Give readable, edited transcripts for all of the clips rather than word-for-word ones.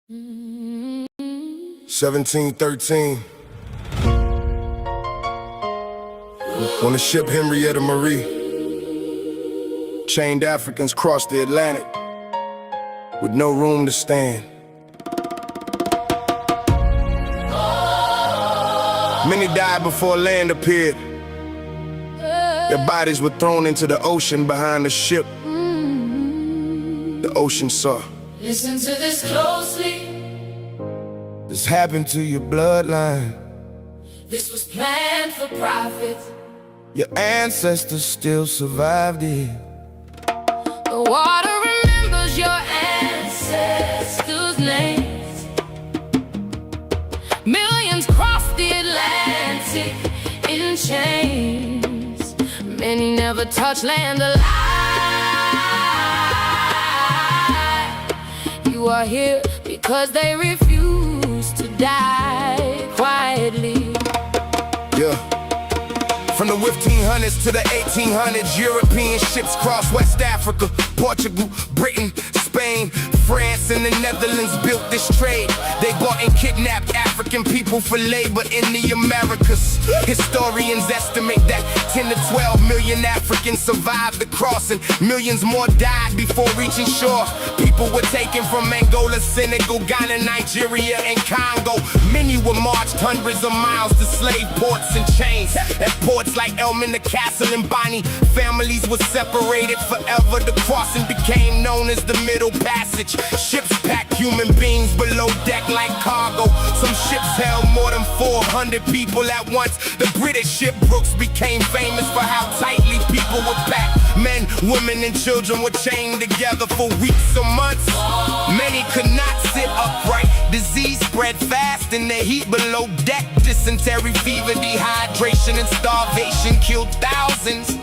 1713. On the ship Henrietta Marie, chained Africans crossed the Atlantic with no room to stand. Many died before land appeared. Their bodies were thrown into the ocean behind the ship. The ocean saw. Listen to this closely. This happened to your bloodline. This was planned for profit. Your ancestors still survived it. The water remembers your ancestors' names. Millions crossed the Atlantic in chains. Many never touched land alive. You are here because they refuse to die quietly. Yeah. From the 1500s to the 1800s, European ships crossed West Africa, Portugal, Britain, Spain, France, and the Netherlands built this trade. They bought and kidnapped African people for labor in the Americas. Historians estimate that 10 to 12 million Africans survived the crossing. Millions more died before reaching shore. People were taken from Angola, Senegal, Ghana, Nigeria, and Congo. Many were marched hundreds of miles to slave ports and chains. At ports like Elmina, Castle, and Bonny, families were separated forever. The crossing became known as the Middle Passage. Ships packed human beings below deck like cargo. Some ships held more than 400 people at once. The British ship Brooks became famous for how tightly people were packed. Men, women, and children were chained together for weeks or months. Many could not sit upright. Disease spread fast in the heat below deck. Dysentery, fever, dehydration, and starvation killed thousands.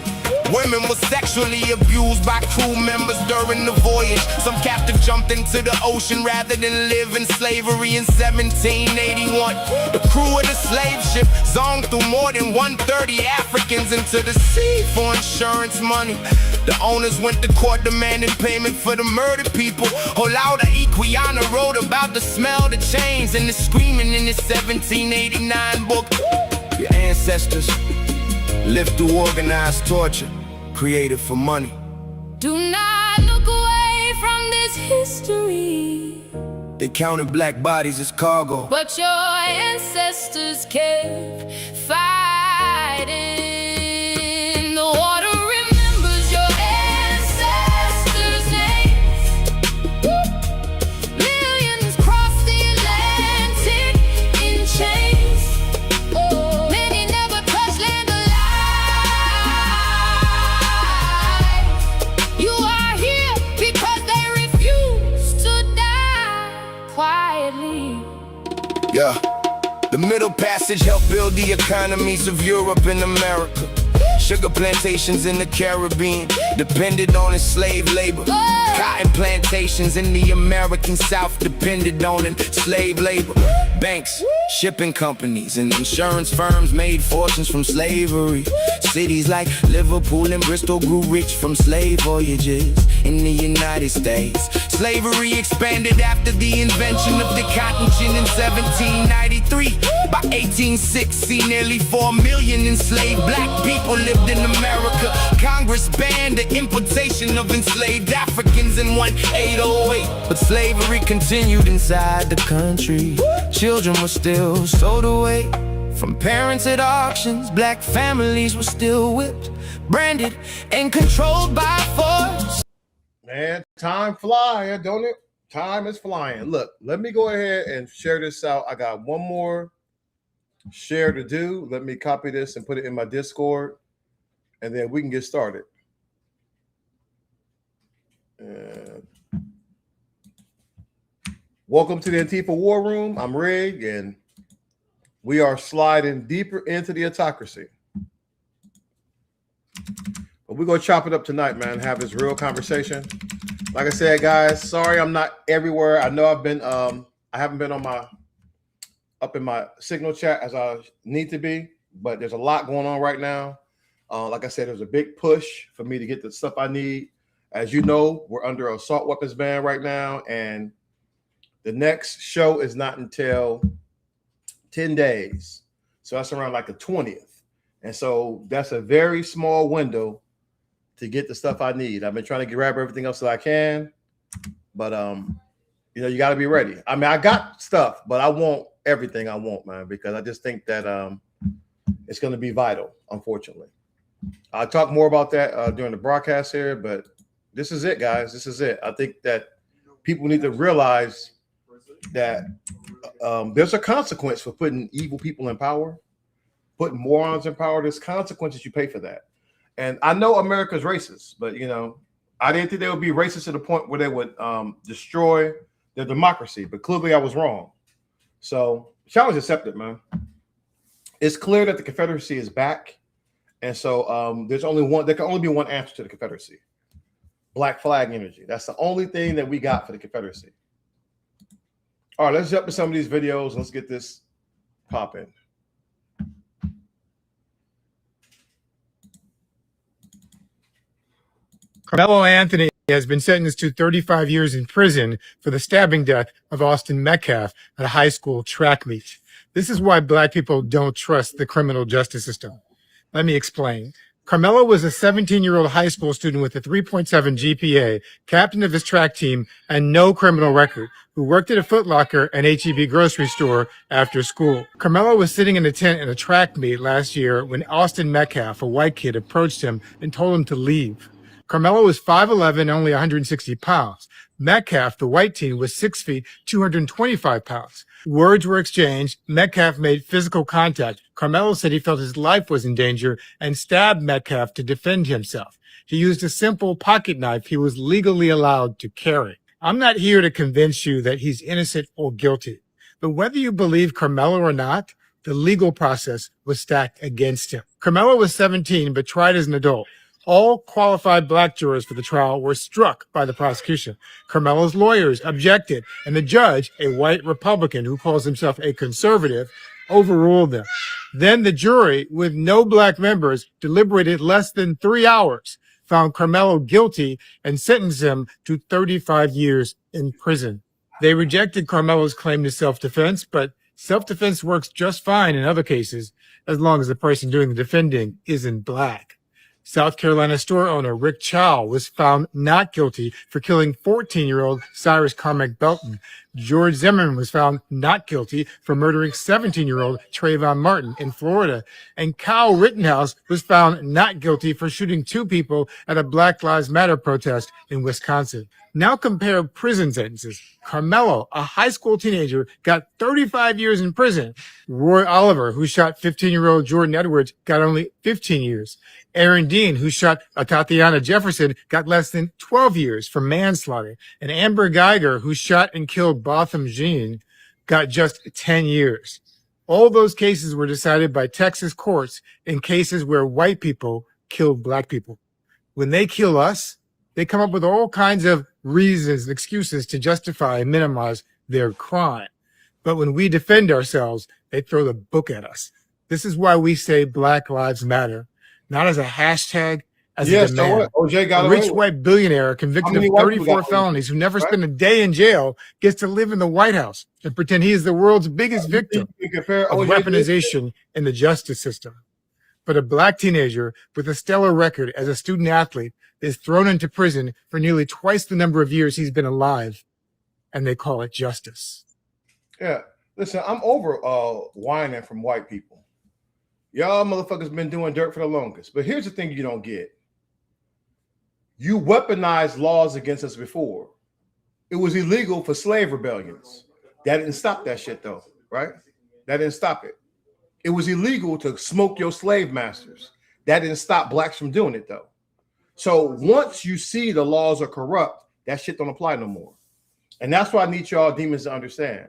Women were sexually abused by crew members during the voyage. Some captive jumped into the ocean rather than live in slavery in 1781. The crew of the slave ship zoned through more than 130 Africans into the sea for insurance money. The owners went to court demanding payment for the murdered people. Olaudah Equiana wrote about the smell of the chains and the screaming in his 1789 book. Your ancestors lived through organized torture, created for money. Do not look away from this history. They counted black bodies as cargo. But your ancestors kept fighting. The water remembers your ancestors' names. Millions crossed the Atlantic in chains. Many never touched land alive. You are here because they refuse to die quietly. Yeah. The Middle Passage helped build the economies of Europe and America. Sugar plantations in the Caribbean depended on enslaved labor. Cotton plantations in the American South depended on enslaved labor. Banks, shipping companies, and insurance firms made fortunes from slavery. Cities like Liverpool and Bristol grew rich from slave voyages in the United States. Slavery expanded after the invention of the cotton gin in 1793. By 1860, nearly 4 million enslaved black people lived in America. Congress banned the importation of enslaved Africans in 1808. But slavery continued inside the country. Children were still sold away from parents at auctions. Black families were still whipped, branded, and controlled by force. Man, time flying, don't it? Time is flying. Look, let me go ahead and share this out. I got one more share to do. Let me copy this and put it in my Discord, and then we can get started. Welcome to the Antifa War Room. I'm Rig, and we are sliding deeper into the autocracy. But we're going to chop it up tonight, man, have this real conversation. Like I said, guys, sorry I'm not everywhere. I know I've been, I haven't been on up in my signal chat as I need to be, but there's a lot going on right now. Like I said, there's a big push for me to get the stuff I need. As you know, we're under assault weapons ban right now, and The next show is not until 10 days. So that's around like the 20th. And so that's a very small window to get the stuff I need. I've been trying to grab everything else that I can, but you know, you got to be ready. I mean, I got stuff, but I want everything I want, man, because I just think that it's going to be vital, unfortunately. I'll talk more about that during the broadcast here, but this is it, guys. This is it. I think that people need to realize that there's a consequence for putting evil people in power, putting morons in power. There's consequences you pay for that. And I know America's racist, but, you know, I didn't think they would be racist to the point where they would destroy their democracy. But clearly I was wrong. So challenge accepted, man. It's clear that the Confederacy is back. And so there's only one, there can only be one answer to the Confederacy. Black flag energy. That's the only thing that we got for the Confederacy. All right, let's jump to some of these videos. Let's get this popping. Carmelo Anthony has been sentenced to 35 years in prison for the stabbing death of Austin Metcalf at a high school track meet. This is why Black people don't trust the criminal justice system. Let me explain. Carmelo was a 17-year-old high school student with a 3.7 GPA, captain of his track team, and no criminal record, who worked at a Foot Locker and H-E-B grocery store after school. Carmelo was sitting in a tent in a track meet last year when Austin Metcalf, a white kid, approached him and told him to leave. Carmelo was 5'11", only 160 pounds. Metcalf, the white teen, was 6 feet, 225 pounds. Words were exchanged. Metcalf made physical contact. Carmelo said he felt his life was in danger and stabbed Metcalf to defend himself. He used a simple pocket knife he was legally allowed to carry. I'm not here to convince you that he's innocent or guilty, but whether you believe Carmelo or not, the legal process was stacked against him. Carmelo was 17, but tried as an adult. All qualified Black jurors for the trial were struck by the prosecution. Carmelo's lawyers objected, and the judge, a white Republican who calls himself a conservative, overruled them. Then the jury, with no Black members, deliberated less than 3 hours, found Carmelo guilty, and sentenced him to 35 years in prison. They rejected Carmelo's claim to self-defense, but self-defense works just fine in other cases, as long as the person doing the defending isn't Black. South Carolina store owner Rick Chow was found not guilty for killing 14-year-old Cyrus Carmack Belton. George Zimmerman was found not guilty for murdering 17-year-old Trayvon Martin in Florida. And Kyle Rittenhouse was found not guilty for shooting 2 people at a Black Lives Matter protest in Wisconsin. Now compare prison sentences. Carmelo, a high school teenager, got 35 years in prison. Roy Oliver, who shot 15-year-old Jordan Edwards, got only 15 years. Aaron Dean, who shot Tatiana Jefferson, got less than 12 years for manslaughter. And Amber Geiger, who shot and killed Botham Jean, got just 10 years. All those cases were decided by Texas courts in cases where white people killed Black people. When they kill us, they come up with all kinds of reasons and excuses to justify and minimize their crime. But when we defend ourselves, they throw the book at us. This is why we say Black Lives Matter, not as a hashtag, as a demand. So what? OJ got a rich white billionaire convicted of 34 felonies who never spent a day in jail gets to live in the White House and pretend he is the world's biggest victim of weaponization in the justice system. But a Black teenager with a stellar record as a student athlete is thrown into prison for nearly twice the number of years he's been alive, and they call it justice. Yeah, listen, I'm over whining from white people. Y'all motherfuckers been doing dirt for the longest. But here's the thing you don't get. You weaponized laws against us before. It was illegal for slave rebellions. That didn't stop that shit, though, right? That didn't stop it. It was illegal to smoke your slave masters. That didn't stop Blacks from doing it, though. So once you see the laws are corrupt, that shit don't apply no more. And that's why I need y'all demons to understand.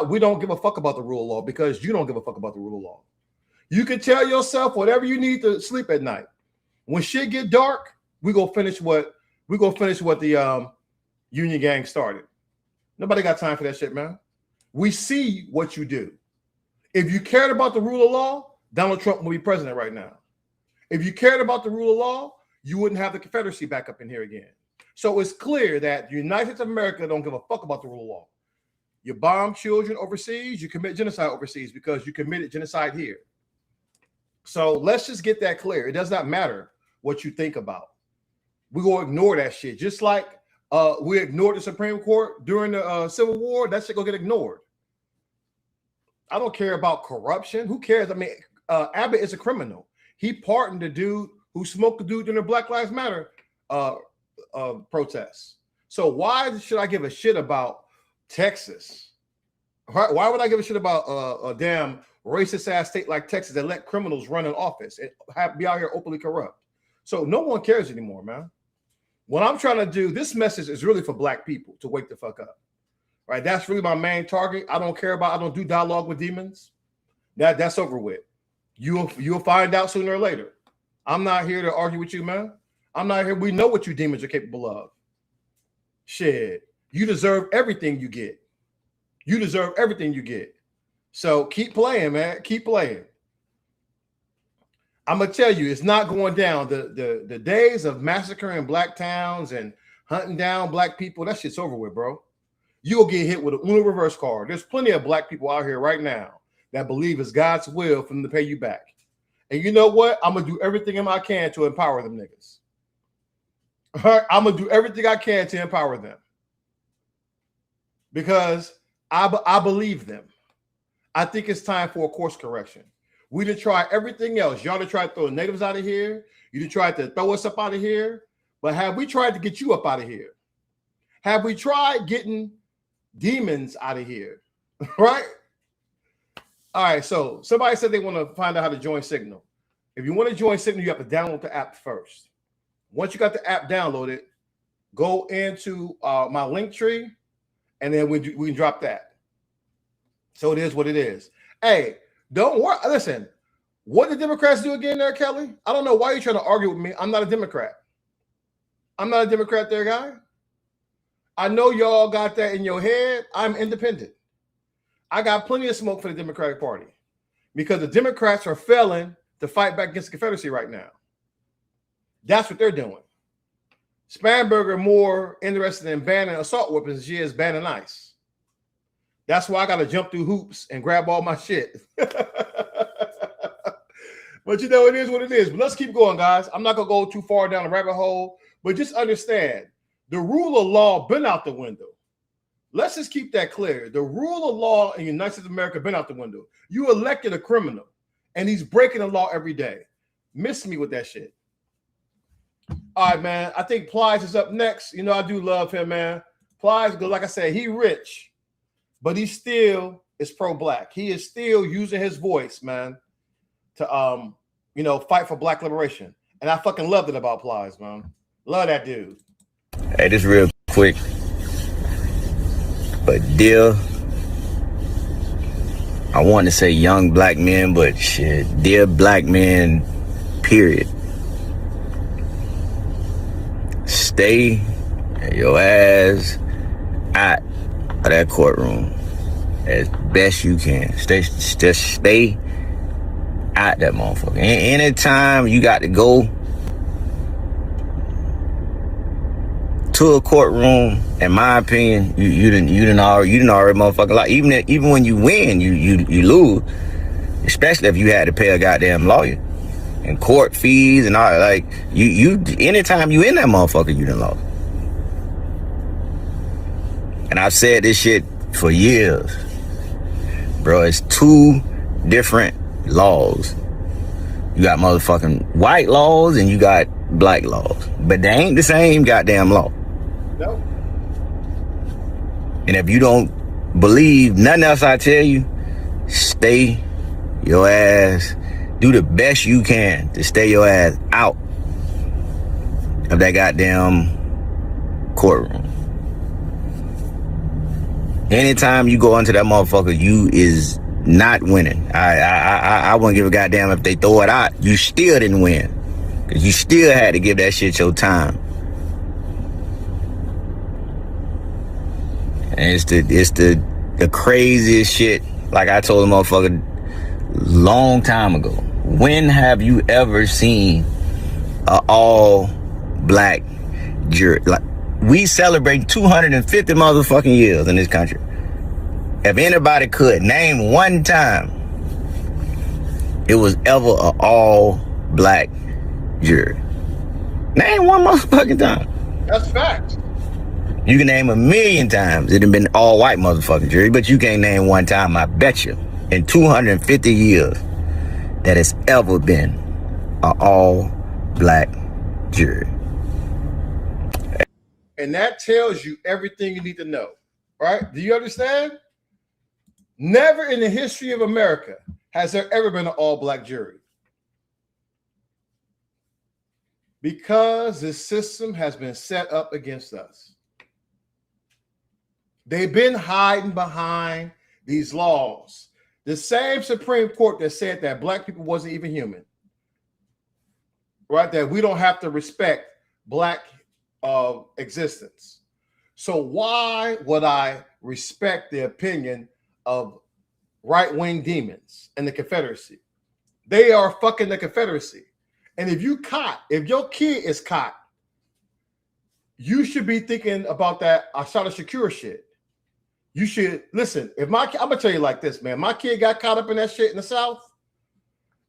We don't give a fuck about the rule of law because you don't give a fuck about the rule of law. You can tell yourself whatever you need to sleep at night. When shit get dark, we go finish what the Union Gang started. Nobody got time for that shit, man. We see what you do. If you cared about the rule of law, Donald Trump will be president right now. If you cared about the rule of law, you wouldn't have the Confederacy back up in here again. So it's clear that the United States of America don't give a fuck about the rule of law. You bomb children overseas, you commit genocide overseas because you committed genocide here. So let's just get that clear. It does not matter what you think about. We're going to ignore that shit. Just like we ignored the Supreme Court during the Civil War, that shit going to get ignored. I don't care about corruption. Who cares? I mean, Abbott is a criminal. He pardoned the dude who smoked the dude during the Black Lives Matter protests. So why should I give a shit about Texas? Why would I give a shit about a damn racist ass state like Texas that let criminals run in office and be out here openly corrupt? So no one cares anymore, man. What I'm trying to do, this message is really for black people to wake the fuck up. Right? That's really my main target. I don't do dialogue with demons. That's over with. You'll find out sooner or later. I'm not here to argue with you, man. I'm not here. We know what you demons are capable of. Shit. You deserve everything you get. You deserve everything you get. So keep playing, man. Keep playing. I'm gonna tell you, it's not going down. The days of massacring black towns and hunting down black people, that shit's over with, bro. You'll get hit with a Uno reverse card. There's plenty of black people out here right now that believe it's God's will for them to pay you back. And you know what? I'm gonna do everything in my can to empower them niggas. All right? I'm gonna do everything I can to empower them because I believe them. I think it's time for a course correction. We done try everything else. Y'all done tried to throw natives out of here. You done tried to throw us up out of here. But have we tried to get you up out of here? Have we tried getting demons out of here? Right? All right. So somebody said they want to find out how to join Signal. If you want to join Signal, you have to download the app first. Once you got the app downloaded, go into my link tree, and then we can drop that. So it is what it is. Hey, don't worry. Listen, what did Democrats do again there, Kelly? I don't know why you're trying to argue with me. I'm not a Democrat. I'm not a Democrat there, guy. I know y'all got that in your head. I'm independent. I got plenty of smoke for the Democratic Party because the Democrats are failing to fight back against the Confederacy right now. That's what they're doing. Spanberger more interested in banning assault weapons than she is banning ICE. That's why I got to jump through hoops and grab all my shit. But you know, it is what it is. But let's keep going, guys. I'm not going to go too far down the rabbit hole, but just understand the rule of law been out the window. Let's just keep that clear. The rule of law in the United States of America been out the window. You elected a criminal, and he's breaking the law every day. Miss me with that shit. All right, man. I think Plies is up next. You know, I do love him, man. Plies, like I said, he rich, but he still is pro-black. He is still using his voice, man, to fight for black liberation. And I fucking loved it about Plies, man. Love that dude. Hey, this real quick. But dear, I want to say young black men, but shit, dear black men, period. Stay your ass out of that courtroom as best you can. Just stay out that motherfucker. Anytime you got to go to a courtroom, in my opinion, you didn't already motherfucker, like even when you win, you lose, especially if you had to pay a goddamn lawyer and court fees and all. Like you anytime you in that motherfucker, you done lost. And I've said this shit for years, bro. It's two different laws. You got motherfucking white laws and you got black laws, but they ain't the same goddamn law. Nope. And if you don't believe nothing else I tell you, stay your ass, do the best you can to stay your ass out of that goddamn courtroom. Anytime you go into that motherfucker, you is not winning. I wouldn't give a goddamn if they throw it out. You still didn't win, because you still had to give that shit your time. And it's the craziest shit. Like I told the motherfucker long time ago. When have you ever seen a all black jury? Like, we celebrate 250 motherfucking years in this country. If anybody could name one time it was ever an all black jury. Name one motherfucking time. That's fact. You can name 1,000,000 times it had been all white motherfucking jury, but you can't name one time, I bet you, in 250 years that it's ever been an all black jury. And that tells you everything you need to know, right? Do you understand? Never in the history of America has there ever been an all-black jury. Because this system has been set up against us. They've been hiding behind these laws. The same Supreme Court that said that black people wasn't even human, right? That we don't have to respect black existence. So why would I respect the opinion of right-wing demons and the Confederacy? They are fucking the Confederacy. And if your kid is caught, you should be thinking about that Ashana Shakur shit. You should listen. I'm gonna tell you like this, man. My kid got caught up in that shit in the South,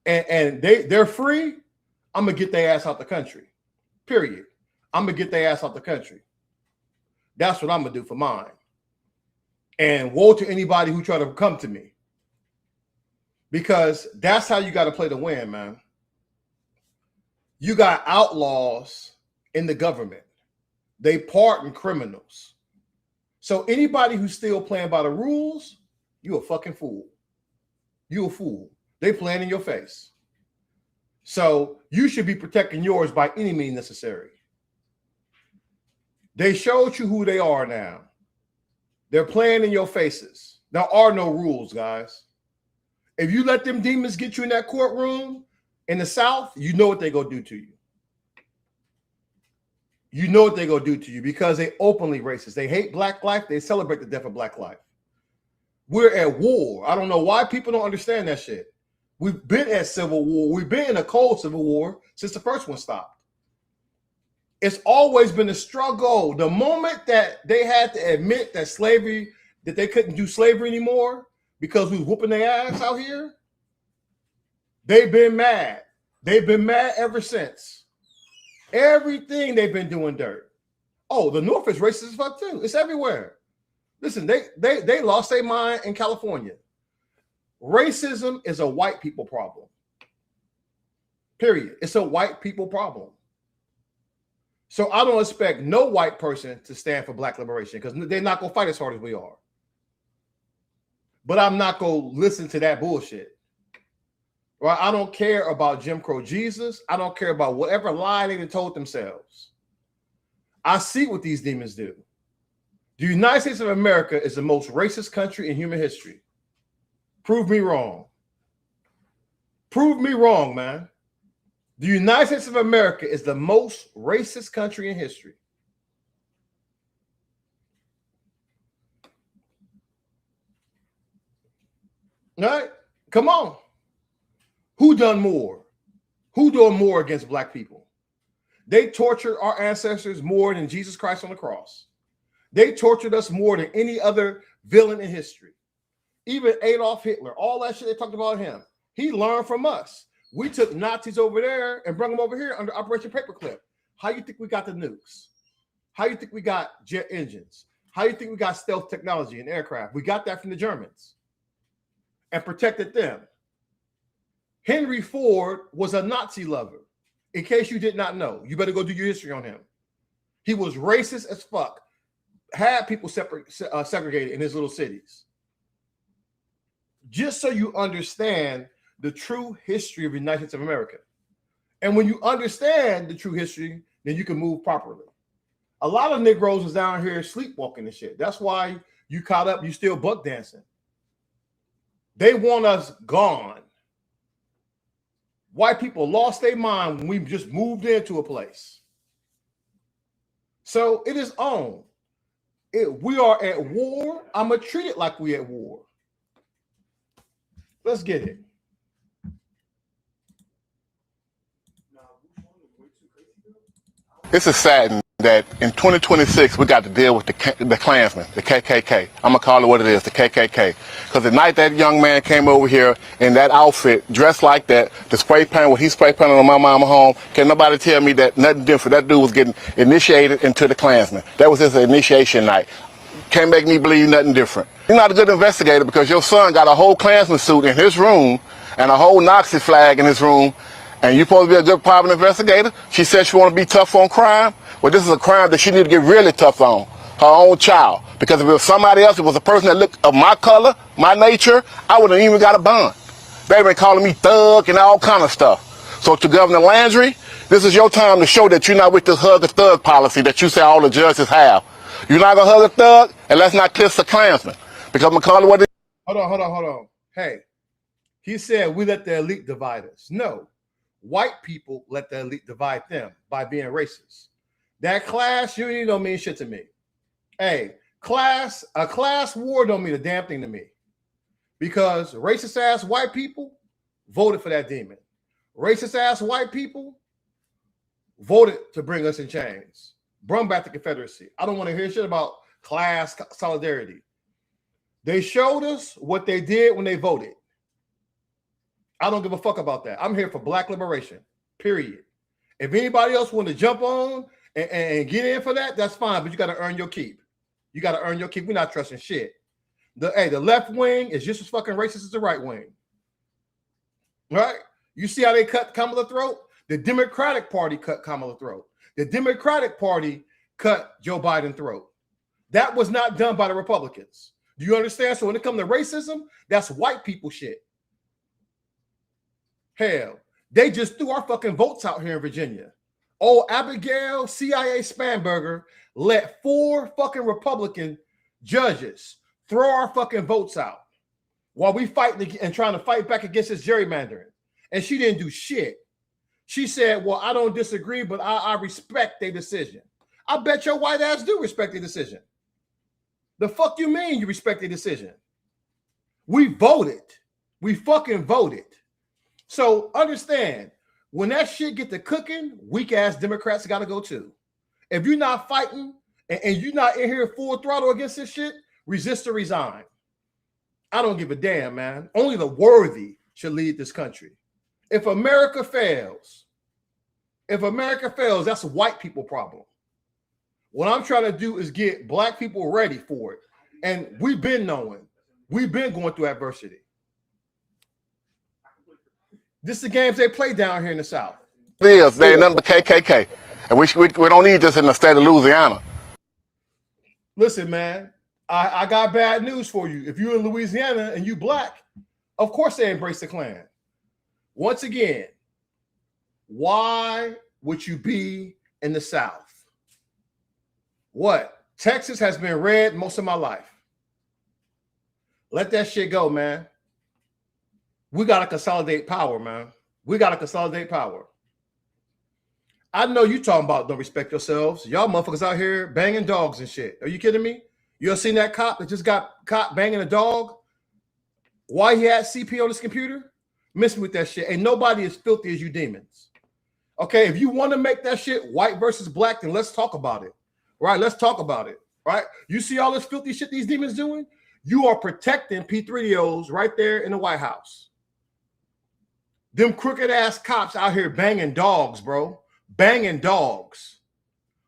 and they're free. I'm gonna get their ass out the country. Period. I'm gonna get their ass out the country. That's what I'm gonna do for mine. And woe to anybody who try to come to me. Because that's how you got to play to win, man. You got outlaws in the government. They pardon criminals. So anybody who's still playing by the rules, you a fucking fool. You a fool. They playing in your face. So you should be protecting yours by any means necessary. They showed you who they are now. They're playing in your faces. There are no rules, guys. If you let them demons get you in that courtroom in the South, you know what they're going to do to you. You know what they're going to do to you because they openly racist. They hate black life. They celebrate the death of black life. We're at war. I don't know why people don't understand that shit. We've been at civil war. We've been in a cold civil war since the first one stopped. It's always been a struggle. The moment that they had to admit that slavery, that they couldn't do slavery anymore because we was whooping their ass out here, they've been mad. They've been mad ever since. Everything they've been doing dirt. Oh, the North is racist as fuck too. It's everywhere. Listen, they lost their mind in California. Racism is a white people problem. Period. It's a white people problem. So I don't expect no white person to stand for black liberation because they're not going to fight as hard as we are. But I'm not going to listen to that bullshit. Right? I don't care about Jim Crow Jesus. I don't care about whatever lie they told themselves. I see what these demons do. The United States of America is the most racist country in human history. Prove me wrong. Prove me wrong, man. The United States of America is the most racist country in history. All right? Come on. Who done more? Who doing more against black people? They tortured our ancestors more than Jesus Christ on the cross. They tortured us more than any other villain in history. Even Adolf Hitler, all that shit they talked about him. He learned from us. We took Nazis over there and brought them over here under Operation Paperclip. How you think we got the nukes? How you think we got jet engines? How you think we got stealth technology and aircraft? We got that from the Germans and protected them. Henry Ford was a Nazi lover. In case you did not know, you better go do your history on him. He was racist as fuck. Had people segregated in his little cities. Just so you understand the true history of the United States of America. And when you understand the true history, then you can move properly. A lot of Negroes is down here sleepwalking and shit. That's why you caught up, you still buck dancing. They want us gone. White people lost their mind when we just moved into a place. So it is on. We are at war. I'm going to treat it like we at war. Let's get it. It's a sad day that in 2026 we got to deal with the Klansmen, the KKK. I'm gonna call it what it is, the KKK. Because the night that young man came over here in that outfit, dressed like that, the spray paint, what he spray painted on my mama home, can nobody tell me that nothing different? That dude was getting initiated into the Klansmen. That was his initiation night. Can't make me believe nothing different. You're not a good investigator because your son got a whole Klansman suit in his room and a whole Nazi flag in his room, and you're supposed to be a good private investigator. She said she want to be tough on crime. Well, this is a crime that she need to get really tough on, her own child. Because if it was somebody else, if it was a person that looked of my color, my nature, I wouldn't even got a bond. They've been calling me thug and all kind of stuff. So to Governor Landry, this is your time to show that you're not with this hug a thug policy that you say all the judges have. You're not gonna hug a thug, and let's not kiss the Klansman. Because I'm gonna call it what it is. Hold on. Hey, he said we let the elite divide us. No, white people let the elite divide them by being racist. That class unity don't mean shit to me. Hey, a class war don't mean a damn thing to me. Because racist ass white people voted for that demon. Racist ass white people voted to bring us in chains. Bring back the Confederacy. I don't want to hear shit about class solidarity. They showed us what they did when they voted. I don't give a fuck about that. I'm here for black liberation, period. If anybody else want to jump on and get in for that, that's fine, but you got to earn your keep. You got to earn your keep. We're not trusting shit. The left wing is just as fucking racist as the right wing. Right? You see how they cut Kamala throat? The Democratic Party cut Kamala throat. The Democratic Party cut Joe Biden throat. That was not done by the Republicans. Do you understand? So when it comes to racism, that's white people shit. Hell, they just threw our fucking votes out here in Virginia. Oh, Abigail CIA Spanberger let 4 fucking Republican judges throw our fucking votes out while we fight and trying to fight back against this gerrymandering. And she didn't do shit. She said, well, I don't disagree, but I respect their decision. I bet your white ass do respect their decision. The fuck you mean you respect their decision? We voted. We fucking voted. So understand, when that shit get to cooking, weak ass Democrats got to go too. If you're not fighting and you're not in here full throttle against this shit, resist or resign. I don't give a damn, man. Only the worthy should lead this country. If America fails, that's a white people problem. What I'm trying to do is get black people ready for it. And we've been knowing. We've been going through adversity. This is the games they play down here in the South. They ain't nothing but KKK. And we don't need this in the state of Louisiana. Listen, man, I got bad news for you. If you're in Louisiana and you black, of course they embrace the Klan. Once again, why would you be in the South? What? Texas has been red most of my life. Let that shit go, man. We got to consolidate power, man. We got to consolidate power. I know you talking about don't respect yourselves. Y'all motherfuckers out here banging dogs and shit. Are you kidding me? You ever seen that cop that just got caught banging a dog? Why he had CP on his computer? Miss me with that shit. Ain't nobody as filthy as you demons. Okay, if you want to make that shit white versus black, then let's talk about it. Right? Let's talk about it. Right? You see all this filthy shit these demons doing? You are protecting P3Os right there in the White House. Them crooked ass cops out here banging dogs, bro. Banging dogs.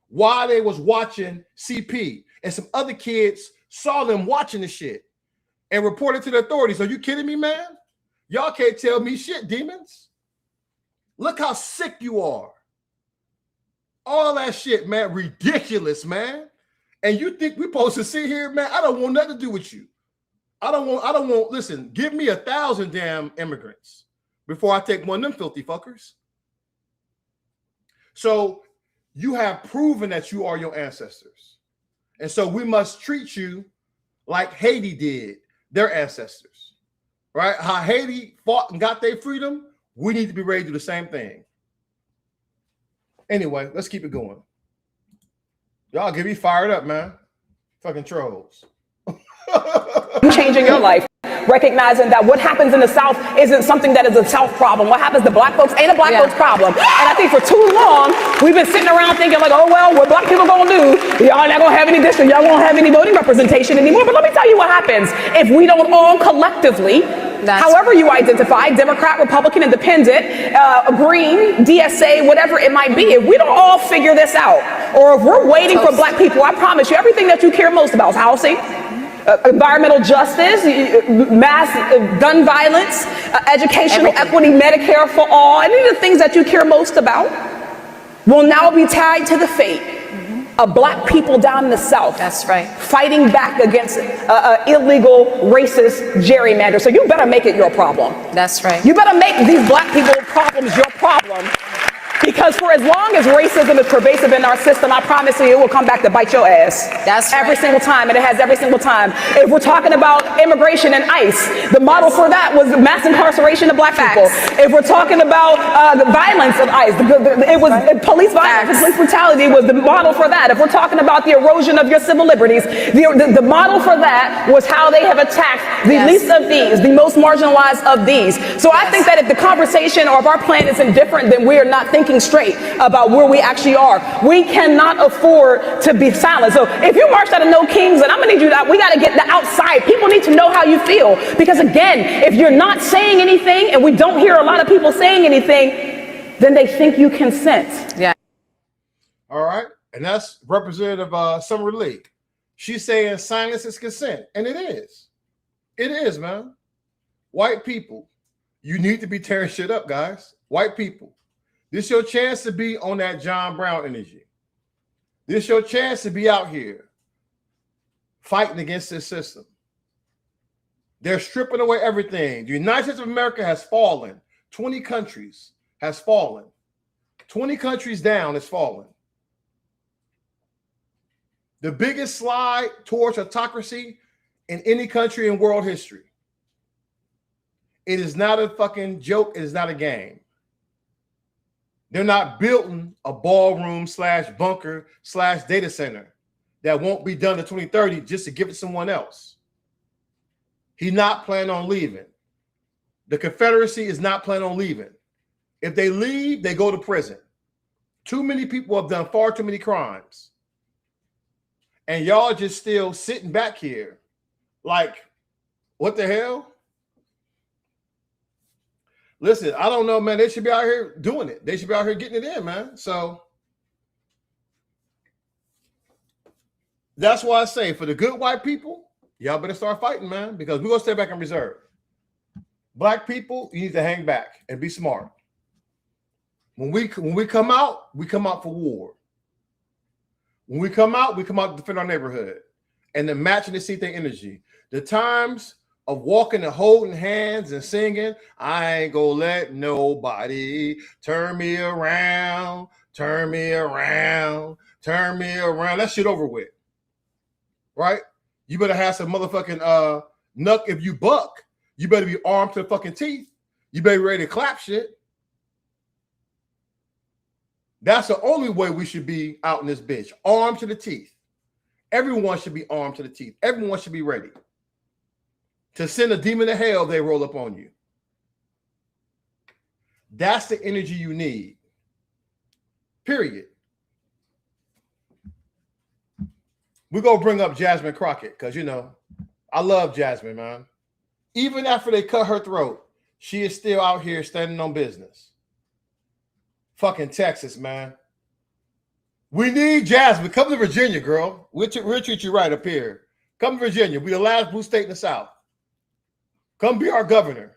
While they was watching CP. And some other kids saw them watching the shit and reported to the authorities. Are you kidding me, man? Y'all can't tell me shit, demons. Look how sick you are. All that shit, man, ridiculous, man. And you think we're supposed to sit here, man? I don't want nothing to do with you. I don't want, listen, give me 1,000 damn immigrants before I take one of them filthy fuckers. So you have proven that you are your ancestors. And so we must treat you like Haiti did their ancestors, right? How Haiti fought and got their freedom, we need to be ready to do the same thing. Anyway, let's keep it going. Y'all get me fired up, man. Fucking trolls. Changing your life recognizing that what happens in the South isn't something that is a South problem. What happens to black folks ain't a black folks problem. And I think for too long, we've been sitting around thinking like, oh, well, what black people gonna do? Y'all not gonna have any district, y'all won't have any voting representation anymore. But let me tell you what happens if we don't all collectively, however you identify, Democrat, Republican, Independent, Green, DSA, whatever it might be, if we don't all figure this out, or if we're waiting for black people, I promise you, everything that you care most about is housing, environmental justice, mass gun violence, educational equity, Medicare for all, any of the things that you care most about will now be tied to the fate of black people down in the South. That's right. Fighting back against illegal, racist gerrymander. So you better make it your problem. That's right. You better make these black people problems your problem. Because for as long as racism is pervasive in our system, I promise you it will come back to bite your ass. That's every right. single time, and it has every single time. If we're talking about immigration and ICE, the model for that was mass incarceration of black people. If we're talking about the violence of ICE, it was police violence, police brutality was the model for that. If we're talking about the erosion of your civil liberties, the model for that was how they have attacked the least of these, the most marginalized of these. So I think that if the conversation or if our plan is indifferent, then we are not thinking straight about where we actually are. We cannot afford to be silent. So if you marched out of No Kings, and I'm gonna need you to, we gotta get the outside. People need to know how you feel. Because again, if you're not saying anything, and we don't hear a lot of people saying anything, then they think you consent. Yeah. All right. And that's Representative Summer Lee. She's saying silence is consent. And it is. It is, man. White people, you need to be tearing shit up, guys. White people. This is your chance to be on that John Brown energy. This is your chance to be out here fighting against this system. They're stripping away everything. The United States of America has fallen. 20 countries has fallen. 20 countries down has fallen. The biggest slide towards autocracy in any country in world history. It is not a fucking joke. It is not a game. They're not building a ballroom / bunker / data center that won't be done in 2030 just to give it to someone else. He's not planning on leaving. The Confederacy is not planning on leaving. If they leave, they go to prison. Too many people have done far too many crimes. And y'all just still sitting back here like, what the hell? Listen, I don't know, man. They should be out here doing it. They should be out here getting it in, man. So that's why I say for the good white people, y'all better start fighting, man, because we're going to stay back in reserve. Black people, you need to hang back and be smart. When we come out for war. When we come out to defend our neighborhood and then matching the seat their energy. The times of walking and holding hands and singing, I ain't gonna let nobody turn me around, turn me around, turn me around. That shit over with, right? You better have some motherfucking knuck if you buck. You better be armed to the fucking teeth. You better be ready to clap shit. That's the only way we should be out in this bitch, armed to the teeth. Everyone should be armed to the teeth. Everyone should be ready to send a demon to hell if they roll up on you. That's the energy you need. Period. We're going to bring up Jasmine Crockett because, you know, I love Jasmine, man. Even after they cut her throat, she is still out here standing on business. Fucking Texas, man. We need Jasmine. Come to Virginia, girl. We'll treat you right up here. Come to Virginia. We're the last blue state in the South. Come be our governor.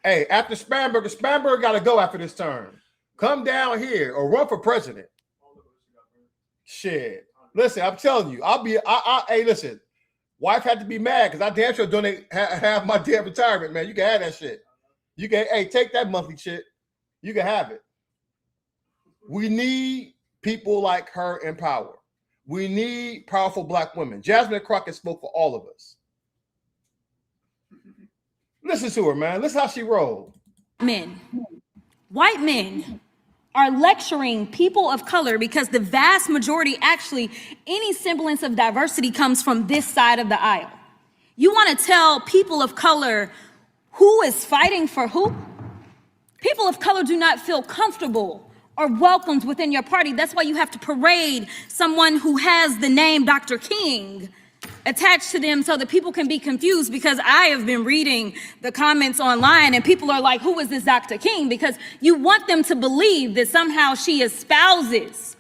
Hey, after Spanberger got to go after this term. Come down here or run for president. Shit. Listen, I'm telling you, hey, listen. Wife had to be mad because I damn sure donate half my damn retirement, man. You can have that shit. You can, hey, take that monthly shit. You can have it. We need people like her in power. We need powerful black women. Jasmine Crockett spoke for all of us. Listen to her, man. Listen how she rolled. White men are lecturing people of color because the vast majority, actually, any semblance of diversity comes from this side of the aisle. You want to tell people of color who is fighting for who? People of color do not feel comfortable or welcomed within your party. That's why you have to parade someone who has the name Dr. King attached to them so that people can be confused, because I have been reading the comments online and people are like, who is this Dr. King? Because you want them to believe that somehow she espouses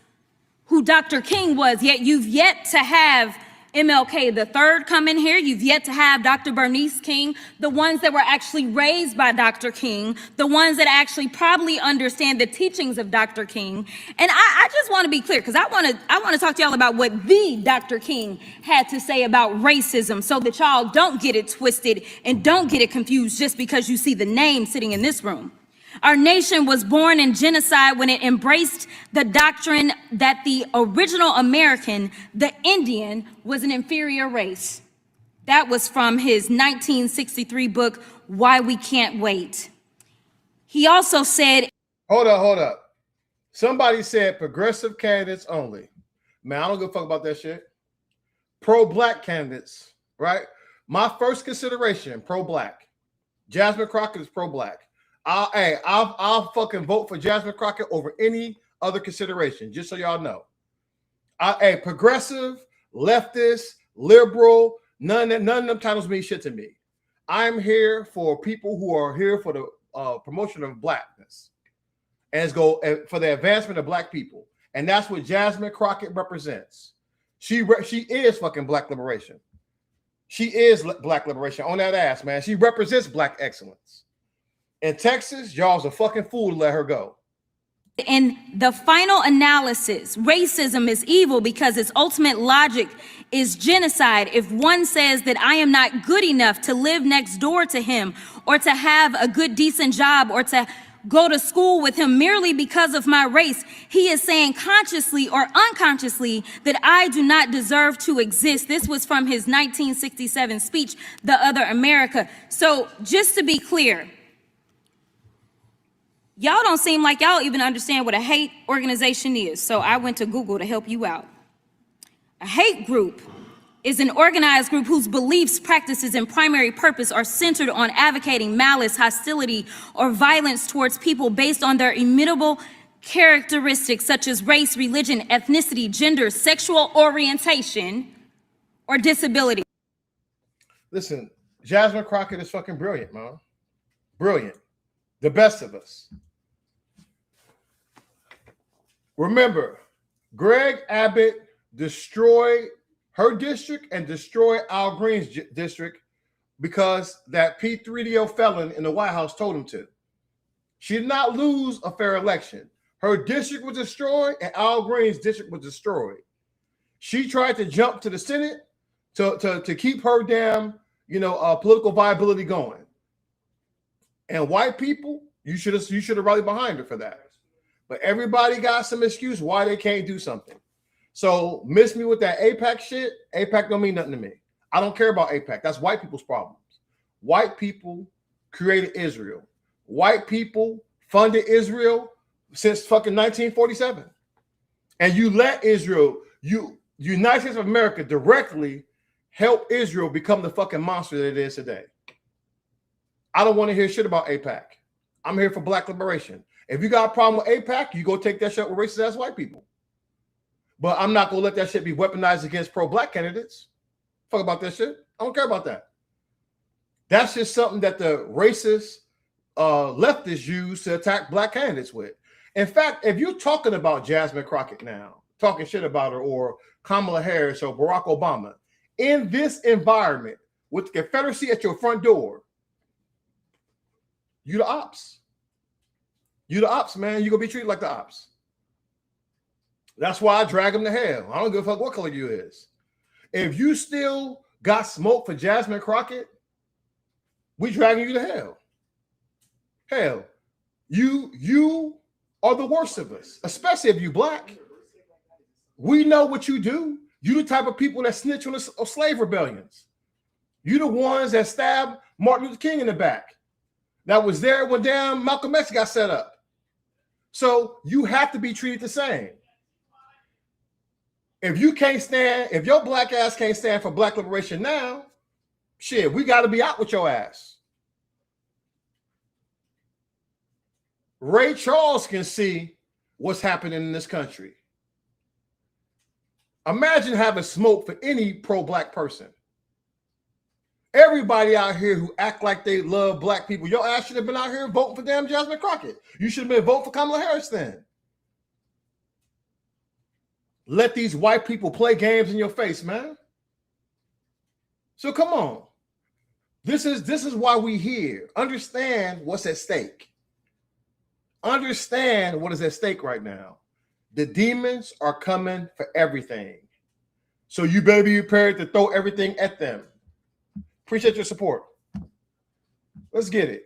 who Dr. King was, yet you've yet to have MLK the third come in here. You've yet to have Dr. Bernice King, the ones that were actually raised by Dr. King, the ones that actually probably understand the teachings of Dr. King. And I just want to be clear, because I want to talk to y'all about what the Dr. King had to say about racism, so that y'all don't get it twisted and don't get it confused just because you see the name sitting in this room. Our nation was born in genocide when it embraced the doctrine that the original American, the Indian, was an inferior race. That was from his 1963 book, Why We Can't Wait. He also said, Hold up. Somebody said progressive candidates only. Man, I don't give a fuck about that shit. Pro-black candidates, right? My first consideration, pro-black. Jasmine Crockett is pro-black. I'll fucking vote for Jasmine Crockett over any other consideration, just so y'all know. Progressive, leftist, liberal, none of them titles mean shit to me. I'm here for people who are here for the promotion of blackness and for the advancement of black people. And that's what Jasmine Crockett represents. She is fucking black liberation. She is black liberation on that ass, man. She represents black excellence. In Texas, y'all's a fucking fool to let her go. in the final analysis, racism is evil because its ultimate logic is genocide. If one says that I am not good enough to live next door to him, or to have a good, decent job, or to go to school with him merely because of my race, he is saying consciously or unconsciously that I do not deserve to exist. This was from his 1967 speech, The Other America. So just to be clear, y'all don't seem like y'all even understand what a hate organization is. So I went to Google to help you out. A hate group is an organized group whose beliefs, practices, and primary purpose are centered on advocating malice, hostility, or violence towards people based on their immutable characteristics such as race, religion, ethnicity, gender, sexual orientation, or disability. Listen, Jasmine Crockett is fucking brilliant, man. Brilliant. The best of us. Remember, Greg Abbott destroyed her district and destroyed Al Green's district because that P3DO felon in the White House told him to. She did not lose a fair election. Her district was destroyed and Al Green's district was destroyed. She tried to jump to the Senate to keep her damn, political viability going. And white people, you should have rallied behind her for that. But everybody got some excuse why they can't do something. So miss me with that AIPAC shit. AIPAC don't mean nothing to me. I don't care about AIPAC. That's white people's problems. White people created Israel. White people funded Israel since fucking 1947. And you let Israel, United States of America directly help Israel become the fucking monster that it is today. I don't want to hear shit about AIPAC. I'm here for black liberation. If you got a problem with AIPAC, you go take that shit with racist ass white people. But I'm not going to let that shit be weaponized against pro-black candidates. Fuck about that shit. I don't care about that. That's just something that the racist leftists use to attack black candidates with. In fact, if you're talking about Jasmine Crockett now, talking shit about her, or Kamala Harris or Barack Obama, in this environment with the Confederacy at your front door, you the ops. You the ops, man. You're going to be treated like the ops. That's why I drag them to hell. I don't give a fuck what color you is. If you still got smoke for Jasmine Crockett, we dragging you to hell. Hell, you are the worst of us, especially if you black. We know what you do. You the type of people that snitch on the slave rebellions. You the ones that stabbed Martin Luther King in the back. That was there when damn Malcolm X got set up. So you have to be treated the same. If your black ass can't stand for black liberation now, Shit, we got to be out with your ass. Ray Charles can see what's happening in this country. Imagine having smoke for any pro-black person. Everybody out here who act like they love black people, your ass should have been out here voting for damn Jasmine Crockett. You should have been voting for Kamala Harris then. Let these white people play games in your face, man. So come on. This is why we here. Understand what's at stake. Understand what is at stake right now. The demons are coming for everything. So you better be prepared to throw everything at them. Appreciate your support. Let's get it.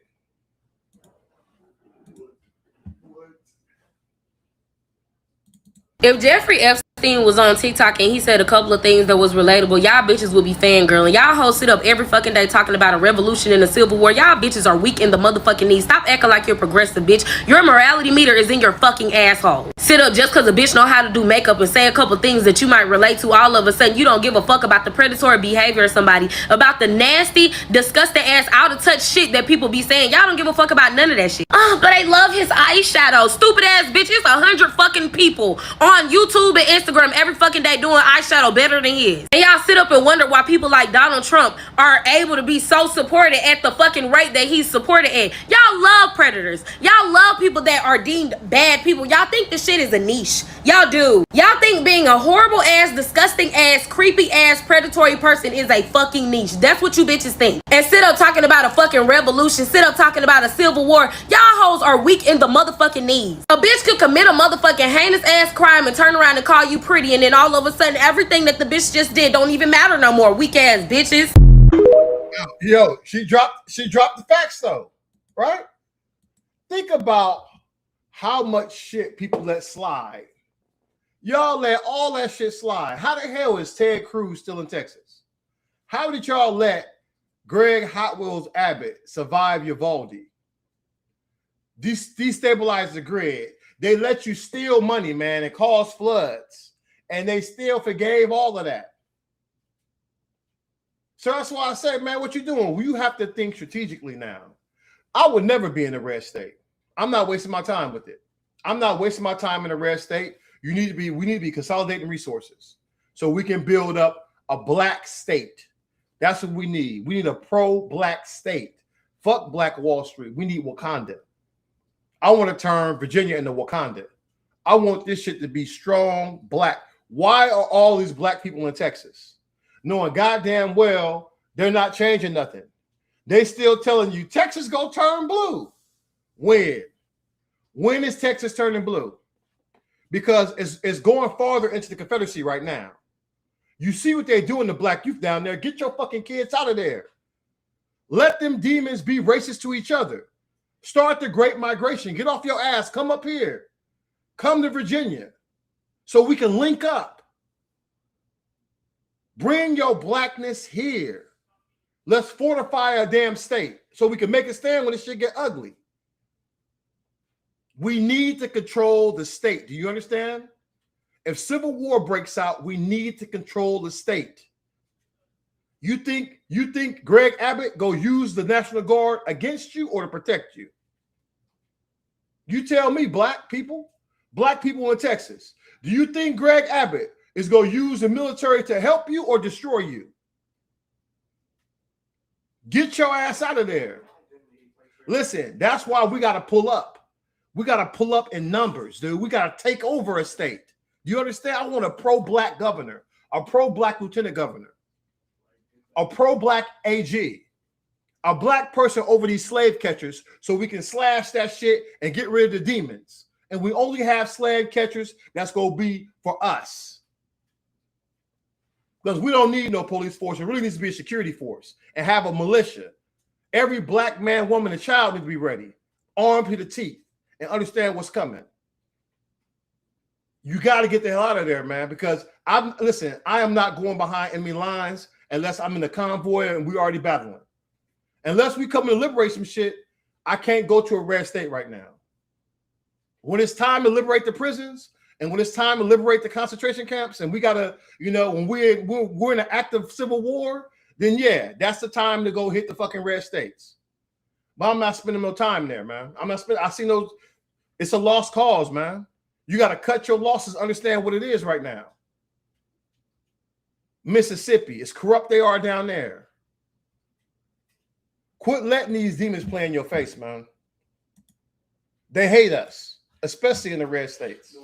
If Jeffrey Epstein was on TikTok and he said a couple of things that was relatable, y'all bitches would be fangirling. Y'all hoes sit up every fucking day talking about a revolution and a civil war. Y'all bitches are weak in the motherfucking knees. Stop acting like you're progressive, bitch. Your morality meter is in your fucking asshole. Sit up just because a bitch know how to do makeup and say a couple things that you might relate to. All of a sudden, you don't give a fuck about the predatory behavior of somebody, about the nasty, disgusting ass, out of touch shit that people be saying. Y'all don't give a fuck about none of that shit. Oh, but I love his eyeshadow. Stupid ass bitch. It's 100 fucking people on YouTube and Instagram every fucking day doing eyeshadow better than his. And y'all sit up and wonder why people like Donald Trump are able to be so supported at the fucking rate that he's supported at. Y'all love predators. Y'all love people that are deemed bad people. Y'all think this shit is a niche. Y'all do. Y'all think being a horrible ass, disgusting ass, creepy ass, predatory person is a fucking niche. That's what you bitches think. And sit up talking about a fucking revolution, sit up talking about a civil war. Y'all hoes are weak in the motherfucking knees. A bitch could commit a motherfucking heinous ass crime and turn around and call you pretty, and then all of a sudden everything that the bitch just did don't even matter no more. Weak ass bitches. Yo, she dropped the facts though, right? Think about how much shit people let slide. Y'all let all that shit slide. How the hell is Ted Cruz still in Texas? How did y'all let Greg Hot Wheels Abbott survive Uvalde? Destabilize the grid. They let you steal money, man, and cause floods. And they still forgave all of that. So that's why I say, man, what you doing? Well, you have to think strategically now. I would never be in a red state. I'm not wasting my time with it. I'm not wasting my time in a red state. We need to be consolidating resources so we can build up a black state. That's what we need. We need a pro-black state. Fuck Black Wall Street. We need Wakanda. I want to turn Virginia into Wakanda. I want this shit to be strong black. Why are all these black people in Texas knowing goddamn well they're not changing nothing? They still telling you Texas gonna turn blue. When is Texas turning blue? Because it's going farther into the Confederacy right now. You see what they're doing to black youth down there. Get your fucking kids out of there. Let them demons be racist to each other. Start the Great Migration. Get off your ass. Come up here. Come to Virginia so we can link up. Bring your blackness here. Let's fortify a damn state so we can make it stand when this shit get ugly. We need to control the state. Do you understand? If civil war breaks out, we need to control the state. You think Greg Abbott go use the National Guard against you or to protect you? You tell me, black people in Texas. Do you think Greg Abbott is going to use the military to help you or destroy you? Get your ass out of there. Listen, that's why we got to pull up. We got to pull up in numbers, dude. We got to take over a state. You understand? I want a pro-black governor, a pro-black lieutenant governor, a pro-black AG, a black person over these slave catchers so we can slash that shit and get rid of the demons. And we only have slave catchers that's going to be for us. Because we don't need no police force. It really needs to be a security force and have a militia. Every black man, woman, and child need to be ready, armed to the teeth, and understand what's coming. You got to get the hell out of there, man, because I am not going behind enemy lines unless I'm in a convoy and we're already battling. Unless we come and liberate some shit, I can't go to a red state right now. When it's time to liberate the prisons and when it's time to liberate the concentration camps, and we gotta, when we're in an active civil war, then yeah, that's the time to go hit the fucking red states. But I'm not spending no time there, man. I'm not spending. I see those. It's a lost cause, man. You got to cut your losses. Understand what it is right now. Mississippi, as corrupt they are down there. Quit letting these demons play in your face, man. They hate us, especially in the red states.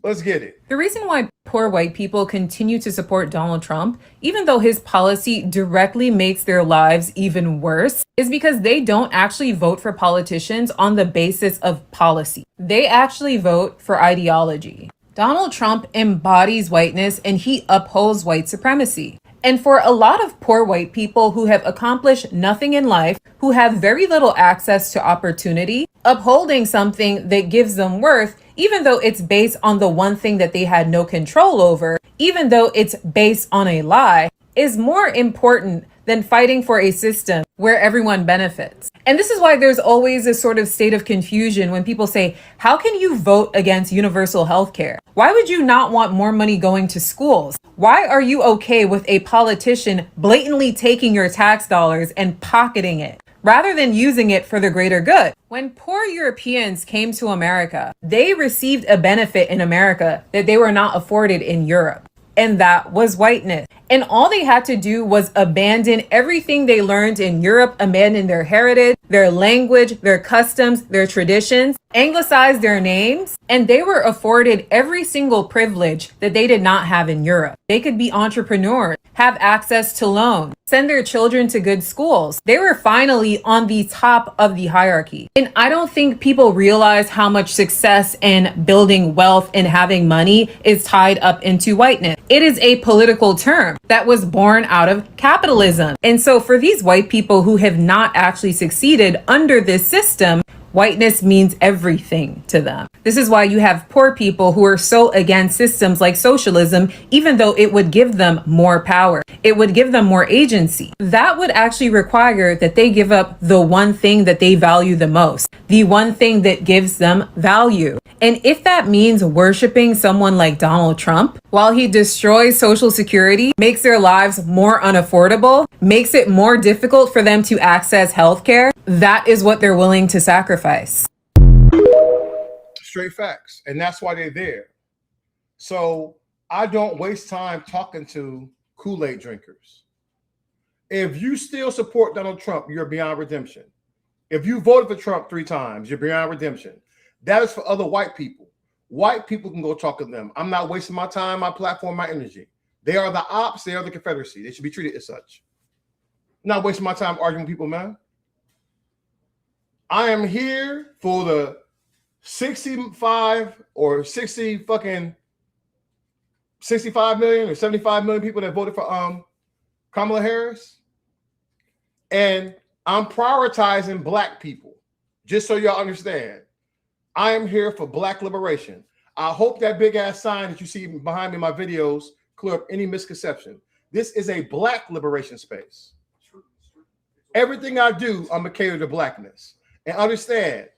Let's get it. The reason why poor white people continue to support Donald Trump, even though his policy directly makes their lives even worse, is because they don't actually vote for politicians on the basis of policy. They actually vote for ideology. Donald Trump embodies whiteness and he upholds white supremacy. And for a lot of poor white people who have accomplished nothing in life, who have very little access to opportunity, upholding something that gives them worth, even though it's based on the one thing that they had no control over, even though it's based on a lie, is more important than fighting for a system where everyone benefits. And this is why there's always a sort of state of confusion when people say, how can you vote against universal health care? Why would you not want more money going to schools? Why are you okay with a politician blatantly taking your tax dollars and pocketing it, rather than using it for the greater good? When poor Europeans came to America, they received a benefit in America that they were not afforded in Europe. And that was whiteness. And all they had to do was abandon everything they learned in Europe, abandon their heritage, their language, their customs, their traditions, anglicize their names, and they were afforded every single privilege that they did not have in Europe. They could be entrepreneurs, have access to loans, send their children to good schools. They were finally on the top of the hierarchy. And I don't think people realize how much success and building wealth and having money is tied up into whiteness. It is a political term that was born out of capitalism. And so for these white people who have not actually succeeded under this system, whiteness means everything to them. This is why you have poor people who are so against systems like socialism, even though it would give them more power. It would give them more agency. That would actually require that they give up the one thing that they value the most, the one thing that gives them value. And if that means worshiping someone like Donald Trump, while he destroys Social Security, makes their lives more unaffordable, makes it more difficult for them to access healthcare, that is what they're willing to sacrifice. Straight facts. And that's why they're there. So I don't waste time talking to Kool-Aid drinkers. If you still support Donald Trump, you're beyond redemption. If you voted for Trump 3 times, you're beyond redemption. That is for other white people. White people can go talk to them. I'm not wasting my time, my platform, my energy. They are the ops. They are the Confederacy. They should be treated as such. I'm not wasting my time arguing with people, man. I am here for the 65 or 60 fucking 65 million or 75 million people that voted for Kamala Harris. And I'm prioritizing black people, just so y'all understand. I am here for black liberation. I hope that big ass sign that you see behind me in my videos clear up any misconception. This is a black liberation space. Everything I do, I'm a cater to blackness. And understand,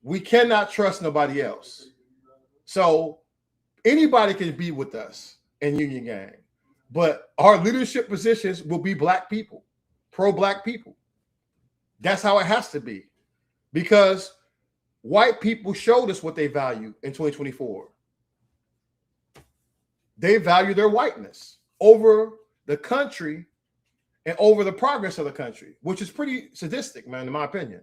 we cannot trust nobody else. So anybody can be with us in Union Gang, but our leadership positions will be black people, pro-black people. That's how it has to be, because white people showed us what they value in 2024. They value their whiteness over the country and over the progress of the country, which is pretty sadistic, man, in my opinion.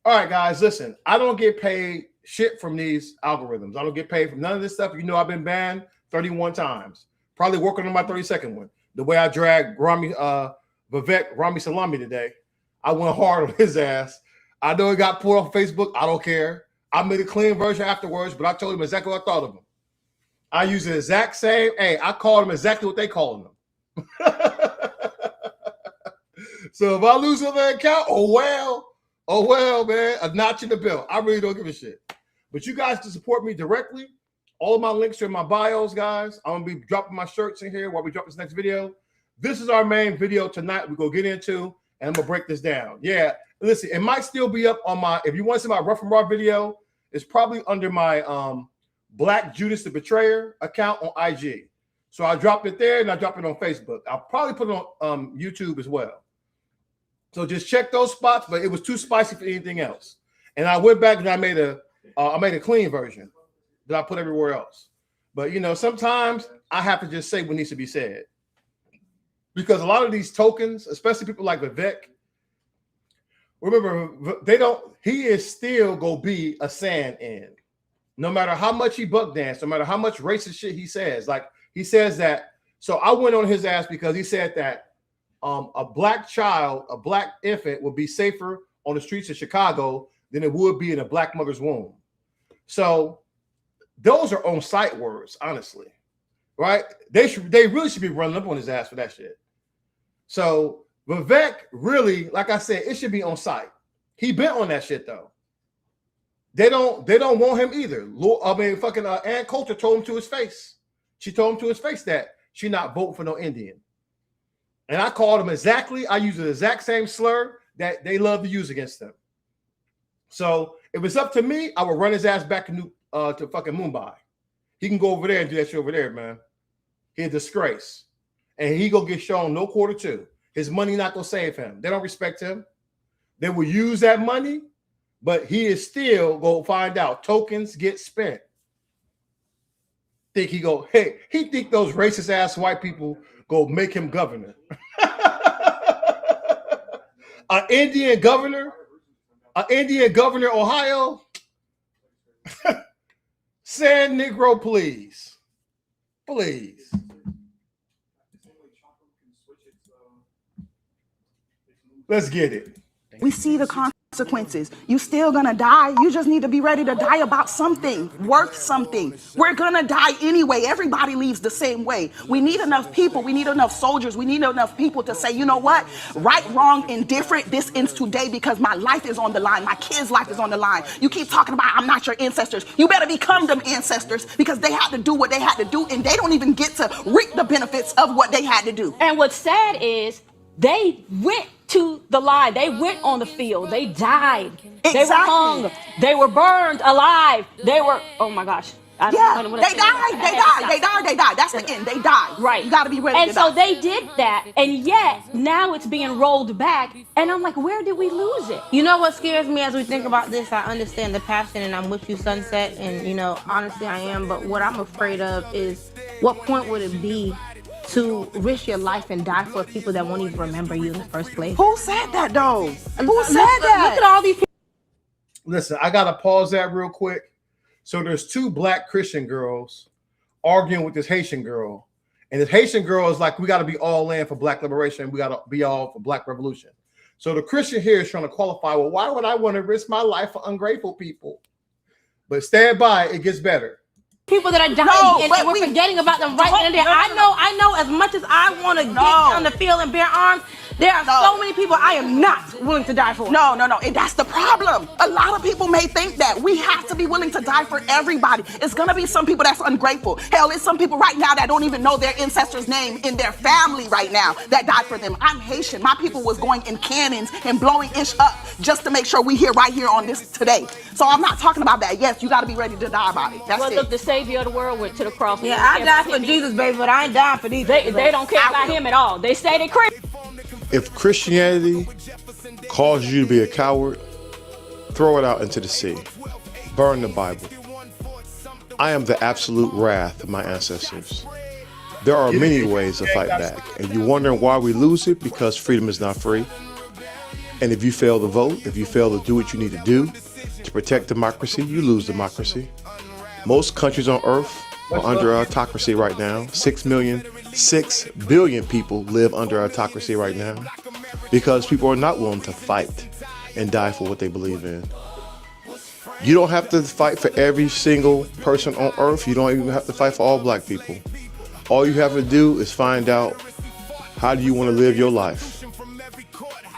All right, guys, listen, I don't get paid shit from these algorithms. I don't get paid from none of this stuff. You know, I've been banned 31 times, probably working on my 32nd one. The way I dragged Vivek Rami Salami today, I went hard on his ass. I know he got pulled off Facebook. I don't care. I made a clean version afterwards, but I told him exactly what I thought of him. I used the exact same. Hey, I called him exactly what they called him. So if I lose another account, oh well, man, a notch in the belt. I really don't give a shit. But you guys can support me directly. All of my links are in my bios, guys. I'm gonna be dropping my shirts in here while we drop this next video. This is our main video tonight. We're gonna get into, and I'm gonna break this down. Yeah. Listen, it might still be up on my, if you want to see my Rough and Raw video, it's probably under my Black Judas the Betrayer account on IG. So I dropped it there and I dropped it on Facebook. I'll probably put it on YouTube as well. So just check those spots, but it was too spicy for anything else. And I went back and I made a clean version that I put everywhere else. But you know, sometimes I have to just say what needs to be said. Because a lot of these tokens, especially people like Vivek, remember, he is still gonna be a stand-in. No matter how much he buck dance, no matter how much racist shit he says. Like he says that. So I went on his ass because he said that a black child, a black infant would be safer on the streets of Chicago than it would be in a black mother's womb. So those are on-site words, honestly, right? They really should be running up on his ass for that shit. So Vivek really, like I said, it should be on site. He bent on that shit though. They don't want him either. Fucking Ann Coulter told him to his face. She told him to his face that she not voting for no Indian. And I called him exactly. I used the exact same slur that they love to use against them. So if it's up to me, I would run his ass back to fucking Mumbai. He can go over there and do that shit over there, man. He a disgrace. And he gonna get shown no quarter two. His money not gonna save him. They don't respect him. They will use that money, but he is still gonna find out tokens get spent. He think those racist ass white people go make him governor. An Indian governor, Ohio. Send Negro, please. Please. Let's get it. We see the consequences. You still gonna die. You just need to be ready to die about something, worth something. We're gonna die anyway. Everybody leaves the same way. We need enough people. We need enough soldiers. We need enough people to say, you know what? Right, wrong, indifferent. This ends today because my life is on the line. My kids' life is on the line. You keep talking about I'm not your ancestors. You better become them ancestors because they had to do what they had to do and they don't even get to reap the benefits of what they had to do. And what's sad is they went to the line. They went on the field. They died. Exactly. They were hung. They were burned alive. They were, oh my gosh. They died. That's the end. They died. Right. You got to be ready and to so die. they did that. And yet now it's being rolled back. And I'm like, where did we lose it? You know what scares me as we think about this? I understand the passion and I'm with you, Sunset. And, you know, honestly, I am. But what I'm afraid of is what point would it be to risk your life and die for people that won't even remember you in the first place? Who said that, though? Who said that? Look at all these people. Listen, I got to pause that real quick. So there's two black Christian girls arguing with this Haitian girl. And this Haitian girl is like, we got to be all in for black liberation. We got to be all for black revolution. So the Christian here is trying to qualify, well, why would I want to risk my life for ungrateful people? But stand by, it gets better. People that are dying and we're forgetting about them right then and there. I know as much as I want to get on the field and bear arms, there are so many people I am not willing to die for. No. And that's the problem. A lot of people may think that we have to be willing to die for everybody. It's going to be some people that's ungrateful. Hell, it's some people right now that don't even know their ancestors' name in their family right now that died for them. I'm Haitian. My people was going in cannons and blowing ish up just to make sure we here right here on this today. So I'm not talking about that. Yes, you got to be ready to die about it. That's it. Look, the Savior of the world went to the cross. Yeah, I died for Jesus, baby, but I ain't dying for these. They don't care about him at all. They say they Christian. If Christianity causes you to be a coward, throw it out into the sea. Burn the Bible. I am the absolute wrath of my ancestors. There are many ways to fight back, and you're wondering why we lose it? Because freedom is not free. And if you fail to vote, if you fail to do what you need to do to protect democracy, you lose democracy. Most countries on earth are under autocracy right now. 6 billion people live under autocracy right now because people are not willing to fight and die for what they believe in. You don't have to fight for every single person on earth. You don't even have to fight for all black people. All you have to do is find out, how do you want to live your life?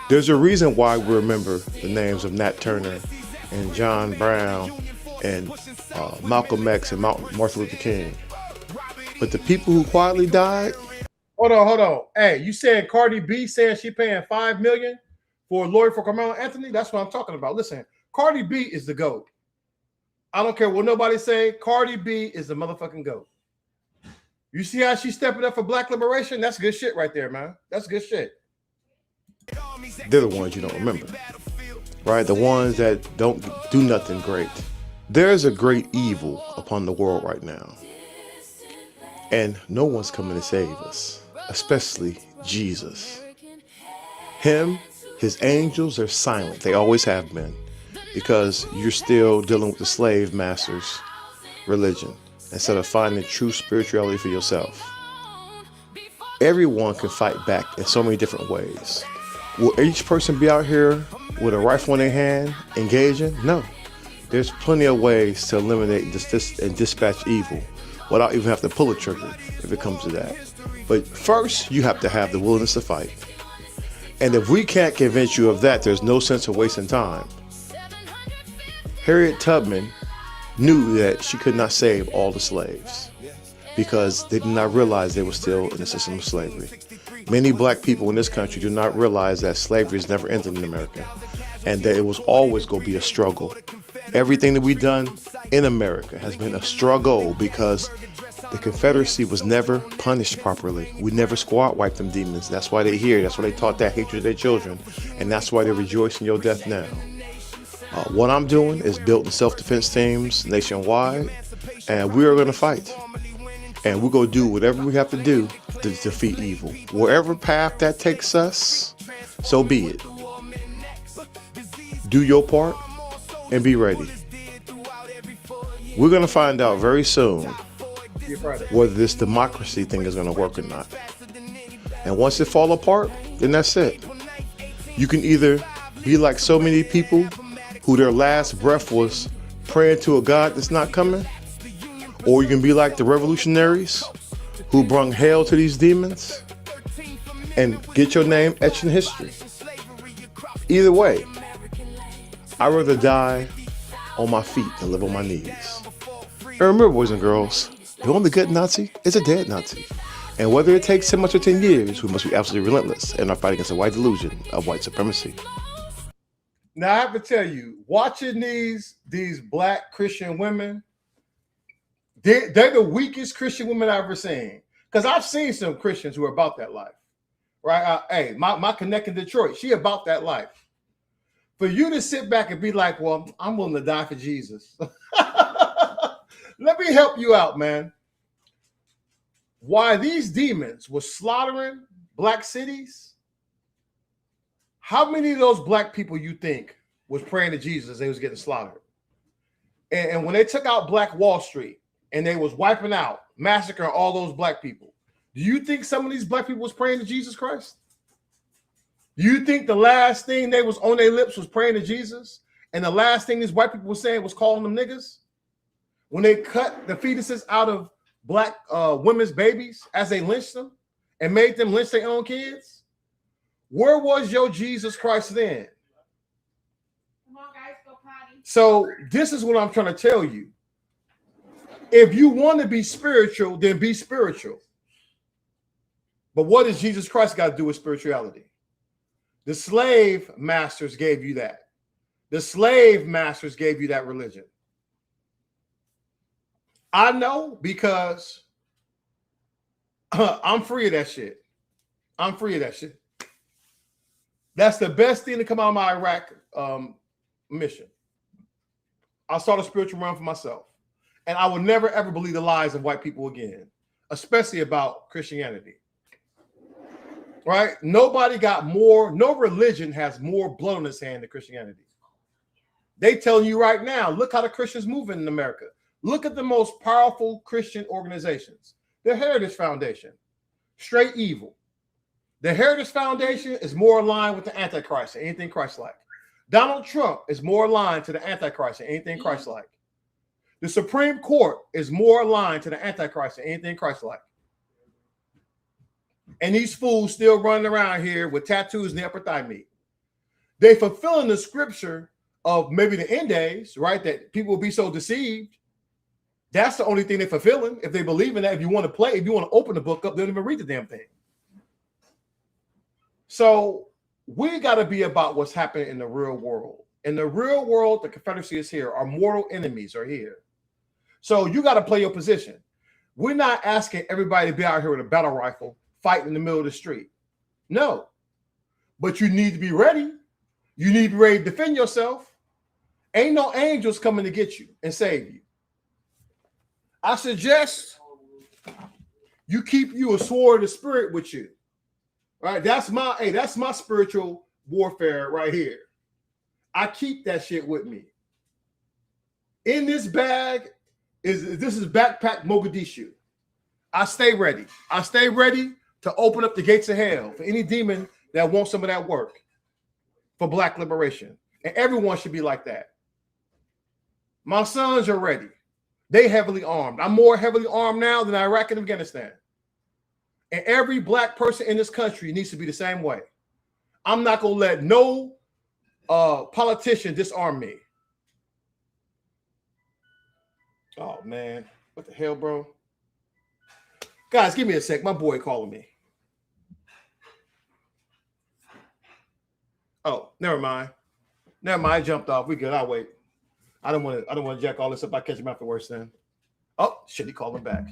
There's a reason why we remember the names of Nat Turner and John Brown and Malcolm X and Martin Luther King. But the people who quietly died. Hold on. Hey, you saying Cardi B saying she paying $5 million for a lawyer for Carmelo Anthony? That's what I'm talking about. Listen, Cardi B is the GOAT. I don't care what nobody say. Cardi B is the motherfucking GOAT. You see how she's stepping up for black liberation? That's good shit right there, man. That's good shit. They're the ones you don't remember, right? The ones that don't do nothing great. There's a great evil upon the world right now, and no one's coming to save us, especially Jesus. Him, his angels are silent. They always have been, because you're still dealing with the slave master's religion instead of finding true spirituality for yourself. Everyone can fight back in so many different ways. Will each person be out here with a rifle in their hand engaging? No. There's plenty of ways to eliminate this and dispatch evil without even having to pull a trigger if it comes to that. But first, you have to have the willingness to fight. And if we can't convince you of that, there's no sense of wasting time. Harriet Tubman knew that she could not save all the slaves because they did not realize they were still in the system of slavery. Many black people in this country do not realize that slavery has never ended in America and that it was always going to be a struggle. Everything that we've done in America has been a struggle because the Confederacy was never punished properly. We never squad wiped them demons. That's why they're here. That's why they taught that hatred to their children. And that's why they rejoice in your death now. What I'm doing is building self-defense teams nationwide, and we are going to fight. And we're going to do whatever we have to do to defeat evil. Wherever path that takes us, so be it. Do your part and be ready. We're going to find out very soon whether this democracy thing is going to work or not. And once it fall apart, then that's it. You can either be like so many people who their last breath was praying to a God that's not coming, or you can be like the revolutionaries who brung hell to these demons and get your name etched in history. Either way, I'd rather die on my feet than live on my knees. And remember, boys and girls, the only good Nazi is a dead Nazi. And whether it takes 10 months or 10 years, we must be absolutely relentless in our fight against the white delusion of white supremacy. Now, I have to tell you, watching these black Christian women, they're the weakest Christian women I've ever seen. Because I've seen some Christians who are about that life, right? Hey, my connect in Detroit, she about that life. For you to sit back and be like, well, I'm willing to die for Jesus. Let me help you out, man. Why these demons were slaughtering black cities, how many of those black people you think was praying to Jesus as they was getting slaughtered? And when they took out Black Wall Street and they was wiping out, massacring all those black people, do you think some of these black people was praying to Jesus Christ? Do you think the last thing they was on their lips was praying to Jesus? And the last thing these white people were saying was calling them niggas? When they cut the fetuses out of black women's babies as they lynched them and made them lynch their own kids? Where was your Jesus Christ then? Come on, guys, go potty. So this is what I'm trying to tell you. If you want to be spiritual, then be spiritual. But what does Jesus Christ got to do with spirituality? The slave masters gave you that. The slave masters gave you that religion. I know because I'm free of that shit. I'm free of that shit. That's the best thing to come out of my Iraq mission. I'll start a spiritual run for myself. And I will never, ever believe the lies of white people again, especially about Christianity. Right? Nobody got more, no religion has more blood on its hand than Christianity. They telling you right now, look how the Christians moving in America. Look at the most powerful Christian organizations. The Heritage Foundation, straight evil. The Heritage Foundation is more aligned with the Antichrist than anything Christ-like. Donald Trump is more aligned to the Antichrist than anything Christ-like. The Supreme Court is more aligned to the Antichrist than anything Christ-like. And these fools still running around here with tattoos in the upper thigh meat. They fulfilling the scripture of maybe the end days, right? That people will be so deceived. That's the only thing they're fulfilling. If they believe in that, if you want to play, if you want to open the book up, they don't even read the damn thing. So we got to be about what's happening in the real world. In the real world, the Confederacy is here. Our mortal enemies are here. So you got to play your position. We're not asking everybody to be out here with a battle rifle fighting in the middle of the street. No. But you need to be ready. You need to be ready to defend yourself. Ain't no angels coming to get you and save you. I suggest you keep you a sword of the spirit with you. Right? That's my spiritual warfare right here. I keep that shit with me. In this bag this is backpack Mogadishu. I stay ready. I stay ready to open up the gates of hell for any demon that wants some of that work for black liberation. And everyone should be like that. My sons are ready. They heavily armed. I'm more heavily armed now than Iraq and Afghanistan. And every black person in this country needs to be the same way. I'm not going to let no politician disarm me. Oh, man. What the hell, bro? Guys, give me a sec. My boy calling me. Oh, never mind. Never mind. I jumped off. We good. I'll wait. I don't want to jack all this up. I catch him afterwards then. Oh, shit, he called him back.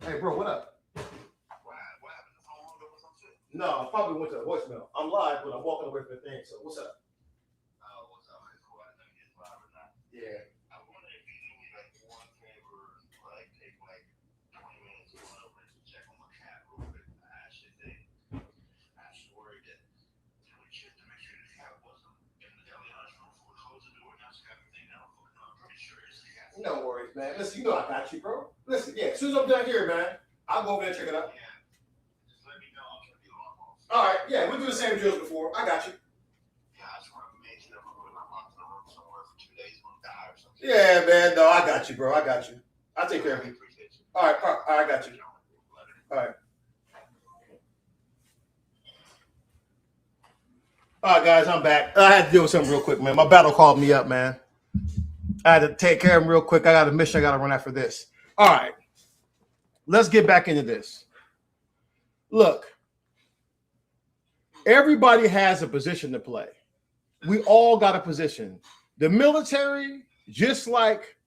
Hey, bro, what up? No, I probably went to the voicemail. I'm live, but I'm walking away from the thing. So what's up? Yeah. I wonder if you do me like one favor, like take like 20 minutes or whatever to check on my cat real quick. I actually worried that we checked to make sure the cat wasn't in the deli lunchroom before we closed the door. Now it's got everything down. I'm pretty sure it's the cat. No worries, man. Listen, you know I got you, bro. Listen, yeah, as soon as I'm done here, man, I'll go over there and check it out. Yeah. Just let me know. I'll turn the alarm off. All right, yeah, we'll do the same drills before. I got you. Yeah, man. No, I got you, bro. I got you. I'll take care of you. All right, I got you. All right. All right, guys, I'm back. I had to deal with something real quick, man. My battle called me up, man. I had to take care of him real quick. I got a mission I got to run after this. All right. Let's get back into this. Look, everybody has a position to play. We all got a position. The military, just like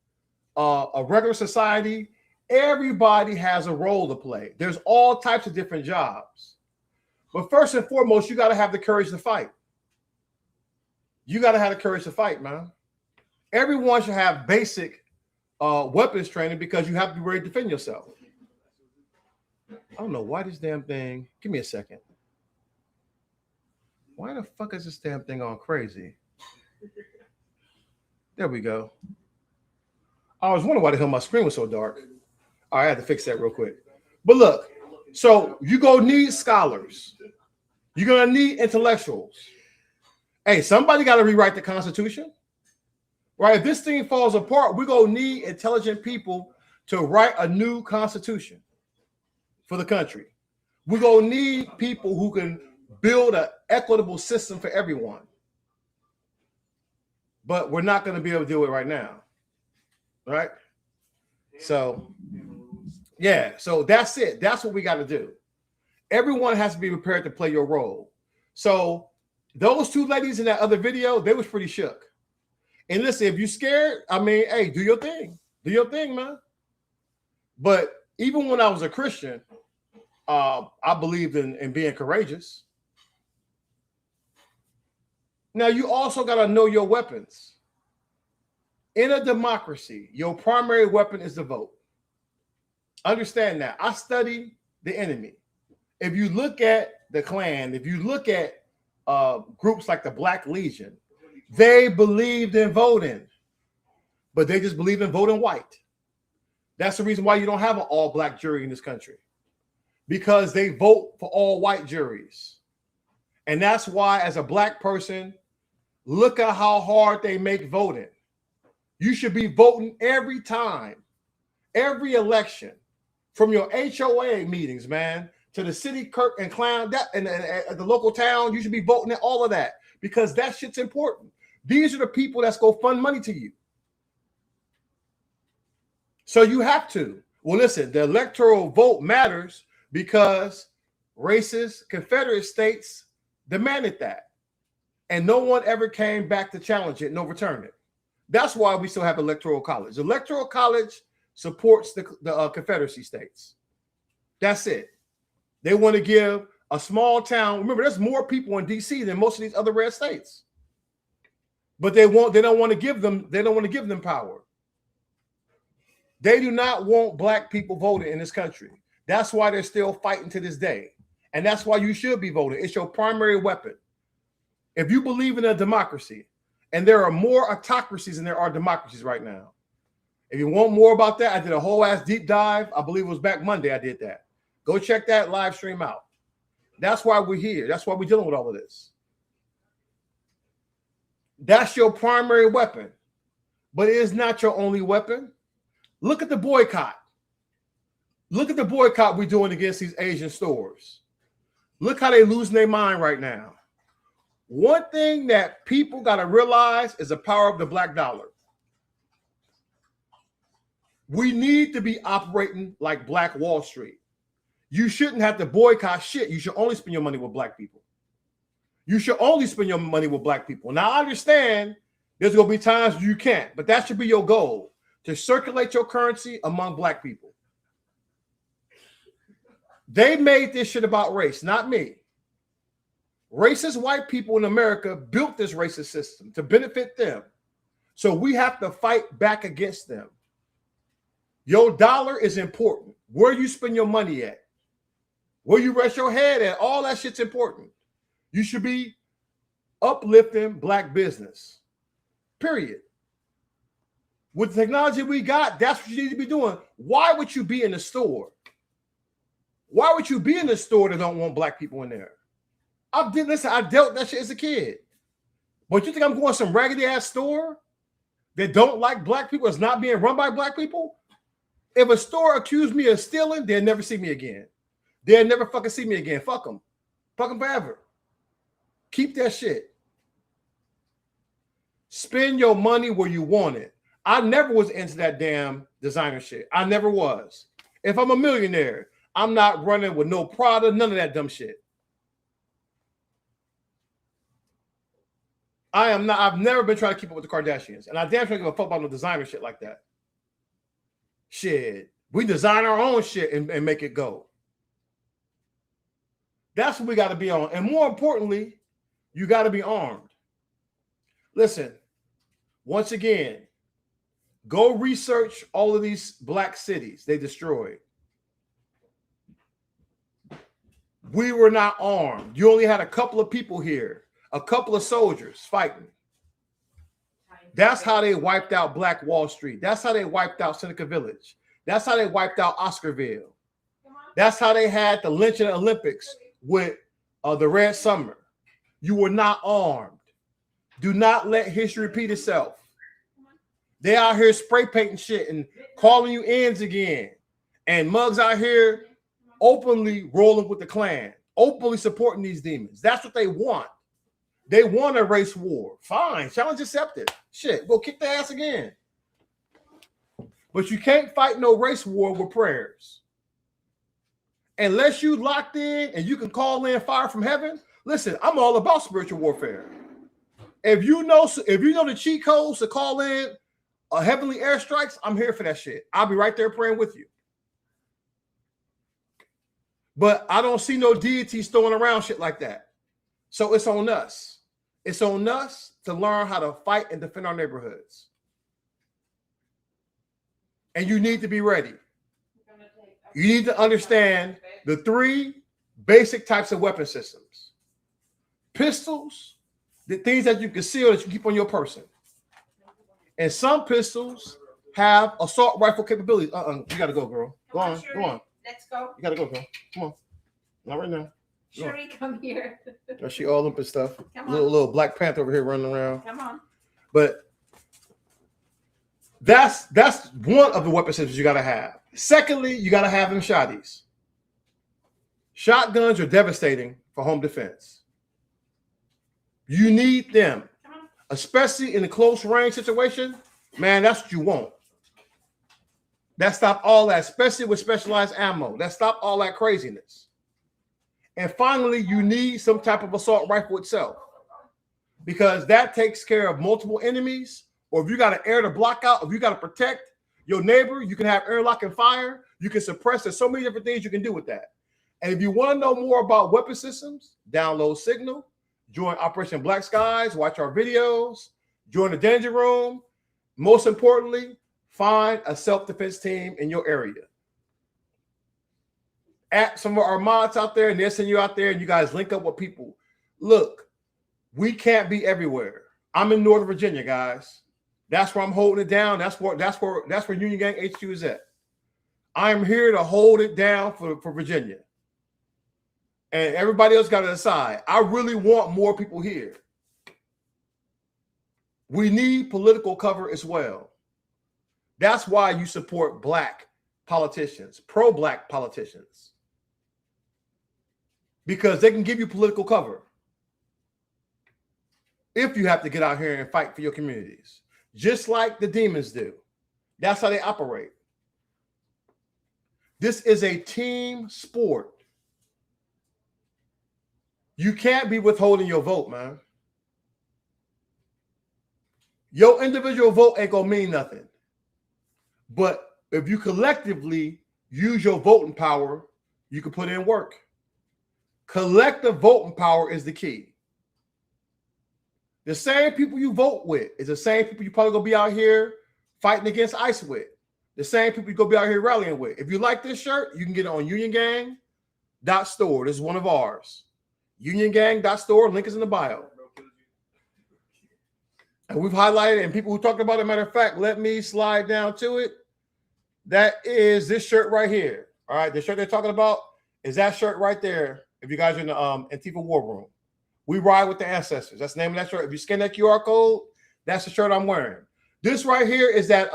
a regular society, everybody has a role to play. There's all types of different jobs. But first and foremost, you got to have the courage to fight. You got to have the courage to fight, man. Everyone should have basic weapons training because you have to be ready to defend yourself. I don't know why this damn thing. Give me a second. Why the fuck is this damn thing on crazy? There we go. I was wondering why the hell my screen was so dark. All right, I had to fix that real quick. But look, so you're going to need scholars. You're going to need intellectuals. Hey, somebody got to rewrite the Constitution. Right? If this thing falls apart, we're going to need intelligent people to write a new Constitution for the country. We're going to need people who can build an equitable system for everyone. But we're not going to be able to do it right now. Right? So, yeah. So that's it. That's what we got to do. Everyone has to be prepared to play your role. So those two ladies in that other video, they was pretty shook. And listen, if you're scared, I mean, hey, do your thing. Do your thing, man. But even when I was a Christian, I believed in being courageous. Now, you also got to know your weapons. In a democracy, your primary weapon is the vote. Understand that. I study the enemy. If you look at the Klan, if you look at groups like the Black Legion, they believed in voting, but they just believe in voting white. That's the reason why you don't have an all-black jury in this country, because they vote for all white juries. And that's why, as a black person, look at how hard they make voting. You should be voting every time, every election, from your HOA meetings, man, to the city clerk and clown, and the local town. You should be voting at all of that, because that shit's important. These are the people that's going to fund money to you. So you have to. Well, listen, the electoral vote matters because racist Confederate states demanded that. And no one ever came back to challenge it and overturn it. That's why we still have electoral college. Electoral college supports the Confederacy states. That's it. They want to give a small town. Remember, there's more people in DC than most of these other red states. But they don't want to give them power. They do not want black people voting in this country. That's why they're still fighting to this day. And that's why you should be voting. It's your primary weapon. If you believe in a democracy, and there are more autocracies than there are democracies right now. If you want more about that, I did a whole ass deep dive. I believe it was back Monday I did that. Go check that live stream out. That's why we're here. That's why we're dealing with all of this. That's your primary weapon. But it is not your only weapon. Look at the boycott. Look at the boycott we're doing against these Asian stores. Look how they're losing their mind right now. One thing that people got to realize is the power of the black dollar. We need to be operating like Black Wall Street. You shouldn't have to boycott shit. You should only spend your money with black people. You should only spend your money with black people. Now, I understand there's going to be times you can't, but that should be your goal, to circulate your currency among black people. They made this shit about race, not me. Racist white people in America built this racist system to benefit them. So we have to fight back against them. Your dollar is important. Where you spend your money at, where you rest your head at, all that shit's important. You should be uplifting black business, period. With the technology we got, that's what you need to be doing. Why would you be in the store? Why would you be in the store that don't want black people in there? I dealt that shit as a kid. But you think I'm going to some raggedy ass store that don't like black people, that's not being run by black people? If a store accused me of stealing, they'll never see me again. They'll never fucking see me again. Fuck them. Fuck them forever. Keep that shit. Spend your money where you want it. I never was into that damn designer shit. I never was. If I'm a millionaire, I'm not running with no Prada, none of that dumb shit. I've never been trying to keep up with the Kardashians. And I damn sure don't give a fuck about no designer shit like that. Shit. We design our own shit and make it go. That's what we got to be on. And more importantly, you got to be armed. Listen, once again, go research all of these black cities they destroyed. We were not armed. You only had a couple of people here. A couple of soldiers fighting. That's how they wiped out Black Wall Street. That's how they wiped out Seneca Village. That's how they wiped out Oscarville. That's how they had the lynching Olympics with the Red Summer. You were not armed. Do not let history repeat itself. They out here spray painting shit and calling you ends again. And mugs out here openly rolling with the Klan, openly supporting these demons. That's what they want. They want a race war. Fine. Challenge accepted. Shit. Go kick their ass again. But you can't fight no race war with prayers. Unless you locked in and you can call in fire from heaven. Listen, I'm all about spiritual warfare. If you know the cheat codes to call in heavenly airstrikes, I'm here for that shit. I'll be right there praying with you. But I don't see no deities throwing around shit like that. So it's on us. It's on us to learn how to fight and defend our neighborhoods. And you need to be ready. You need to understand the three basic types of weapon systems. Pistols, the things that you conceal that you keep on your person. And some pistols have assault rifle capabilities. You got to go, girl. Go on. Let's go. You got to go, girl. Come on. Not right now. Shuri, come here. She all up and stuff. Little Black Panther over here running around. Come on. But that's one of the weapon systems you got to have. Secondly, you got to have them shotties. Shotguns are devastating for home defense. You need them, especially in a close range situation. Man, that's what you want. That stop all that, especially with specialized ammo. That stop all that craziness. And finally, you need some type of assault rifle itself, because that takes care of multiple enemies or if you got an air to block out, if you got to protect your neighbor, you can have airlock and fire. You can suppress. There's so many different things you can do with that. And if you want to know more about weapon systems, download Signal, join Operation Black Skies, watch our videos, join the Danger Room. Most importantly, find a self-defense team in your area. At some of our mods out there, and they'll send you out there, and you guys link up with people. Look, we can't be everywhere. I'm in Northern Virginia, guys. That's where I'm holding it down. That's where Union Gang HQ is at. I am here to hold it down for Virginia. And everybody else got to decide. I really want more people here. We need political cover as well. That's why you support black politicians, pro-black politicians. Because they can give you political cover if you have to get out here and fight for your communities, just like the demons do. That's how they operate. This is a team sport. You can't be withholding your vote, man. Your individual vote ain't gonna mean nothing. But if you collectively use your voting power, you can put in work. Collective voting power is the key. The same people you vote with is the same people you probably gonna be out here fighting against ICE with. The same people you gonna be out here rallying with. If you like this shirt, you can get it on uniongang.store. This is one of ours. Uniongang.store. Link is in the bio. And we've highlighted, and people who talked about it, matter of fact, let me slide down to it. That is this shirt right here. All right, the shirt they're talking about is that shirt right there. If you guys are in the Antifa War Room, we ride with the ancestors. That's the name of that shirt. If you scan that QR code, that's the shirt I'm wearing. This right here is that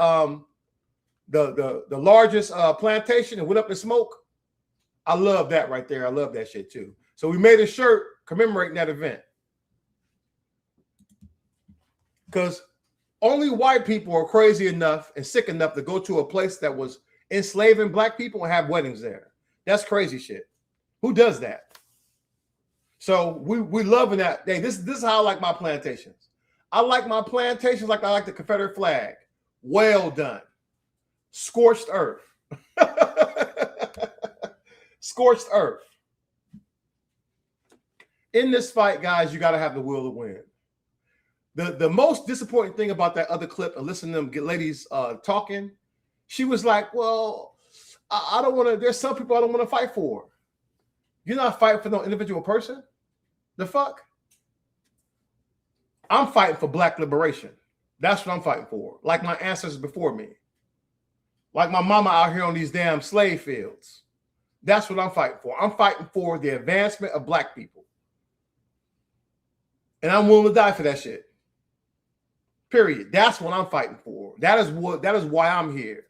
the largest plantation that went up in smoke. I love that right there. I love that shit too. So we made a shirt commemorating that event. Because only white people are crazy enough and sick enough to go to a place that was enslaving black people and have weddings there. That's crazy shit. Who does that? So we loving that. Hey, this is how I like my plantations. I like my plantations like I like the Confederate flag. Well done. Scorched earth. Scorched earth. In this fight, guys, you got to have the will to win. The most disappointing thing about that other clip and listening to them ladies talking, she was like, well, I don't want to, there's some people I don't want to fight for. You're not fighting for no individual person. The fuck? I'm fighting for black liberation. That's what I'm fighting for. Like my ancestors before me. Like my mama out here on these damn slave fields. That's what I'm fighting for. I'm fighting for the advancement of black people. And I'm willing to die for that shit. Period. That's what I'm fighting for. That is why I'm here.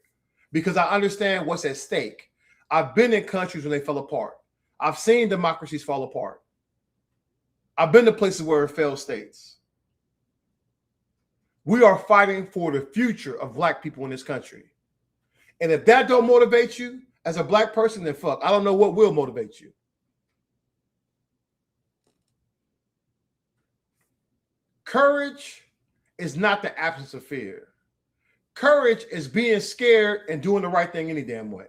Because I understand what's at stake. I've been in countries when they fell apart. I've seen democracies fall apart. I've been to places where it failed states. We are fighting for the future of black people in this country. And if that don't motivate you as a black person, then fuck, I don't know what will motivate you. Courage is not the absence of fear. Courage is being scared and doing the right thing any damn way.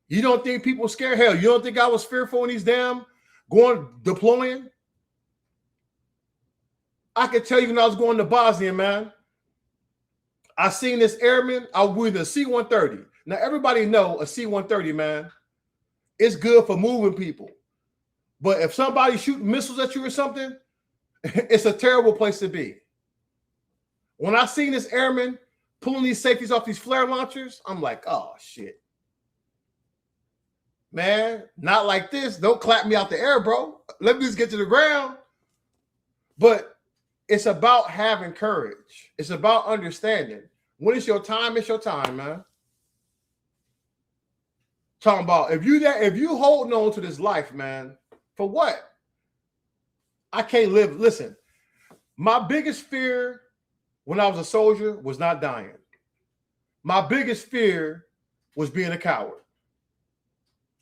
You don't think people scared? Hell, you don't think I was fearful in these damn deploying? I could tell you when I was going to Bosnia, man. I seen this airman. I was with a C-130. Now, everybody know a C-130, man. It's good for moving people. But if somebody's shooting missiles at you or something, it's a terrible place to be. When I seen this airman pulling these safeties off these flare launchers, I'm like, oh, shit. Man, not like this. Don't clap me out the air, bro. Let me just get to the ground. But it's about having courage. It's about understanding. When it's your time, it's your time, man. Talking about if you holding on to this life, man, for what? I can't live. Listen, my biggest fear when I was a soldier was not dying. My biggest fear was being a coward.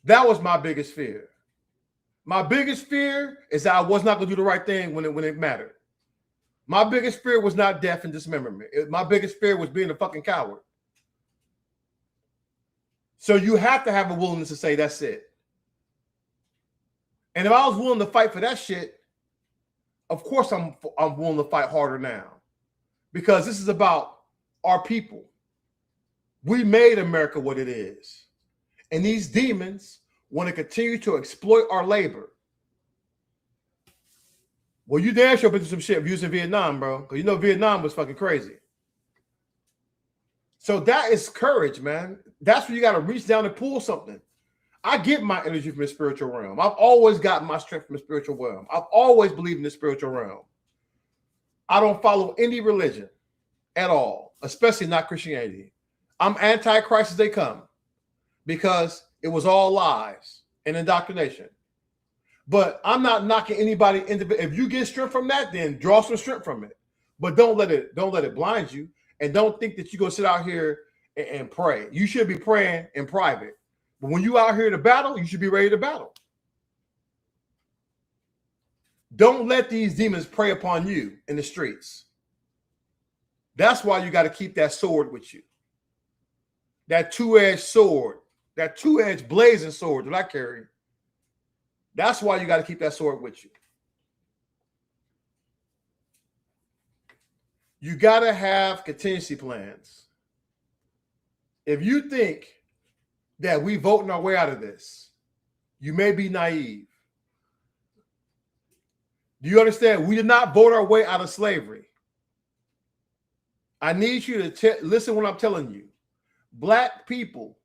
That was my biggest fear. My biggest fear is that I was not going to do the right thing when it mattered. My biggest fear was not death and dismemberment. My biggest fear was being a fucking coward. So you have to have a willingness to say that's it. And if I was willing to fight for that shit, of course I'm willing to fight harder now. Because this is about our people. We made America what it is. And these demons want to continue to exploit our labor. Well, you damn sure been through some shit abuse in Vietnam, bro. Because you know Vietnam was fucking crazy. So that is courage, man. That's when you got to reach down and pull something. I get my energy from the spiritual realm. I've always gotten my strength from the spiritual realm. I've always believed in the spiritual realm. I don't follow any religion at all, especially not Christianity. I'm anti-Christ as they come because it was all lies and indoctrination. But I'm not knocking anybody. If you get strength from that, then draw some strength from it. But don't let it blind you, and don't think that you're gonna sit out here and pray. You should be praying in private. But when you out here to battle, you should be ready to battle. Don't let these demons prey upon you in the streets. That's why you got to keep that sword with you. That two-edged sword, that two-edged blazing sword that I carry. That's why you got to keep that sword with you. You got to have contingency plans. If you think that we voting our way out of this, you may be naive. Do you understand? We did not vote our way out of slavery. I need you to listen what I'm telling you. Black people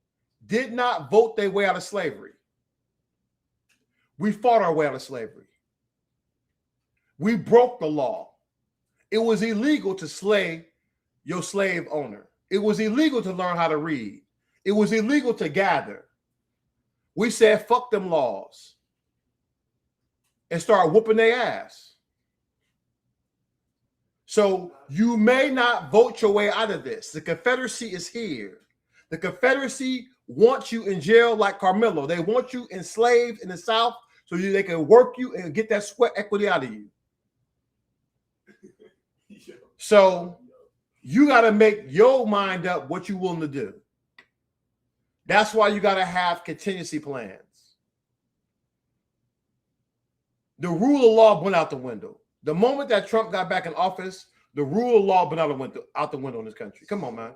did not vote their way out of slavery. We fought our way out of slavery. We broke the law. It was illegal to slay your slave owner. It was illegal to learn how to read. It was illegal to gather. We said, fuck them laws, and start whooping their ass. So you may not vote your way out of this. The Confederacy is here. The Confederacy wants you in jail like Carmelo. They want you enslaved in the South so they can work you and get that sweat equity out of you. So you got to make your mind up what you're willing to do. That's why you got to have contingency plans. The rule of law went out the window. The moment that Trump got back in office, the rule of law went out the window in this country. Come on, man.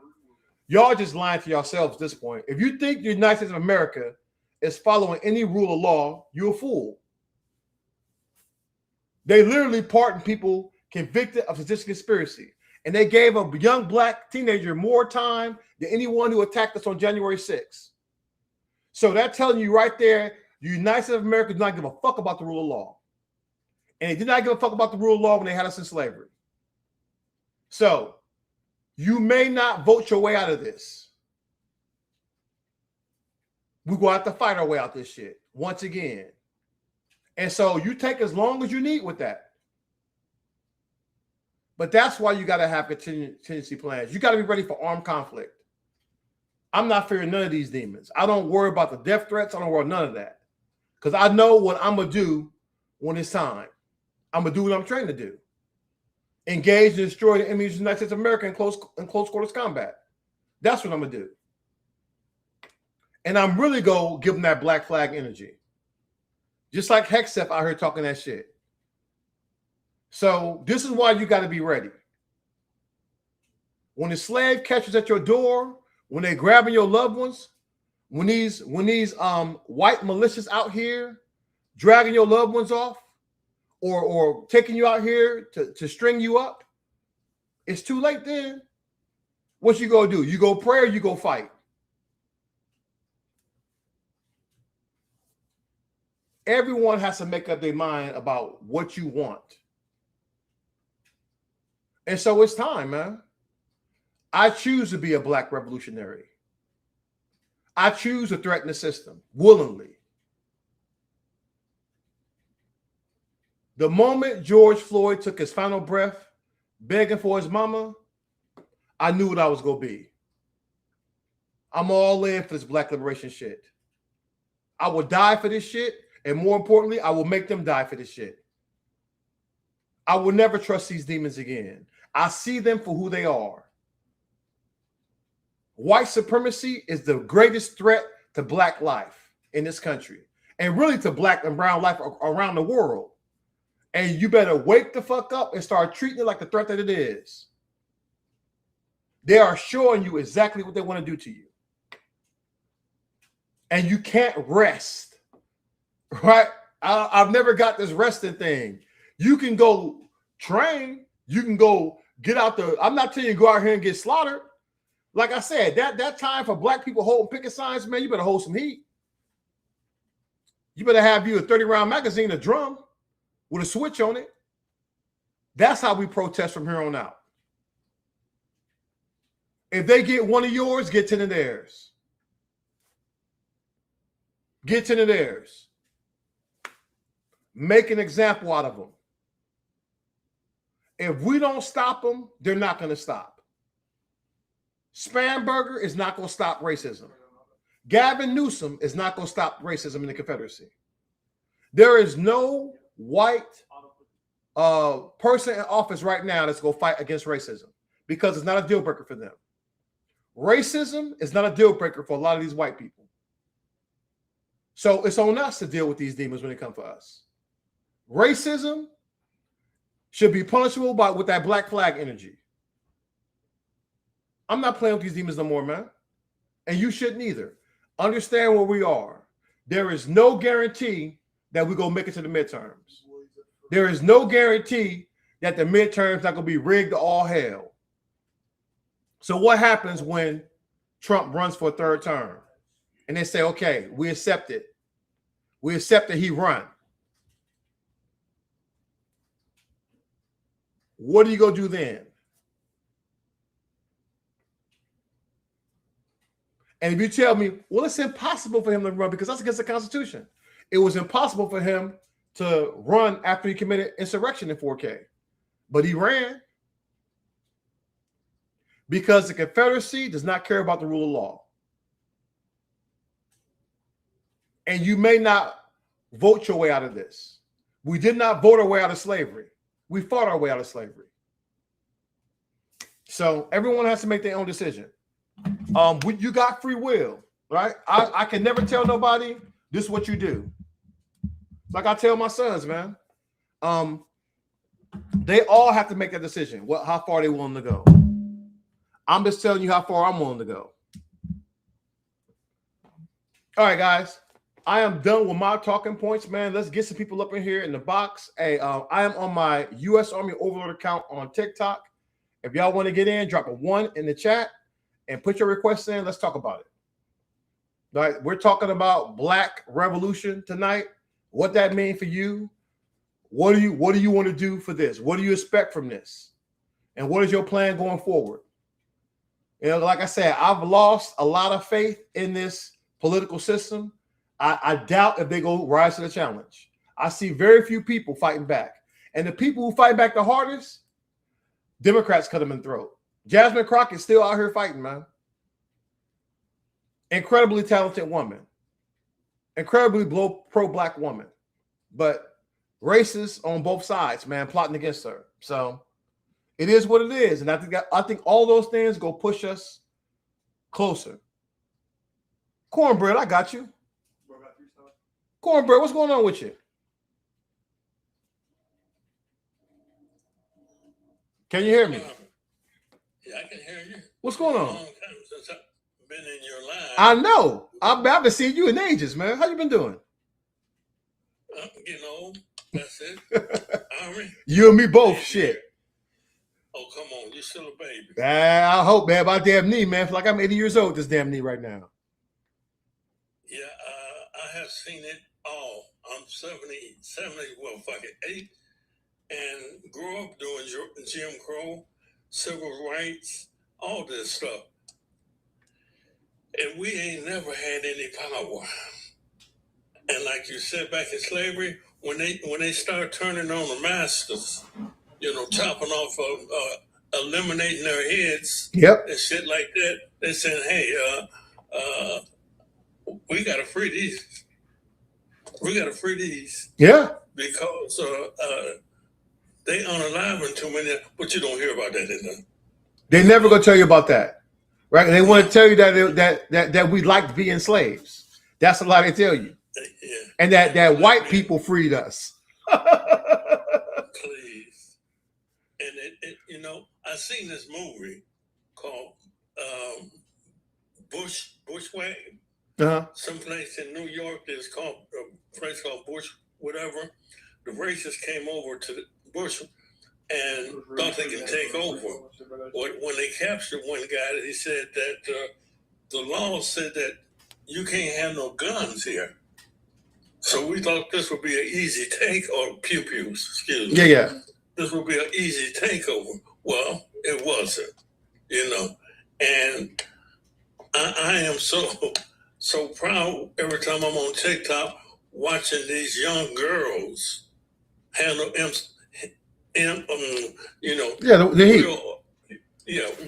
Y'all just lying to yourselves at this point. If you think the United States of America is following any rule of law, you're a fool. They literally pardoned people convicted of seditious conspiracy. And they gave a young black teenager more time than anyone who attacked us on January 6th. So that's telling you right there, the United States of America does not give a fuck about the rule of law. And they did not give a fuck about the rule of law when they had us in slavery. So you may not vote your way out of this. We're going to have to fight our way out this shit once again. And so you take as long as you need with that. But that's why you got to have contingency plans. You got to be ready for armed conflict. I'm not fearing none of these demons. I don't worry about the death threats. I don't worry about none of that. Because I know what I'm going to do when it's time. I'm going to do what I'm trained to do. Engage and destroy the enemies of the United States of America in close quarters combat. That's what I'm going to do. And I'm really going to give them that black flag energy. Just like Hexef out here talking that shit. So this is why you got to be ready. When the slave catchers at your door, when they're grabbing your loved ones, when these white militias out here dragging your loved ones off, or taking you out here to string you up, it's too late then. What you gonna do? You go pray or you go fight? Everyone has to make up their mind about what you want. And so it's time, man. I choose to be a black revolutionary. I choose to threaten the system willingly. The moment George Floyd took his final breath, begging for his mama, I knew what I was going to be. I'm all in for this black liberation shit. I will die for this shit. And more importantly, I will make them die for this shit. I will never trust these demons again. I see them for who they are. White supremacy is the greatest threat to black life in this country, and really to black and brown life around the world. And you better wake the fuck up and start treating it like the threat that it is. They are showing you exactly what they want to do to you. And you can't rest, right? I've never got this resting thing. You can go train. You can go get out the, I'm not telling you to go out here and get slaughtered. Like I said, that time for black people holding picket signs, man, you better hold some heat. You better have you a 30-round magazine, a drum with a switch on it. That's how we protest from here on out. If they get one of yours, get 10 of theirs. Get 10 of theirs. Make an example out of them. If we don't stop them, they're not going to stop. Spamberger is not going to stop racism. Gavin Newsom is not going to stop racism in the Confederacy. There is no white person in office right now that's going to fight against racism because it's not a deal breaker for them. Racism is not a deal breaker for a lot of these white people. So it's on us to deal with these demons when they come for us. Racism should be punishable with that black flag energy. I'm not playing with these demons no more, man. And you shouldn't either. Understand where we are. There is no guarantee that we're going to make it to the midterms. There is no guarantee that the midterms not going to be rigged to all hell. So what happens when Trump runs for a third term? And they say, okay, we accept it. We accept that he run. What are you going to do then? And if you tell me, well, it's impossible for him to run because that's against the Constitution. It was impossible for him to run after he committed insurrection in 4K. But he ran because the Confederacy does not care about the rule of law. And you may not vote your way out of this. We did not vote our way out of slavery. We fought our way out of slavery. So everyone has to make their own decision. You got free will, right? I can never tell nobody this is what you do. Like I tell my sons, man. They all have to make that decision. How far they willing to go. I'm just telling you how far I'm willing to go. All right, guys. I am done with my talking points, man. Let's get some people up in here in the box. Hey, I am on my U.S. Army Overlord account on TikTok. If y'all want to get in, drop a 1 in the chat and put your requests in. Let's talk about it. All right, we're talking about Black Revolution tonight. What that means for you. What do you want to do for this? What do you expect from this? And what is your plan going forward? You know, like I said, I've lost a lot of faith in this political system. I doubt if they go rise to the challenge. I see very few people fighting back. And the people who fight back the hardest, Democrats cut them in the throat. Jasmine Crockett's still out here fighting, man. Incredibly talented woman. Incredibly pro-black woman. But racist on both sides, man, plotting against her. So it is what it is. And I think all those things go push us closer. Cornbread, I got you. Cornbread, what's going on with you? Can you hear me? Yeah, I can hear you. What's going on? Long time since I've been in your line. I know. I've been seeing you in ages, man. How you been doing? I'm getting old. That's it. Army. You and me both. Shit. Oh, come on. You're still a baby. I hope, man. My damn knee, man. I feel like I'm 80 years old, this damn knee right now. Yeah, I have seen it all. I'm 8, and grew up doing Jim Crow, civil rights, all this stuff. And we ain't never had any power. And like you said, back in slavery, when they start turning on the masters, chopping off, eliminating their heads, yep, and shit like that, they saying, hey, we gotta free these. We gotta free these. Yeah. Because They unaliving too many, but you don't hear about that in the. They never gonna tell you about that, right? They want to tell you that we liked being slaves. That's a lie they tell you, and that white people freed us. Please, and you know, I seen this movie called Bushwhack. Someplace in New York is called a place called Bush, whatever. The racists came over to the Bush and thought they could take over. When they captured one guy, he said that the law said that you can't have no guns here. So we thought this would be an easy take, or pew-pews, excuse me. Yeah. This would be an easy takeover. Well, it wasn't, you know. And I am so proud every time I'm on TikTok watching these young girls handle, you know, the heat.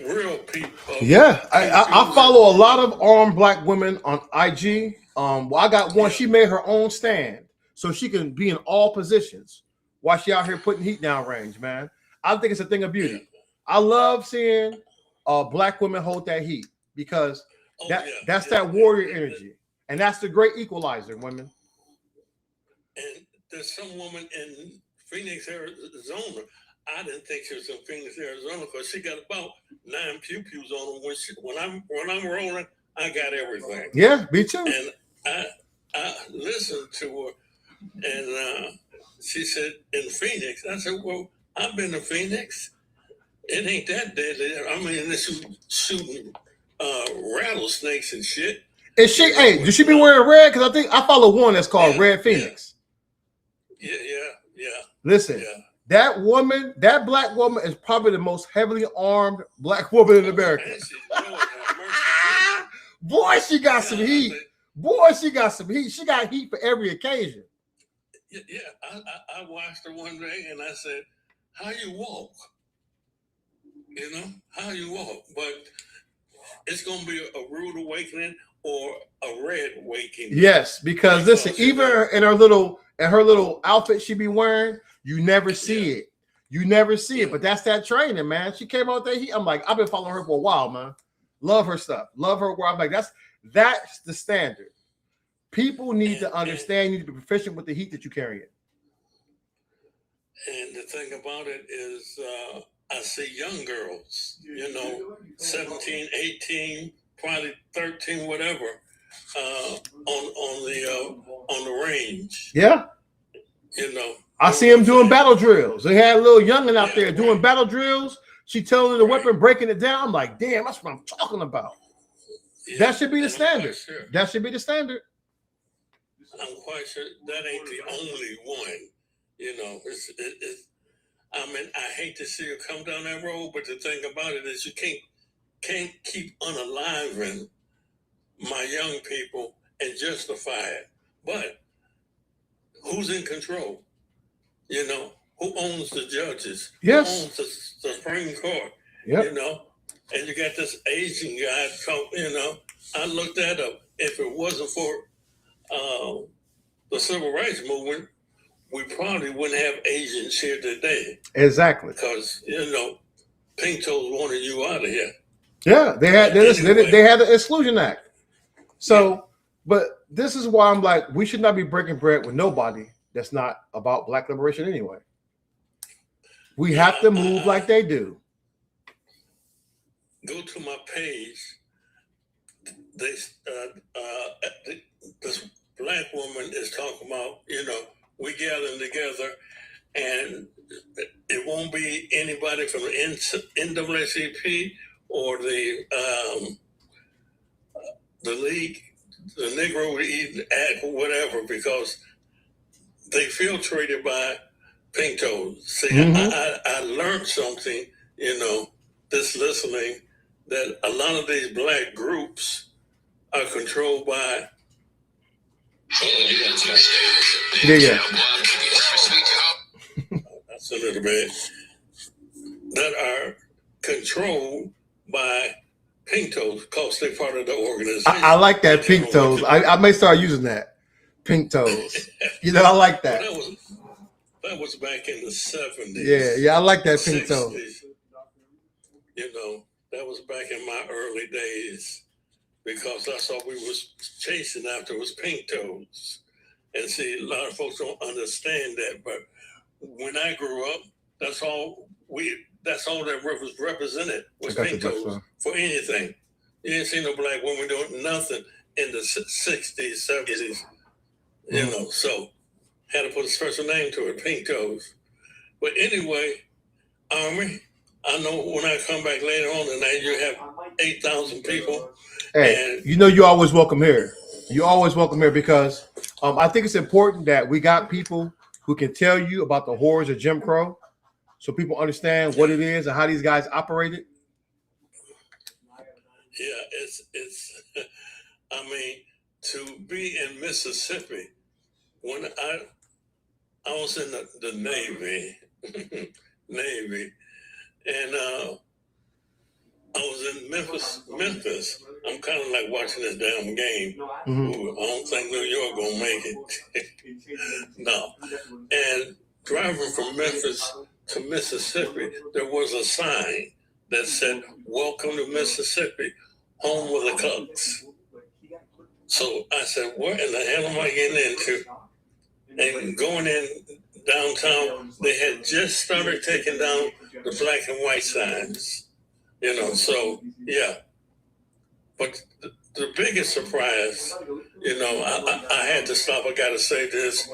Real people. Yeah, I follow a lot of armed black women on IG. Well, I got one. She made her own stand so she can be in all positions while she out here putting heat down range. Man, I think it's a thing of beauty. I love seeing black women hold that heat because that's that warrior energy, and that's the great equalizer, women. And there's some woman in Phoenix, Arizona. I didn't think she was in Phoenix, Arizona, because she got about 9 pew-pews on her. When I'm rolling, I got everything. Yeah, me too. And I listened to her, and she said, in Phoenix. I said, well, I've been to Phoenix. It ain't that deadly. I mean, they're shooting rattlesnakes and shit. Is she? Hey, does she be wearing red? Because I think I follow one that's called Red Phoenix. Yeah. Listen, that woman, that black woman, is probably the most heavily armed black woman in America. Boy, she got some heat. Boy, she got some heat. She got heat for every occasion. Yeah. I watched her one day and I said, "How you walk? You know, how you walk?" But it's gonna be a rude awakening or a red awakening. Yes, because listen, even in her little outfit she be wearing, you never see it. You never see it. But that's that training, man. She came out there. I'm like, I've been following her for a while, man. Love her stuff. Love her. I'm like, that's the standard. People need to understand. You need to be proficient with the heat that you carry it. And the thing about it is, I see young girls, you know, 17, 18, probably 13, whatever, on the range. Yeah. You know, I see them doing battle drills. They had a little youngin out there doing battle drills. She telling the weapon, breaking it down. I'm like, damn, that's what I'm talking about. Yeah, that should be the standard. Sure. That should be the standard. I'm quite sure that ain't the only one. You know, I mean, I hate to see her come down that road, but the thing about it is you can't keep unaliving my young people and justify it. But who's in control? You know, who owns the judges? Yes. Who owns the Supreme Court? Yep. You know, and you got this Asian guy, you know, I looked that up. If it wasn't for the civil rights movement, we probably wouldn't have Asians here today. Exactly. Because, you know, Pink Toes wanted you out of here. Yeah, they had the Exclusion Act. So, but this is why I'm like, we should not be breaking bread with nobody that's not about black liberation anyway. We have to move like they do. Go to my page. This black woman is talking about, you know, we gathering together, and it won't be anybody from the NAACP or the league, the Negro Act, or whatever, because they feel treated by Pink Toes. See, I learned something, you know, this listening, that a lot of these black groups are controlled by. Yeah. That's a little bit. That are controlled by Pink Toes because they're part of the organization. I like that, Pink Toes. I may start using that. Pink Toes. You know, I like that. That was back in the 70s. Yeah, I like that pink toe. 60s. You know, that was back in my early days because that's all we was chasing after was pink toes. And see, a lot of folks don't understand that, but when I grew up, that's all that was represented was pink toes for anything. You didn't see no black woman doing nothing in the 60s, 70s, you know, so had to put a special name to it, pink toes. But anyway, Army, I know when I come back later on tonight, you have 8,000 people. Hey, you know you're always welcome here. You're always welcome here because I think it's important that we got people who can tell you about the horrors of Jim Crow so people understand what it is and how these guys operated. Yeah, it's I mean, to be in Mississippi, when I was in the Navy, and I was in Memphis. I'm kind of like watching this damn game. Ooh, I don't think New York gonna make it. No. And driving from Memphis to Mississippi, there was a sign that said, "Welcome to Mississippi, home of the Clucks." So I said, what in the hell am I getting into? And going in downtown, they had just started taking down the black and white signs. You know, so yeah. But the biggest surprise, you know, I had to stop. I got to say this.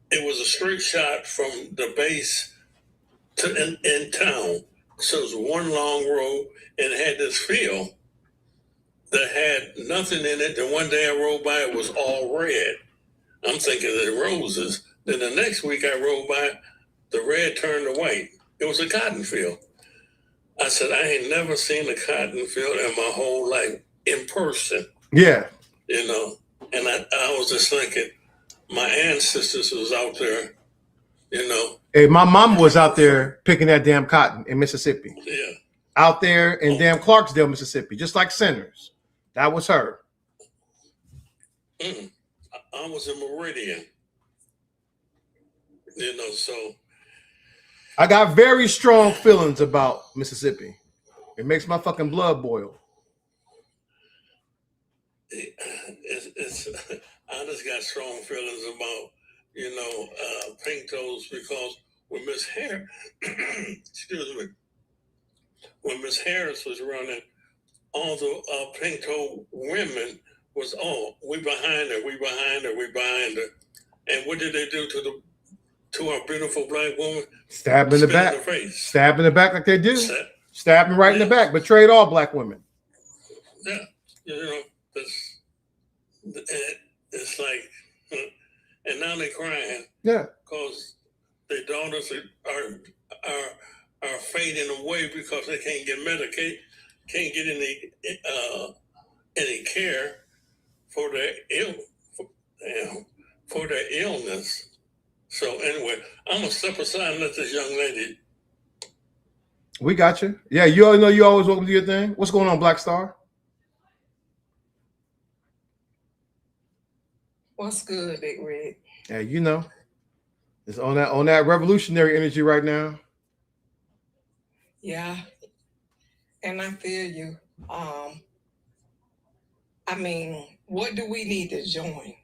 It was a straight shot from the base to in town. So it was one long road and it had this field that had nothing in it. And one day I rode by, it was all red. I'm thinking of the roses. Then the next week I rode by, the red turned to white. It was a cotton field. I said, I ain't never seen a cotton field in my whole life in person. Yeah. You know, and I was just thinking, my ancestors was out there, you know. Hey, my mom was out there picking that damn cotton in Mississippi. Yeah. Out there in damn Clarksdale, Mississippi, just like Centers. That was her. I was in Meridian. You know, so. I got very strong feelings about Mississippi. It makes my fucking blood boil. It's I just got strong feelings about, you know, pink toes because when Miss Harris, excuse me, when Miss Harris was running, all the pink toe women was, oh, we behind her, we behind her, we behind her. And what did they do to our beautiful black woman? Stab in the back. Stab in the back like they do. Stab them right in the back. Betrayed all black women. Yeah. You know, it's like, and now they're crying. Yeah. Because their daughters are fading away because they can't get Medicaid, can't get any care for their illness. So anyway, I'm gonna step aside and let this young lady. We got you. Yeah, you all know you always welcome to your thing. What's going on, Black Star? What's good, Big Red? Yeah, you know, it's on that revolutionary energy right now. Yeah, and I feel you. I mean, what do we need to join?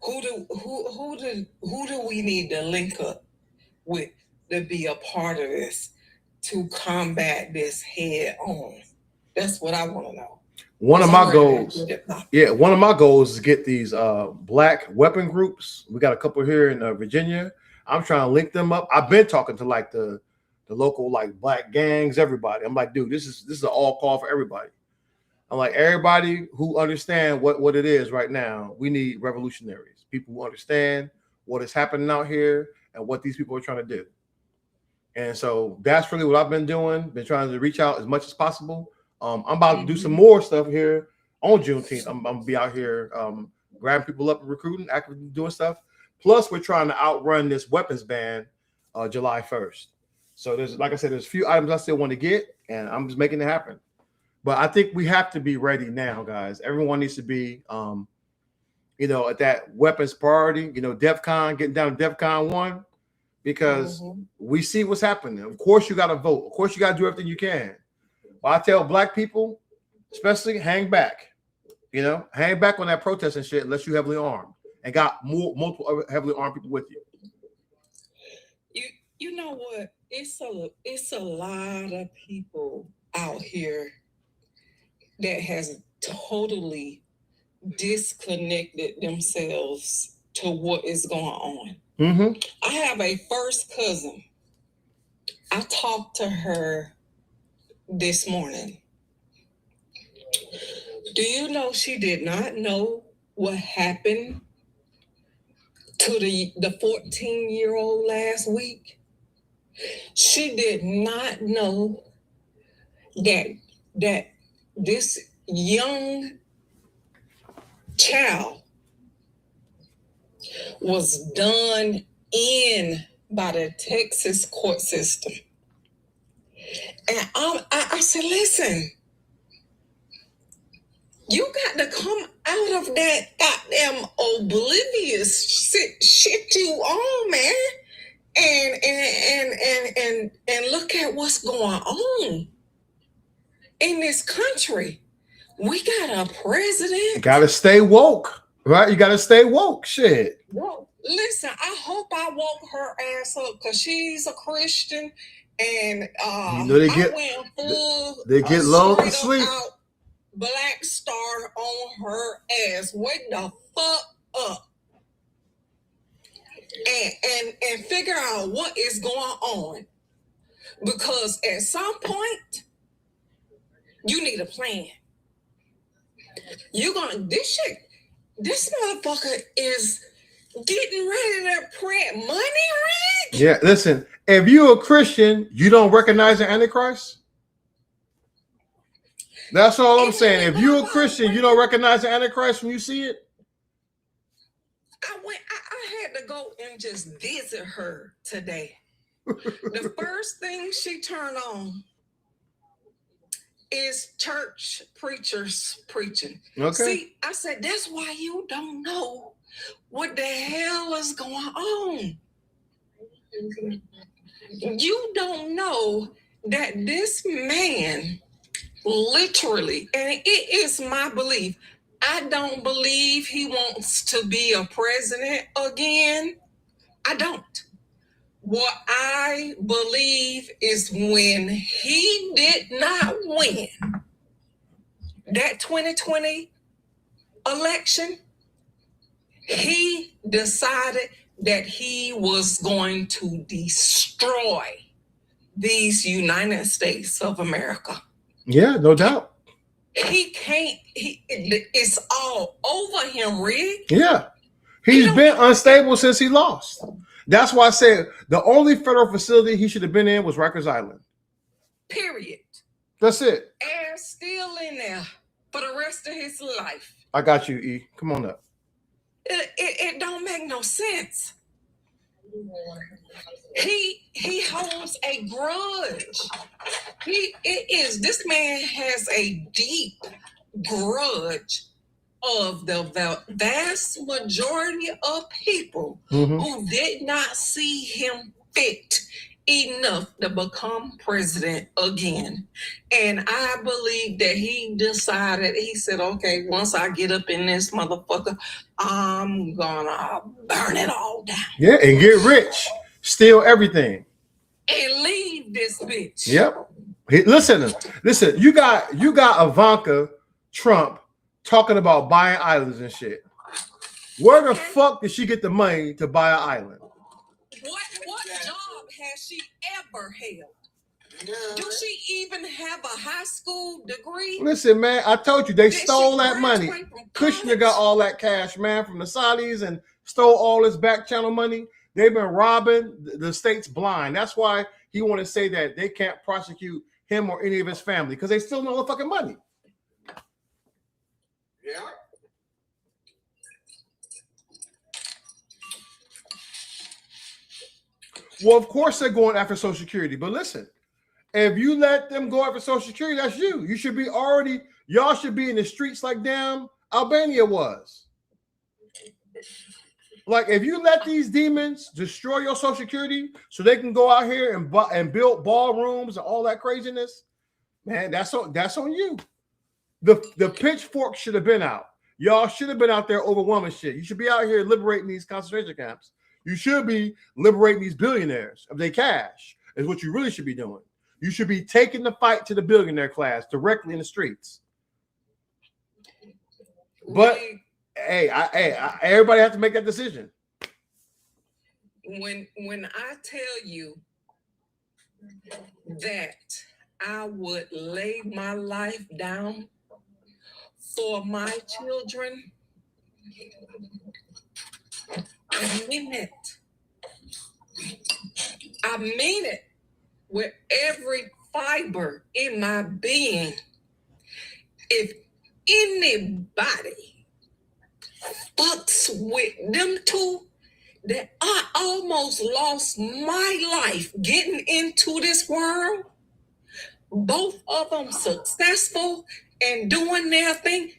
Who do we need to link up with to be a part of this to combat this head on? That's what I want to know. One of my goals is get these black weapon groups. We got a couple here in Virginia. I'm trying to link them up. I've been talking to like the local like black gangs, everybody. I'm like, dude, this is an all call for everybody. I'm like, everybody who understand what it is right now, we need revolutionaries, people who understand what is happening out here and what these people are trying to do. And so that's really what I've been doing, been trying to reach out as much as possible. I'm about to do some more stuff here on Juneteenth. I'm going to be out here grabbing people up and recruiting, actively doing stuff. Plus, we're trying to outrun this weapons ban July 1st. So there's, like I said, there's a few items I still want to get, and I'm just making it happen. But I think we have to be ready now, guys. Everyone needs to be you know, at that weapons priority, you know, DEFCON, getting down to DEFCON 1, because we see what's happening. Of course, you got to vote. Of course, you got to do everything you can. But I tell black people, especially, hang back. You know, hang back on that protest and shit unless you're heavily armed and got multiple other heavily armed people with you. You know what? It's a lot of people out here that has totally disconnected themselves to what is going on. I have a first cousin. I talked to her this morning. Do you know she did not know what happened to the 14-year-old last week? She did not know that this young child was done in by the Texas court system. And I said, listen, you got to come out of that goddamn oblivious shit you on, man, and look at what's going on in this country. We got a president. You got to stay woke, right? You got to stay woke. Shit. Well, listen, I hope I woke her ass up because she's a Christian, and you know they get lulled to sleep. Black star on her ass. Wake the fuck up and figure out what is going on, because at some point you need a plan. This motherfucker is getting ready to print money, right? Yeah, listen, if you're a Christian, you don't recognize the Antichrist? That's all I'm saying. If you're a Christian, you don't recognize the Antichrist when you see it? I had to go and just visit her today. The first thing she turned on is church preachers preaching. Okay. See, I said, that's why you don't know what the hell is going on. You don't know that this man literally, and it is my belief, I don't believe he wants to be a president again. I don't. What I believe is when he did not win that 2020 election, he decided that he was going to destroy these United States of America. Yeah, no doubt. He can't, it's all over him, Rick. Yeah. He's been unstable since he lost. That's why I said the only federal facility he should have been in was Rikers Island. Period. That's it. And still in there for the rest of his life. I got you, E. Come on up. It don't make no sense. He holds a grudge. This man has a deep grudge of the vast majority of people who did not see him fit enough to become president again. And I believe that he decided, he said, okay, once I get up in this motherfucker, I'm gonna burn it all down. Yeah, and get rich. Steal everything. And leave this bitch. Yep. Listen, you got Ivanka Trump talking about buying islands and shit. Where the fuck did she get the money to buy an island? What job has she ever held? Do she even have a high school degree? Listen, man, I told you they stole that money. Kushner got all that cash, man, from the Saudis and stole all this back channel money. They've been robbing the states blind. That's why he want to say that they can't prosecute him or any of his family because they still know the fucking money. Yeah. Well, of course they're going after Social Security, but listen, if you let them go after Social Security, that's you. You should be y'all should be in the streets like damn Albania was. Like, if you let these demons destroy your Social Security so they can go out here and build ballrooms and all that craziness, man, that's on you. The pitchfork should have been out. Y'all should have been out there overwhelming shit. You should be out here liberating these concentration camps. You should be liberating these billionaires of their cash, is what you really should be doing. You should be taking the fight to the billionaire class directly in the streets. But hey, everybody has to make that decision. When I tell you that I would lay my life down for my children, I mean it. I mean it with every fiber in my being. If anybody fucks with them two, that I almost lost my life getting into this world, both of them successful and doing their thing,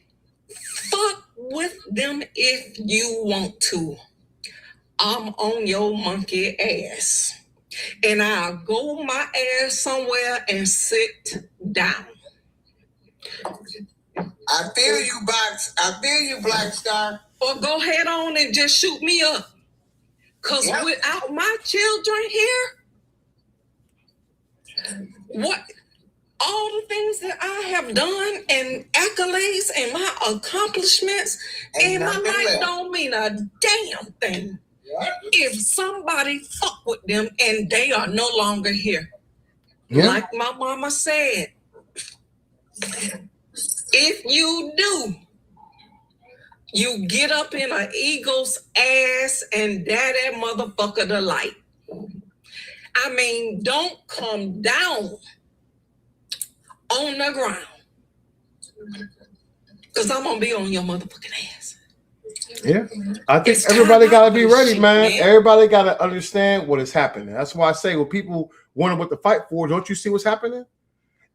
fuck with them if you want to. I'm on your monkey ass. And I'll go my ass somewhere and sit down. I feel you, Black Star. Or go head on and just shoot me up. Because without my children here, what all the things that I have done and accolades and my accomplishments in my life don't mean a damn thing. If somebody fuck with them and they are no longer here. Like my mama said, if you do, you get up in an eagle's ass and daddy motherfucker the light. I mean, don't come down on the ground. Because I'm going to be on your motherfucking ass. Yeah. I think everybody got to be ready, man. Everybody got to understand what is happening. That's why I say when people wonder what to fight for, don't you see what's happening?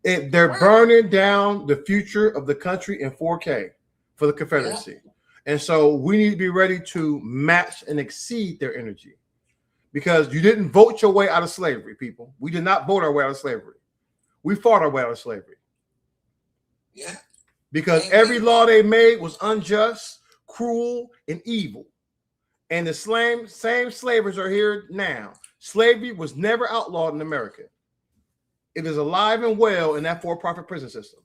They're burning down the future of the country in 4K for the Confederacy. And so we need to be ready to match and exceed their energy. Because you didn't vote your way out of slavery, people. We did not vote our way out of slavery. We fought our way out of slavery. Yeah. Because every law they made was unjust, cruel, and evil. And the same slavers are here now. Slavery was never outlawed in America. It is alive and well in that for-profit prison system.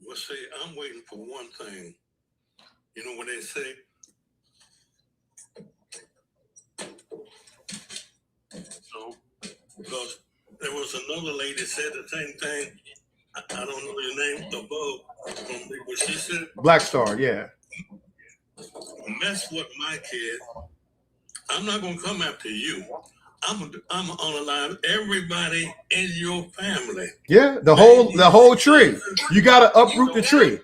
Well, see, I'm waiting for one thing. You know what they say? So, because there was another lady said the same thing. I don't know your name above, but she said Black Star, yeah. Mess with my kid. I'm not gonna come after you. I'm gonna unalive everybody in your family. Yeah, the whole tree. You gotta uproot the tree.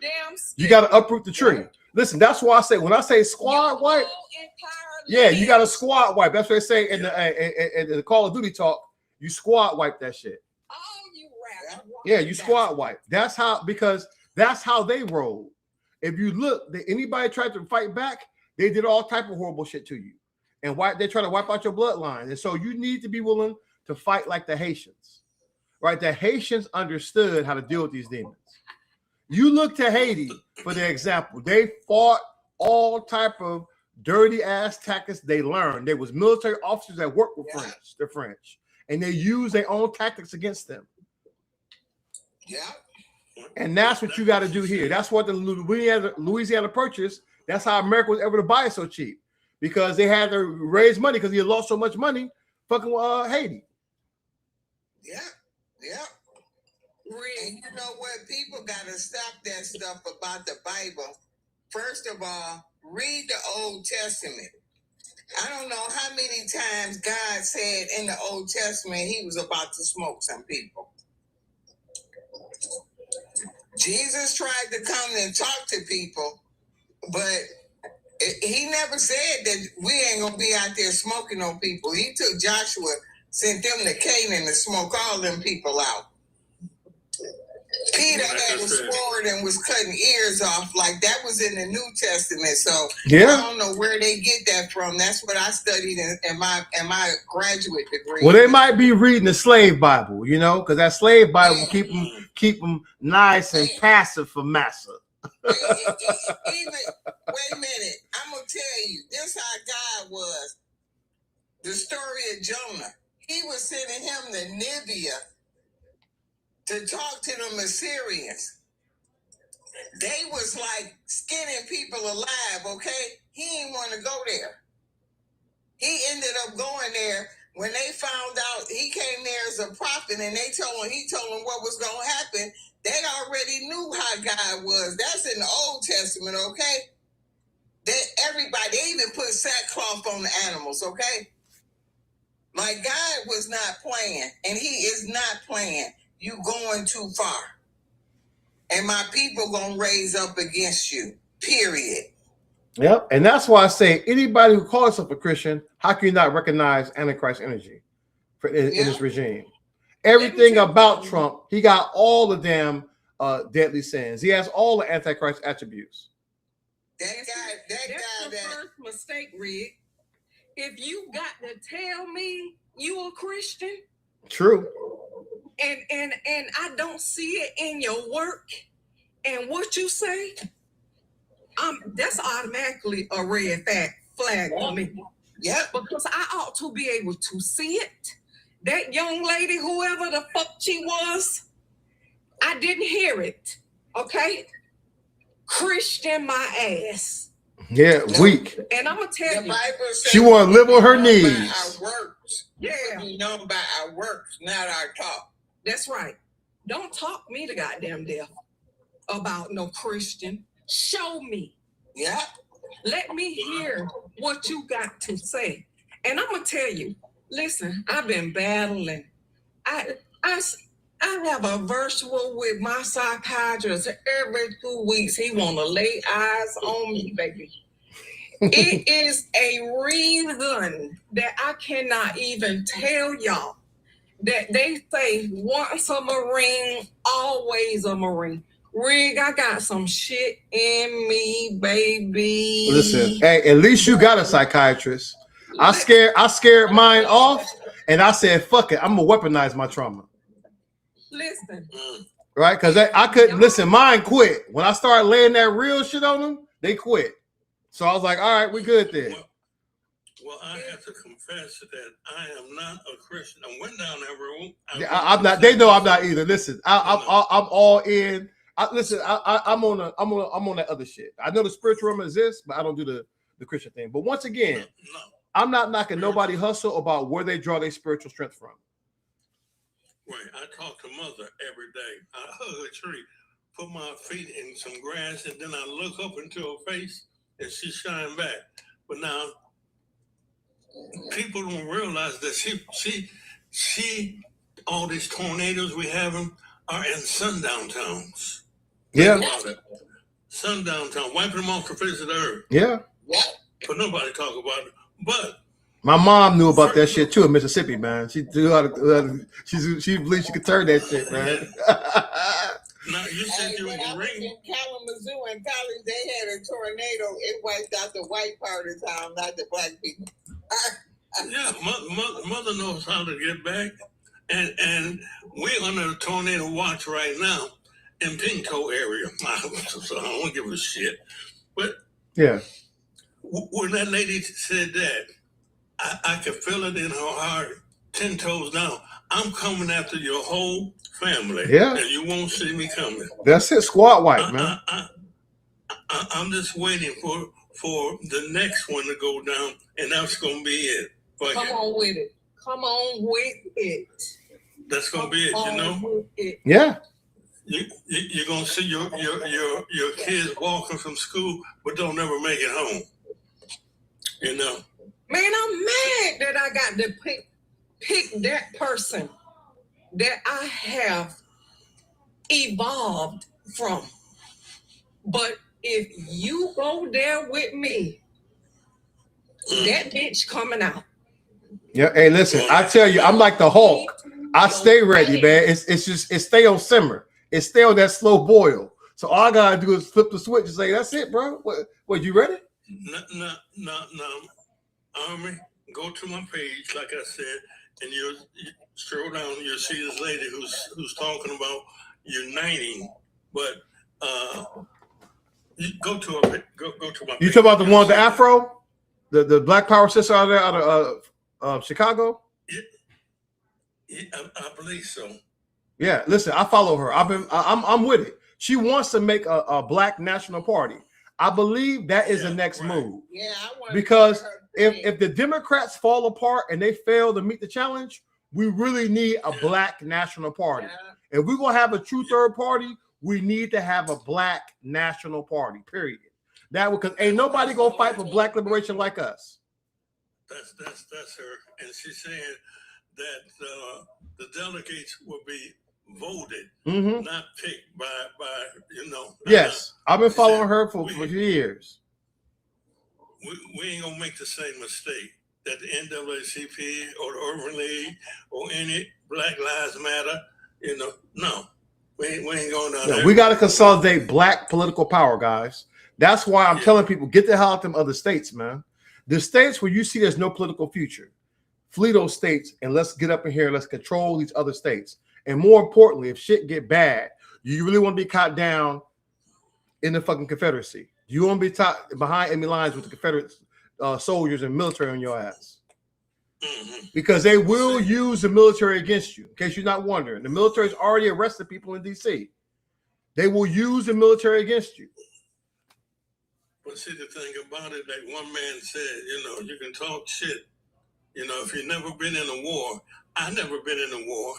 You gotta uproot the tree. Listen, that's why I say when I say squad wipe, yeah, you got to squad wipe. That's what they say in the Call of Duty talk. You squad wipe that shit. Yeah, you squad wipe. That's how, because that's how they roll. If you look, anybody tried to fight back, they did all type of horrible shit to you, and they try to wipe out your bloodline. And so you need to be willing to fight like the Haitians, right? The Haitians understood how to deal with these demons. You look to Haiti for the example. They fought all type of dirty ass tactics they learned. There was military officers that worked with the French, and they used their own tactics against them. Yeah. And that's what you got to do here. That's what the Louisiana Purchase, that's how America was able to buy it so cheap, because they had to raise money because he had lost so much money fucking Haiti. Yeah. Yeah. And you know what? People got to stop that stuff about the Bible. First of all, read the Old Testament. I don't know how many times God said in the Old Testament he was about to smoke some people. Jesus tried to come and talk to people, but he never said that we ain't going to be out there smoking on people. He took Joshua, sent them to Canaan to smoke all them people out. Peter had a sword and was cutting ears off, like that was in the New Testament. So yeah. I don't know where they get that from. That's what I studied in my graduate degree. Well, they might be reading the slave Bible, you know, because that slave Bible keep them nice and passive for massa. Even wait a minute, I'm gonna tell you, this how God was. The story of Jonah. He was sending him to Nineveh to talk to them Assyrians. They was like skinning people alive, okay? He didn't want to go there. He ended up going there. When they found out he came there as a prophet and he told him what was going to happen, they already knew how God was. That's in the Old Testament, okay? Everybody, they even put sackcloth on the animals, okay? Like, God was not playing, and he is not playing. You going too far. And my people gonna raise up against you, period. Yep, and that's why I say anybody who calls himself a Christian, how can you not recognize Antichrist energy in this regime? Everything about Trump, he got all the damn deadly sins. He has all the Antichrist attributes. That's the first mistake, Rick. If you got to tell me you a Christian, true, and I don't see it in your work and what you say, that's automatically a red flag for me. Yeah, because I ought to be able to see it. That young lady, whoever the fuck she was, I didn't hear it. Okay, Christian my ass. Yeah, weak. And I'm gonna tell you, she want to live on her knees. Our works. Yeah, we know by our works, not our talk. That's right. Don't talk me to goddamn death about no Christian. Show me. Yeah. Let me hear what you got to say. And I'm gonna tell you. Listen, I've been battling. I have a virtual with my psychiatrist every 2 weeks. He want to lay eyes on me, baby. It is a reason that I cannot even tell y'all that they say once a Marine, always a Marine. Rig, I got some shit in me, baby. Listen, hey, at least you got a psychiatrist. I scared mine off, and I said, fuck it, I'm gonna weaponize my trauma. Listen. Right? Because I couldn't listen, mine quit. When I started laying that real shit on them, they quit. So I was like, all right, we're good there. Well, I have to confess that I am not a Christian. I went down that road. I'm not. They know I'm not either. Listen, I'm all in. I'm on that other shit. I know the spiritual realm exists, but I don't do the Christian thing. But once again, I'm not knocking nobody hustle about where they draw their spiritual strength from. Right. I talk to mother every day. I hug a tree, put my feet in some grass, and then I look up into her face and she shine back. But now people don't realize that she all these tornadoes we having are in sundown towns. Yeah. Sundown town, wiping them off the face of the earth. Yeah. But nobody talk about it. But my mom knew about that shit too in Mississippi, man. She knew how to. She believed she could turn that shit, man. Now you said you were in Kalamazoo and college, they had a tornado. It wiped out the white part of town, not the black people. Yeah, mother knows how to get back, and we're under a tornado watch right now in Pinto area. So I don't give a shit. But yeah, when that lady said that, I could feel it in her heart, 10 toes down. I'm coming after your whole family. Yeah. And you won't see me coming. That's it, squat white, man. I'm just waiting for the next one to go down, and that's going to be it. Come on with it. Come on with it. That's going to be it, you know? Yeah. You're going to see your kids walking from school, but don't never make it home. You know? Man, I'm mad that I got to pick that person that I have evolved from. But if you go there with me, that bitch coming out. Yeah, hey, listen, I tell you, I'm like the Hulk. I stay ready, man. It's stay on simmer. and stay on that slow boil. So all I gotta do is flip the switch and say, "That's it, bro." What you ready? No, Army, go to my page, like I said, and you scroll down. You'll see this lady who's talking about uniting, but you go to my. You talk about the one with the afro, the Black Power sister out of Chicago. Yeah, I believe so. Yeah, listen, I follow her. I'm with it. She wants to make a Black national party. I believe that is the next move. Yeah, because if the Democrats fall apart and they fail to meet the challenge, we really need a Black national party. If we're gonna have a true third party, we need to have a Black national party. Period. That because ain't nobody gonna fight for Black liberation like us. That's her, and she's saying that the delegates will be voted, not picked by Yes, I've been following her for years. We ain't gonna make the same mistake that the NAACP or the Urban League or any Black Lives Matter. No, we ain't going down there. We got to consolidate Black political power, guys. That's why I'm telling people, get the hell out of them other states, man. The states where you see there's no political future, flee those states and let's get up in here. Let's control these other states. And more importantly, if shit get bad, you really want to be caught down in the fucking Confederacy. You want to be behind enemy lines with the Confederate soldiers and military on your ass. Because they will use the military against you. In case you're not wondering, the military's already arrested people in DC. They will use the military against you. But see, the thing about it, like one man said, you can talk shit. If you've never been in a war, I've never been in a war.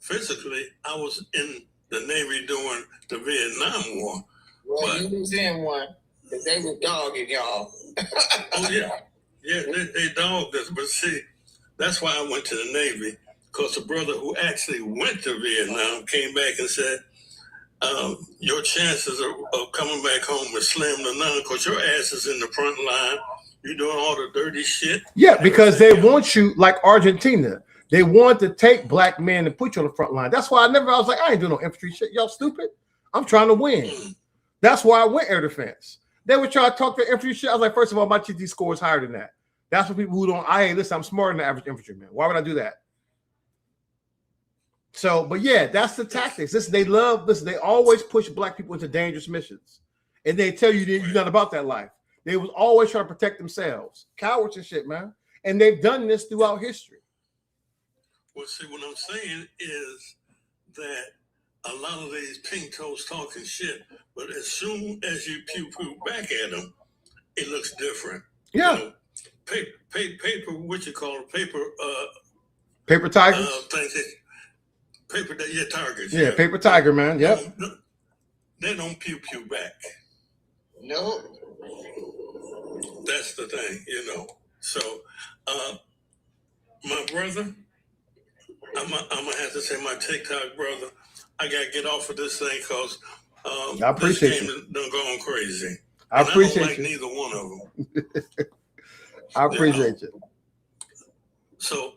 Physically, I was in the Navy during the Vietnam War. Well, you was in one, because they were dogging y'all. Oh, yeah. Yeah, they dogged us. But see, that's why I went to the Navy, because the brother who actually went to Vietnam came back and said, your chances of coming back home is slim to none, because your ass is in the front line. You're doing all the dirty shit. Yeah, because they want you like Argentina. They want to take Black men and put you on the front line. That's why I was like, I ain't doing no infantry shit. Y'all stupid. I'm trying to win. That's why I went air defense. They were trying to talk to infantry shit. I was like, first of all, my TT score is higher than that. That's for people who don't. Listen, I'm smarter than the average infantryman. Why would I do that? So, but yeah, that's the tactics. They always push Black people into dangerous missions. And they tell you that you're not about that life. They was always trying to protect themselves. Cowards and shit, man. And they've done this throughout history. Well, see, what I'm saying is that a lot of these pink toes talking shit, but as soon as you pew back at them, it looks different. Yeah. Paper, what you call it? Paper tigers? Targets. Yeah, paper tiger, man. Yep. They don't pew back. No. That's the thing, So, my brother, I'm gonna have to say my TikTok brother, I gotta get off of this thing because I appreciate this game you. done gone crazy. I appreciate I don't like you. neither one of them. I appreciate you. So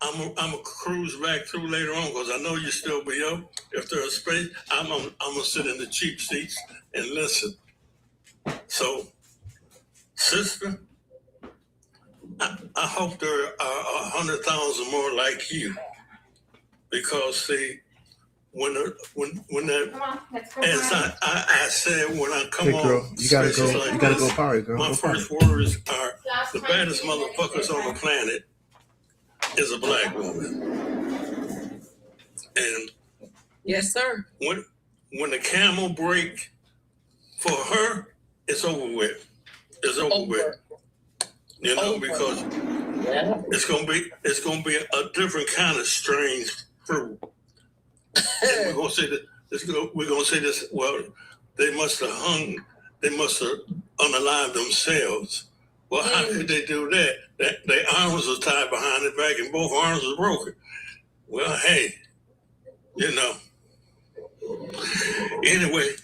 I'm gonna cruise back through later on because I know you still be up. If there's space, I'm gonna sit in the cheap seats and listen. So, sister, I hope there are 100,000 more like you, because see, when that, as I said, when I come Hey, girl, on, you gotta go. like You gotta this, go party, girl. my Go first party. words are the baddest motherfuckers on the planet is a Black woman, and yes, sir. When the camel break for her, it's over with. It's over with. Because it's gonna be a different kind of strange fruit. We're gonna say that we're gonna say this. Well, they must have unalived themselves. Well, how could they do that? Their arms are tied behind their back and both arms are broken. Well, hey, Anyway,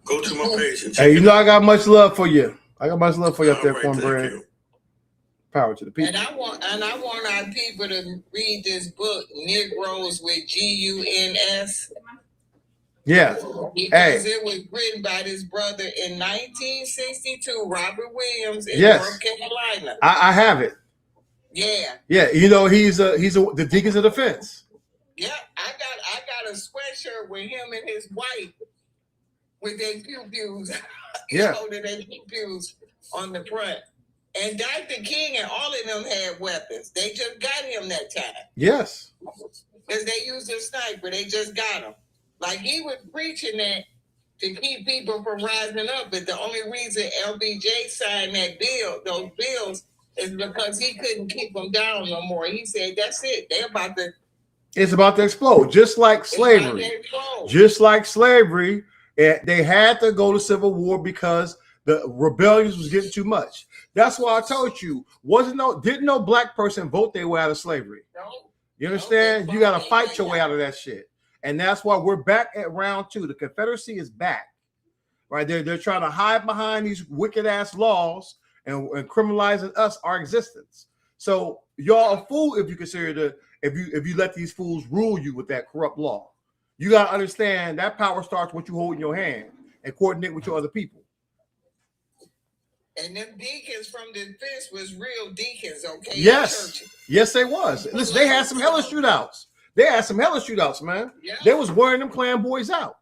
go to my page and check Hey, I got much love for you. I got much love for you up there, cornbread. Power to the people. And I want our people to read this book, Negroes with Guns. Yeah. Because it was written by this brother in 1962, Robert Williams in Yes. North Carolina. I have it. Yeah. Yeah, you know, he's the Deacons of Defense. Yeah, I got a sweatshirt with him and his wife with their pew-pews. Yeah. Holding their pew-pews on the front. And Dr. King and all of them had weapons. They just got him that time. Yes. Because they used a sniper. They just got him. Like, he was preaching that to keep people from rising up. But the only reason LBJ signed those bills, is because he couldn't keep them down no more. He said, that's it. It's about to explode, just like slavery. Just like slavery, they had to go to civil war because the rebellions was getting too much. That's why I told you, didn't no black person vote their way out of slavery. No. You understand? You got to fight your way out of that shit. And that's why we're back at round 2. The Confederacy is back. Right? They're trying to hide behind these wicked ass laws and criminalizing us, our existence. So y'all a fool if you consider if you let these fools rule you with that corrupt law. You got to understand that power starts with you holding your hand and coordinate with your other people. And them deacons from the defense was real deacons, okay? Yes. Yes, they was. Listen, they had some hella shootouts. Man. Yeah. They was wearing them Klan boys out.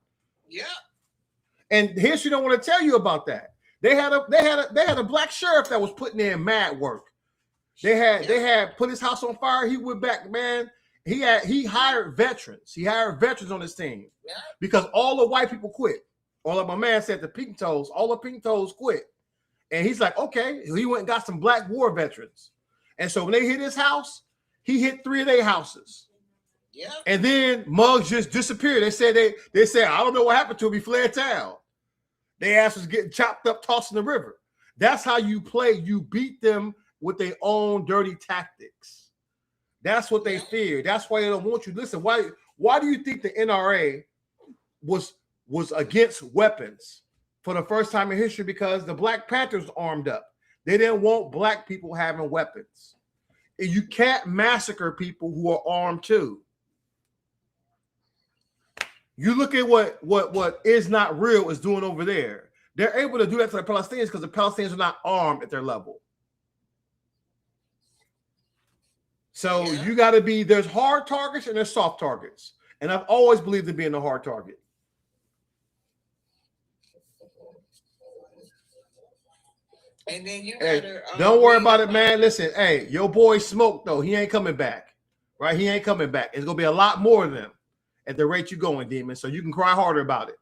Yeah. And here's she don't want to tell you about that. They had a black sheriff that was putting in mad work. They had put his house on fire. He went back, man. He hired veterans. He hired veterans on his team because all the white people quit. All of my man said the pink toes, all the pink toes quit. And he's like, okay, he went and got some black war veterans. And so when they hit his house, he hit 3 of their houses. Yeah. And then mugs just disappeared. They said I don't know what happened to him. He fled town. Their ass was getting chopped up, tossed in the river. That's how you play. You beat them with their own dirty tactics. That's what they fear. That's why they don't want you. Listen, why do you think the NRA was against weapons for the first time in history? Because the Black Panthers armed up. They didn't want black people having weapons. And you can't massacre people who are armed too. You look at what is not real is doing over there. They're able to do that to the Palestinians because the Palestinians are not armed at their level. So you got to be, there's hard targets and there's soft targets. And I've always believed in being a hard target. And then you gotta, don't worry about it, man. Listen, hey, your boy Smoke, though, he ain't coming back. Right? He ain't coming back. It's going to be a lot more of them at the rate you're going, Demon. So you can cry harder about it.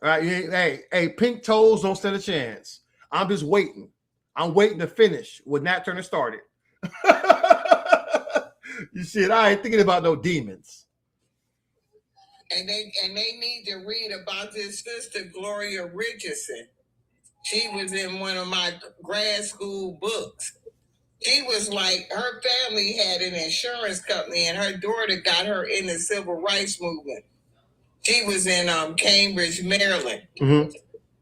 All right? Hey, pink toes don't stand a chance. I'm just waiting. I'm waiting to finish what Nat Turner started. You see, I ain't thinking about no demons. And they need to read about this sister, Gloria Richardson. She was in one of my grad school books. She was like, her family had an insurance company and her daughter got her in the civil rights movement. She was in Cambridge, Maryland. Mm-hmm.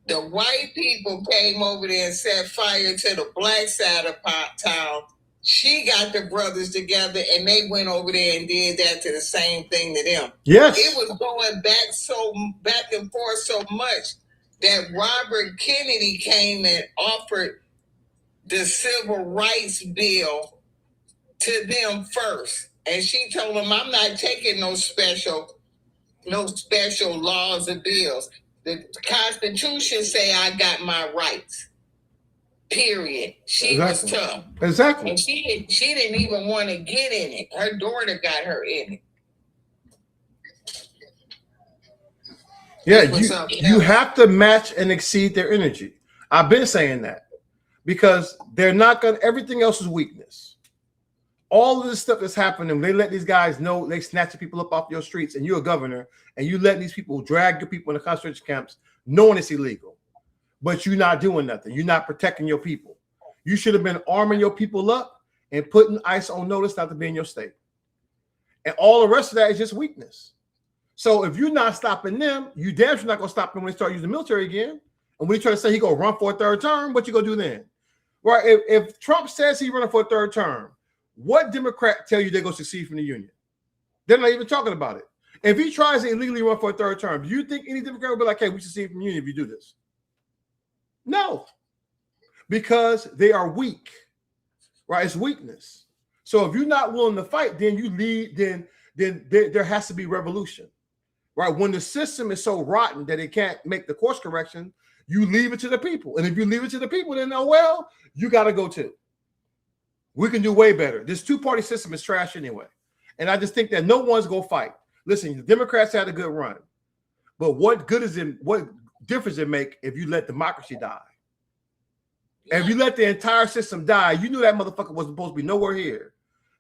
The white people came over there and set fire to the black side of town. She got the brothers together and they went over there and did that to the same thing to them. Yes. It was going back and forth so much that Robert Kennedy came and offered the civil rights bill to them first. And she told him, I'm not taking no special laws or bills. The Constitution say I got my rights. Period. She was tough. Exactly. And she didn't even want to get in it. Her daughter got her in it. Yeah, you have to match and exceed their energy. I've been saying that because they're not going to, everything else is weakness. All of this stuff that's happening, they let these guys know, they snatching people up off your streets and you're a governor and you letting these people drag your people in the concentration camps knowing it's illegal. But you're not doing nothing. You're not protecting your people. You should have been arming your people up and putting ICE on notice not to be in your state. And all the rest of that is just weakness. So if you're not stopping them, you damn sure not going to stop them when they start using the military again. And when you try to say he going to run for a third term, what you going to do then? Right? If Trump says he's running for a third term, what Democrat tell you they're going to secede from the union? They're not even talking about it. If he tries to illegally run for a third term, do you think any Democrat will be like, hey, we secede from the union if you do this? No. Because they are weak. Right? It's weakness. So if you're not willing to fight, then you lead, then there has to be revolution. Right? When the system is so rotten that it can't make the course correction, you leave it to the people. And if you leave it to the people, then well, you got to go too. We can do way better. This two-party system is trash anyway. And I just think that no one's going to fight. Listen, the Democrats had a good run. But what difference does it make if you let democracy die? And if you let the entire system die, you knew that motherfucker was supposed to be nowhere here.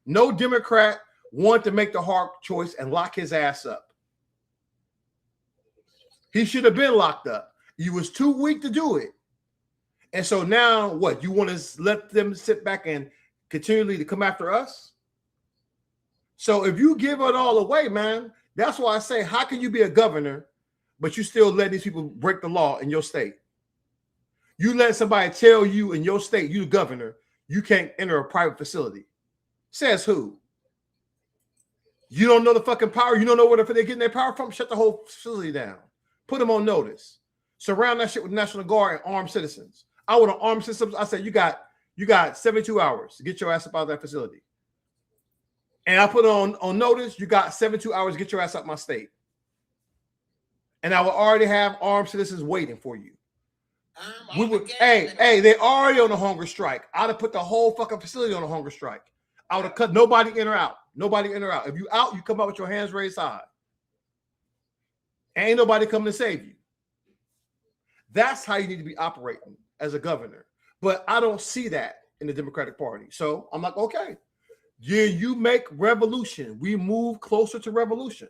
No Democrat wanted to make the hard choice and lock his ass up. He should have been locked up. He was too weak to do it. And so now what? You want to let them sit back and continually to come after us? So if you give it all away, man, that's why I say, how can you be a governor, but you still let these people break the law in your state? You let somebody tell you in your state, you the governor, you can't enter a private facility. Says who? You don't know the fucking power. You don't know where they're getting their power from. Shut the whole facility down. Put them on notice. Surround that shit with National Guard and armed citizens. I would have armed citizens. I said, you got 72 hours to get your ass up out of that facility. And I put on notice, you got 72 hours to get your ass out of my state. And I would already have armed citizens waiting for you. They already on a hunger strike. I'd have put the whole fucking facility on a hunger strike. I would have cut nobody in or out. Nobody in or out. If you out, you come out with your hands raised high. Ain't nobody coming to save you. That's how you need to be operating as a governor. But I don't see that in the Democratic Party. So I'm like, okay, yeah, you make revolution. We move closer to revolution.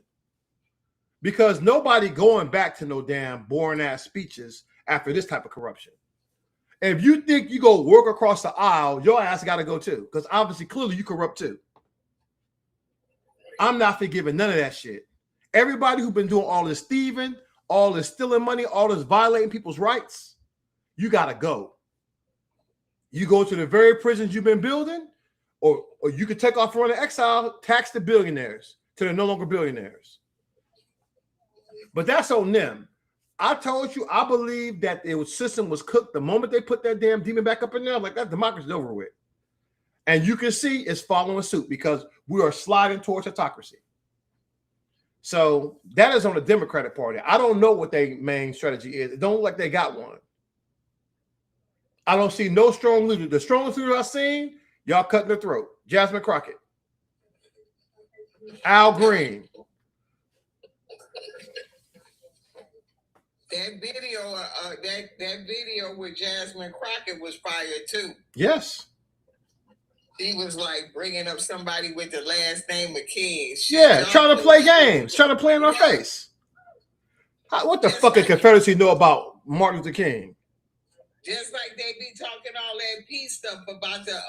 Because nobody going back to no damn boring ass speeches after this type of corruption. And if you think you go work across the aisle, your ass got to go too. Because obviously, clearly you corrupt too. I'm not forgiving none of that shit. Everybody who's been doing all this thieving, all this stealing money, all this violating people's rights, you got to go. You go to the very prisons you've been building, or you could take off running exile, tax the billionaires till they're no longer billionaires. But that's on them. I told you, I believe that the system was cooked the moment they put that damn demon back up in there. Like, that democracy's over with. And you can see it's following suit because we are sliding towards autocracy. So that is on the Democratic Party. I don't know what their main strategy is. It don't look like they got one. I don't see no strong leader. The strongest leader I've seen, y'all cutting their throat. Jasmine Crockett. Al Green. That video with Jasmine Crockett was fire too. Yes. He was like bringing up somebody with the last name of King. Yeah, trying to play games, trying to play in our face. What the fuck does Confederacy know about Martin Luther King? Just like they be talking all that peace stuff about the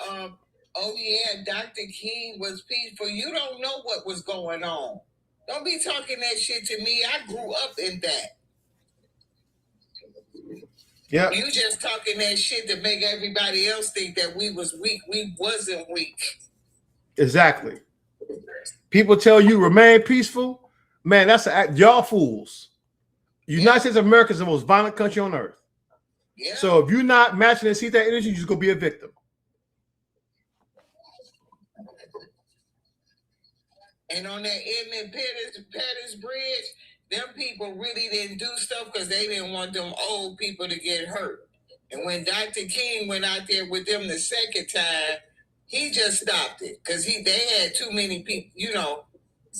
oh yeah, Dr. King was peaceful. You don't know what was going on. Don't be talking that shit to me. I grew up in that. Yeah. You just talking that shit to make everybody else think that we was weak. We wasn't weak. Exactly. People tell you remain peaceful. Man, that's y'all fools. United States of America is the most violent country on earth. Yeah. So if you're not matching and see that energy, you're just gonna be a victim. And on that Edmund Pettus Bridge, them people really didn't do stuff because they didn't want them old people to get hurt. And when Dr. King went out there with them the second time, he just stopped it because they had too many people. You know,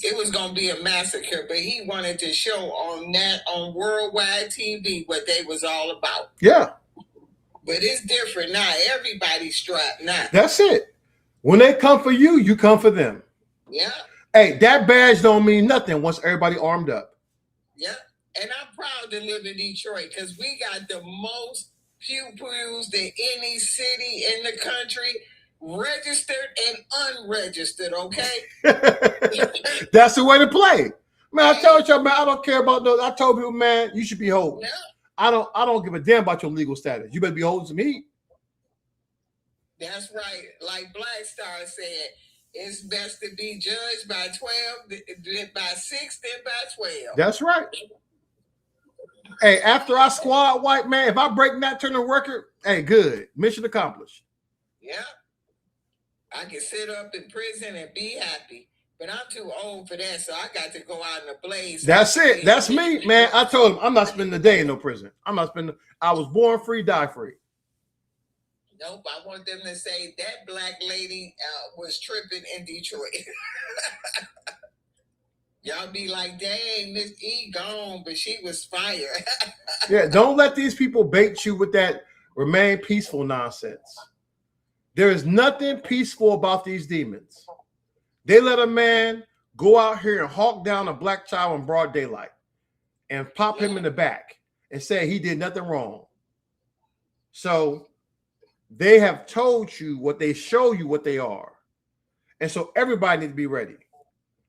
it was gonna be a massacre. But he wanted to show on worldwide TV what they was all about. Yeah. But it's different now. Everybody's strapped now. That's it. When they come for you, you come for them. Yeah. Hey, that badge don't mean nothing once everybody armed up. Yeah. And I'm proud to live in Detroit because we got the most pew-pews than any city in the country, registered and unregistered, okay? That's the way to play. Man, I told y'all, man, I don't care about those. I told people, man, you should be holding. Yeah. I don't give a damn about your legal status. You better be holding some heat. That's right. Like Black Star said, it's best to be judged by 12, by 6 than by 12. That's right. Hey, after I squad white, man, if I break that turning record, hey, good. Mission accomplished. Yeah. I can sit up in prison and be happy. But I'm too old for that, so I got to go out in the blaze. That's it. That's me, man. I told him I'm not spending a day in no prison. I'm not spending. I was born free, die free. Nope. I want them to say that black lady was tripping in Detroit. Y'all be like, dang, Miss E gone, but she was fire. Yeah, don't let these people bait you with that remain peaceful nonsense. There is nothing peaceful about these demons. They let a man go out here and hawk down a black child in broad daylight and pop him in the back and say he did nothing wrong. So they have told you what they show you what they are. And so everybody needs to be ready.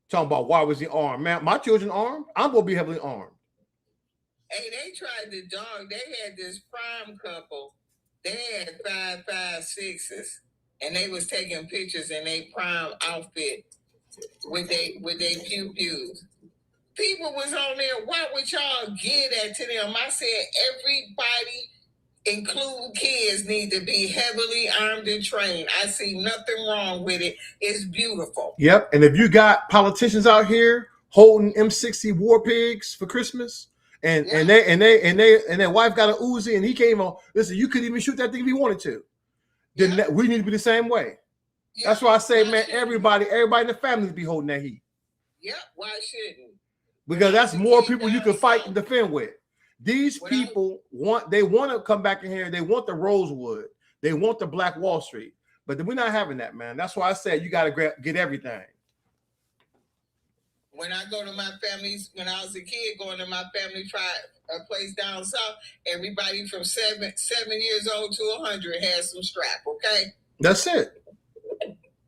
Talking about why was he armed? Man, my children armed. I'm going to be heavily armed. Hey, they tried to dog. They had this prime couple. They had 5.56s, and they was taking pictures in their prime outfit with they pew pews. People was on there. Why would y'all give that to them? I said everybody, including kids, need to be heavily armed and trained. I see nothing wrong with it. It's beautiful. Yep. And if you got politicians out here holding M60 war pigs for Christmas, and their wife got an Uzi and he came on, listen, you could even shoot that thing if you wanted to. Then we need to be the same way. Yeah. That's why I say, man, everybody in the family be holding that heat. Yep. Why shouldn't? Because that's more people you can fight and defend with. These people want to come back in here. They want the Rosewood. They want the Black Wall Street. But we're not having that, man. That's why I said you got to get everything. When I go to my family's, when I was a kid, going to my family place down south, everybody from 7 years old to 100 has some strap, okay? That's it.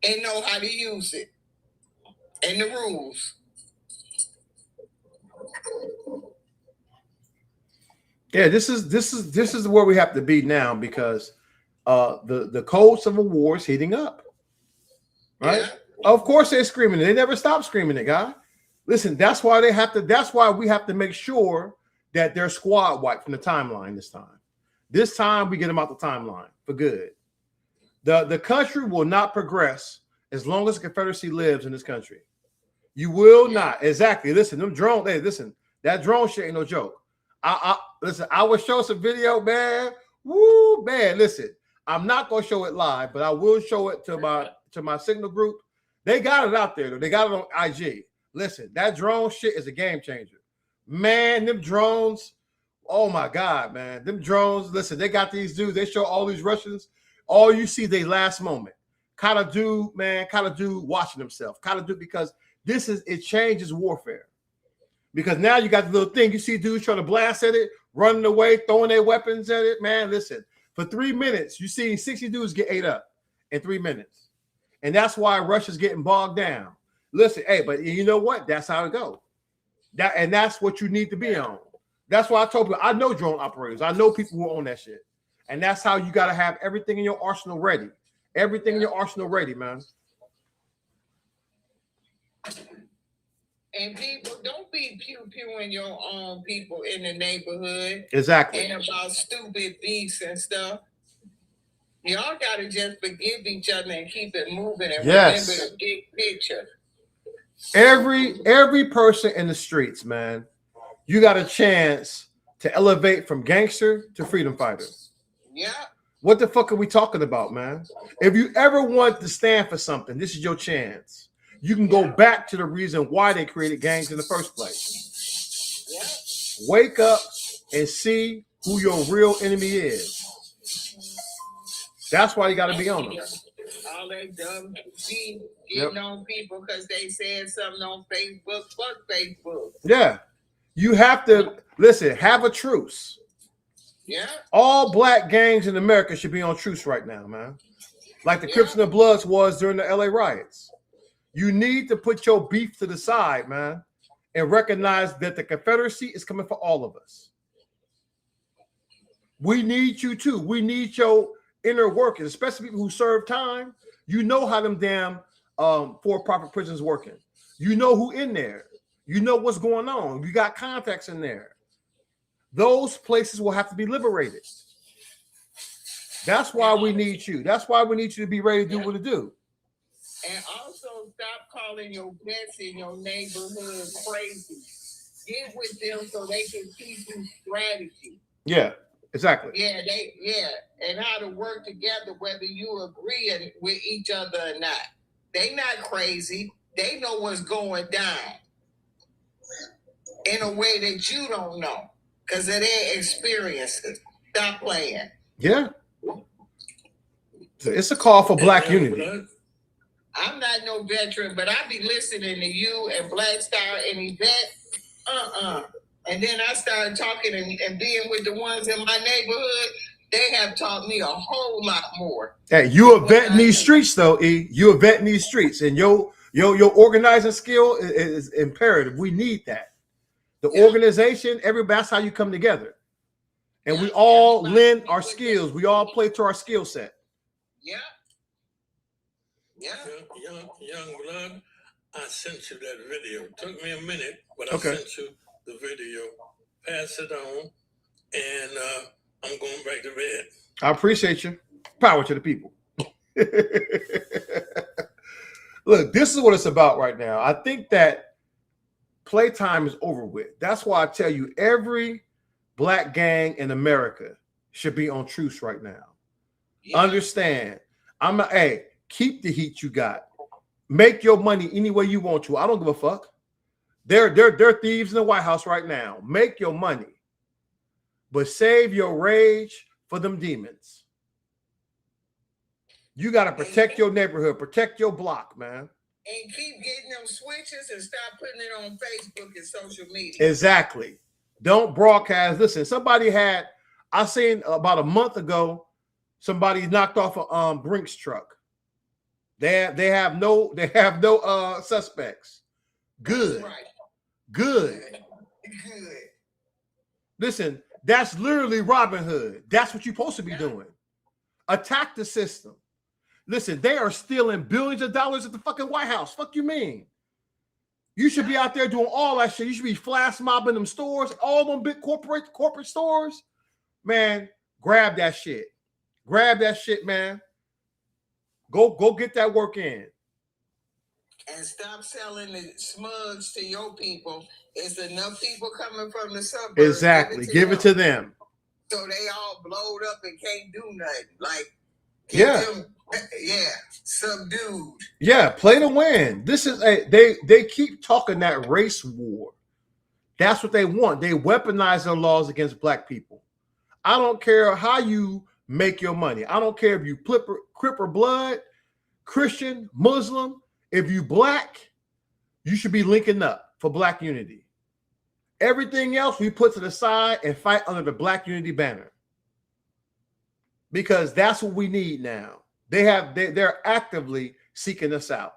And know how to use it. And the rules. Yeah, this is where we have to be now because the cold civil war is heating up. Right? Yeah. Of course they're screaming it. They never stop screaming it, guy. Listen, that's why we have to make sure that they're squad wiped from the timeline this time. This time we get them out the timeline for good. The country will not progress as long as the Confederacy lives in this country. You will not. Exactly. Listen, them drones, hey, listen, that drone shit ain't no joke. Listen, I will show some video, man. Woo, man. Listen, I'm not gonna show it live, but I will show it to my signal group. They got it out there, though. They got it on IG. Listen, that drone shit is a game changer. Man, them drones, oh my God, man. Them drones, listen, they got these dudes, they show all these Russians. All you see, they last moment. Kind of dude watching himself. Kind of dude, because it changes warfare. Because now you got the little thing, you see dudes trying to blast at it, running away, throwing their weapons at it. Man, listen, for 3 minutes, you see 60 dudes get ate up in 3 minutes. And that's why Russia's getting bogged down. Listen, hey, but you know what? That's how it goes. That's what you need to be on. That's why I told people, I know drone operators. I know people who own that shit. And that's how you got to have everything in your arsenal ready. Everything in your arsenal ready, man. And people, don't be pew-pewing your own people in the neighborhood. Exactly. And about stupid beefs and stuff. Y'all got to just forgive each other and keep it moving and remember the big picture. Every person in the streets, man, you got a chance to elevate from gangster to freedom fighter. Yeah. What the fuck are we talking about, man? If you ever want to stand for something, this is your chance. You can go back to the reason why they created gangs in the first place. Yeah. Wake up and see who your real enemy is. That's why you got to be on them. All that dumb getting on people because they said something on Facebook. Fuck Facebook. Yeah. You have to, listen, have a truce. Yeah. All black gangs in America should be on truce right now, man. Like the Crips and the Bloods was during the LA riots. You need to put your beef to the side, man, and recognize that the Confederacy is coming for all of us. We need you too. We need your inner workings, especially people who serve time. You know how them damn for-profit prisons working. You know who in there. You know what's going on. You got contacts in there. Those places will have to be liberated. That's why we need you. That's why we need you to be ready to do what to do. And also stop calling your vets in your neighborhood crazy. Get with them so they can teach you strategy. Yeah, exactly. Yeah, and how to work together, whether you agree with each other or not. They not crazy. They know what's going down in a way that you don't know because of their experiences. Stop playing. Yeah. So it's a call for Black unity. I'm not no veteran, but I be listening to you and Black Star and Yvette. And then I started talking and being with the ones in my neighborhood. They have taught me a whole lot more. Hey, you are vetting these streets, though, E. You are vetting these streets, and your organizing skill is imperative. We need that. The organization, everybody, that's how you come together. And we all lend our skills. We all play to our skill set. Yeah. Young blood, I sent you that video. It took me a minute, but I sent you the video. Pass it on, and I'm going back to bed. I appreciate you. Power to the people. Look, this is what it's about right now. I think that playtime is over with. That's why I tell you, every Black gang in America should be on truce right now. Yeah. Understand? Keep the heat you got. Make your money any way you want to. I don't give a fuck. They're thieves in the White House right now. Make your money. But save your rage for them demons. You got to protect your neighborhood, protect your block, man. And keep getting them switches and stop putting it on Facebook and social media. Exactly. Don't broadcast. Listen, I seen about a month ago, somebody knocked off a Brinks truck. They have no suspects. Good. Right. Good. Listen, that's literally Robin Hood. That's what you're supposed to be doing. Attack the system. Listen, they are stealing billions of dollars at the fucking White House. Fuck you mean? You should be out there doing all that shit. You should be flash mobbing them stores, all them big corporate stores. Man, grab that shit. Grab that shit, man. Go get that work in. And stop selling the smugs to your people. It's enough people coming from the suburbs. Exactly. Give it to them. So they all blowed up and can't do nothing. Like, subdued. Yeah, play to win. This is they keep talking that race war. That's what they want. They weaponize their laws against Black people. I don't care how you make your money. I don't care if you Crip or Blood, Christian, Muslim. If you Black, you should be linking up for Black unity. Everything else we put to the side and fight under the Black unity banner. Because that's what we need now. They're actively seeking us out.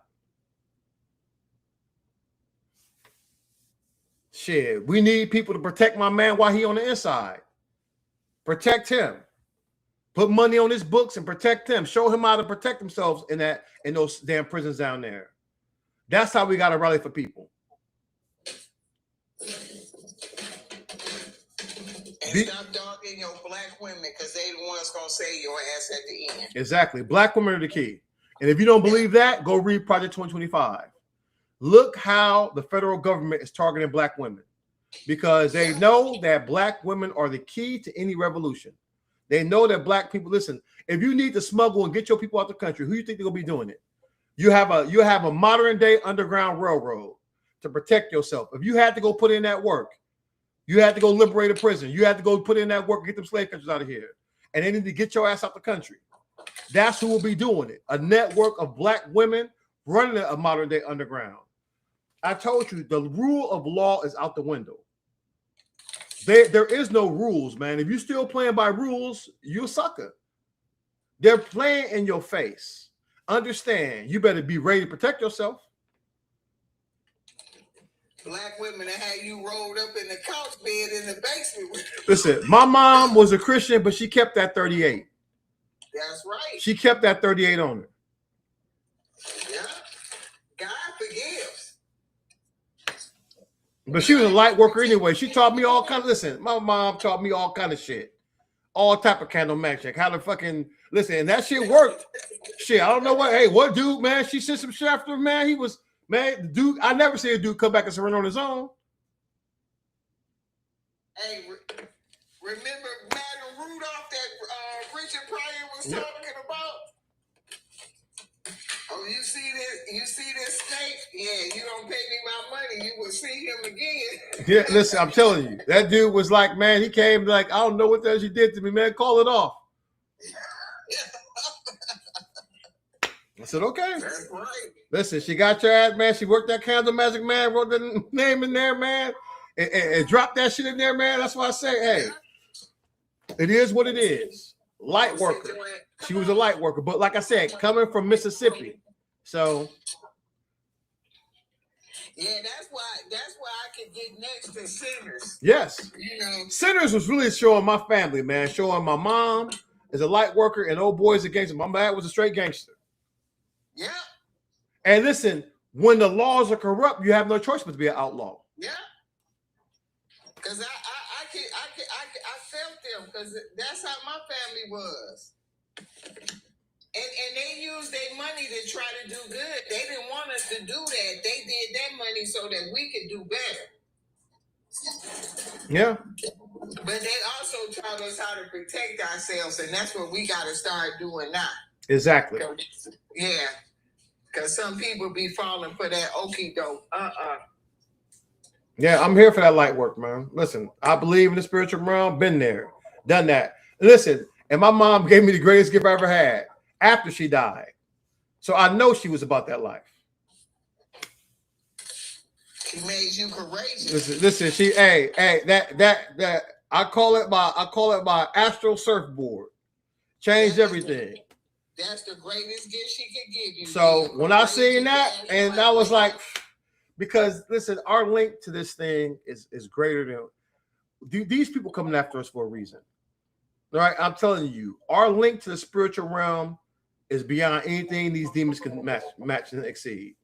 Shit, we need people to protect my man while he on the inside. Protect him. Put money on his books and protect him. Show him how to protect themselves in those damn prisons down there. That's how we got to rally for people. And stop dogging your Black women because they the ones gonna say your ass at the end. Exactly. Black women are the key. And if you don't believe that, go read Project 2025. Look how the federal government is targeting Black women because they know that Black women are the key to any revolution. They know that Black people, listen, if you need to smuggle and get your people out the country, who do you think they're gonna be doing it? You have a modern day underground railroad to protect yourself. If you had to go put in that work, you had to go liberate a prison. You had to go put in that work, get them slave catchers out of here. And they need to get your ass out the country. That's who will be doing it. A network of Black women running a modern day underground. I told you the rule of law is out the window. There is no rules, man. If you're still playing by rules, you're a sucker. They're playing in your face. Understand, you better be ready to protect yourself. Black women that had you rolled up in the couch bed in the basement. Listen, my mom was a Christian, but she kept that 38. That's right. She kept that 38 on her. Yeah. God forgives. But she was a light worker anyway. She taught me all kind of, listen, my mom taught me all kind of shit. All type of candle magic. How to fucking, listen, and that shit worked. Shit, I don't know what, hey, what dude, man, she sent some shit after him, man. He was, man, the dude, I never see a dude come back and surrender on his own. Hey, remember Madam Rudolph that Richard Pryor was talking about? Oh, you see this snake? Yeah, you don't pay me my money, you will see him again. Yeah, listen, I'm telling you, that dude was like, man, he came like, I don't know what the hell she did to me, man. Call it off. I said, okay. That's right. Listen, she got your ass, man. She worked that candle magic, man. Wrote the name in there, man, and dropped that shit in there, man. That's why I say, hey, it is what it is. Light worker. She was a light worker, but like I said, coming from Mississippi, so. Yeah, that's why I could get next to Sinners. Yes. You know, Sinners was really showing my family, man, showing my mom is a light worker and old boy's a gangster. My dad was a straight gangster. Yeah. And listen, when the laws are corrupt, you have no choice but to be an outlaw. Yeah. Because I felt them because that's how my family was. And they used their money to try to do good. They didn't want us to do that. They did that money so that we could do better. Yeah. But they also taught us how to protect ourselves, and that's what we got to start doing now. Exactly. Yeah. Because some people be falling for that okie doke. Yeah, I'm here for that light work, man. Listen, I believe in the spiritual realm, been there, done that. Listen, and my mom gave me the greatest gift I ever had after she died. So I know she was about that life. She made you courageous. Listen, she, hey, that I call it my astral surfboard. Changed everything. That's the greatest gift she could give you. So when I seen that, and I was like, because listen, our link to this thing is greater than these people coming after us for a reason. All right, I'm telling you, our link to the spiritual realm is beyond anything these demons can match and exceed.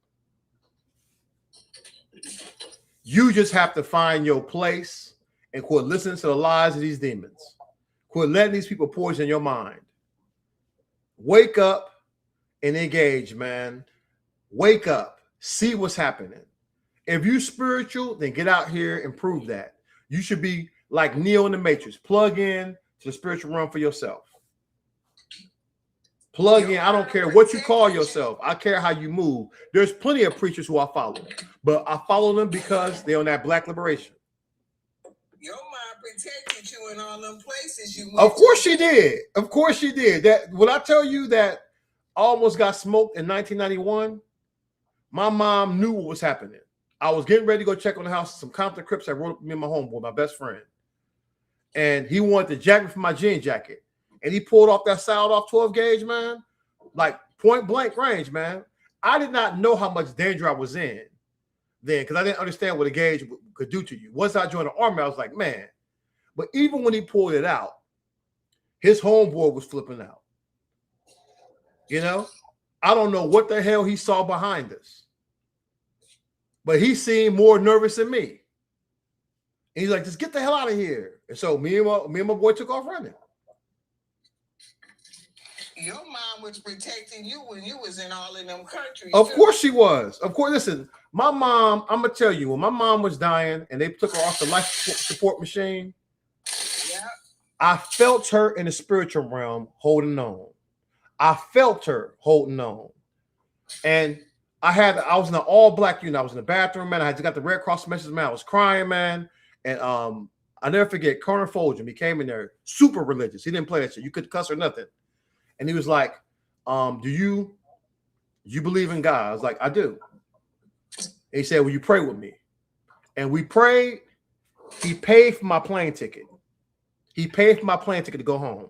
You just have to find your place and quit listening to the lies of these demons. Quit letting these people poison your mind. Wake up and engage, man. Wake up. See what's happening. If you're spiritual, then get out here and prove that. You should be like Neo in the Matrix. Plug in to the spiritual realm for yourself. Plug in. I don't care what you call yourself. I care how you move. There's plenty of preachers who I follow, but I follow them because they're on that black liberation. Your mom protected you in all them places you went. Of course she did. Of course she did. That when I tell you that I almost got smoked in 1991, my mom knew what was happening. I was getting ready to go check on the house. Some Compton Crips that rode up with me and my homeboy, my best friend. And he wanted the jacket for my jean jacket. And he pulled off that sound off 12 gauge, man. Like point blank range, man. I did not know how much danger I was in then because I didn't understand what a gauge could do to you. Once I joined the army, I was like, man. But even when he pulled it out, his homeboy was flipping out. You know? I don't know what the hell he saw behind us. But he seemed more nervous than me. And he's like, just get the hell out of here. And so me and my boy took off running. Your mom was protecting you when you was in all of them countries. Of course she was. Of course, listen, my mom, I'm going to tell you, when my mom was dying and they took her off the life support machine, I felt her in the spiritual realm holding on. I felt her holding on. And I was in an all-black unit. I was in the bathroom, man. I had got the Red Cross message, man. I was crying, man. And I never forget, Colonel Folgin, he came in there super religious. He didn't play that shit. You could cuss or nothing. And he was like, do you believe in God? I was like, I do. And he said, will you pray with me? And we prayed. He paid for my plane ticket. He paid for my plane ticket to go home.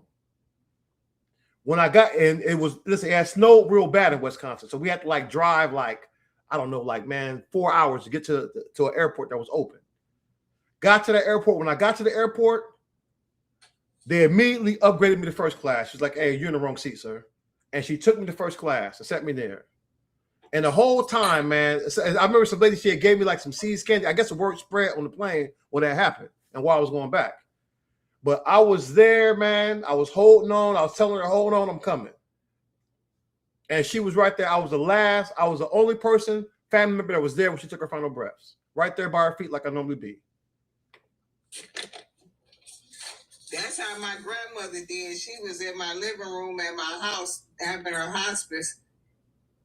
When I got, and it was, listen, it had snowed real bad in Wisconsin. So we had to like drive like, I don't know, like, man, 4 hours to get to an airport that was open. Got to the airport. When I got to the airport, They immediately upgraded me to first class. She's like, hey, you're in the wrong seat, sir. And she took me to first class and sat me there. And the whole time, man, I remember some lady, she had gave me like some seeds candy. I guess the word spread on the plane when that happened and while I was going back. But I was there, man. I was holding on. I was telling her, hold on, I'm coming. And she was right there. I was the last. I was the only person, family member that was there when she took her final breaths. Right there by her feet like I normally be. That's how my grandmother did. She was in my living room at my house having her hospice.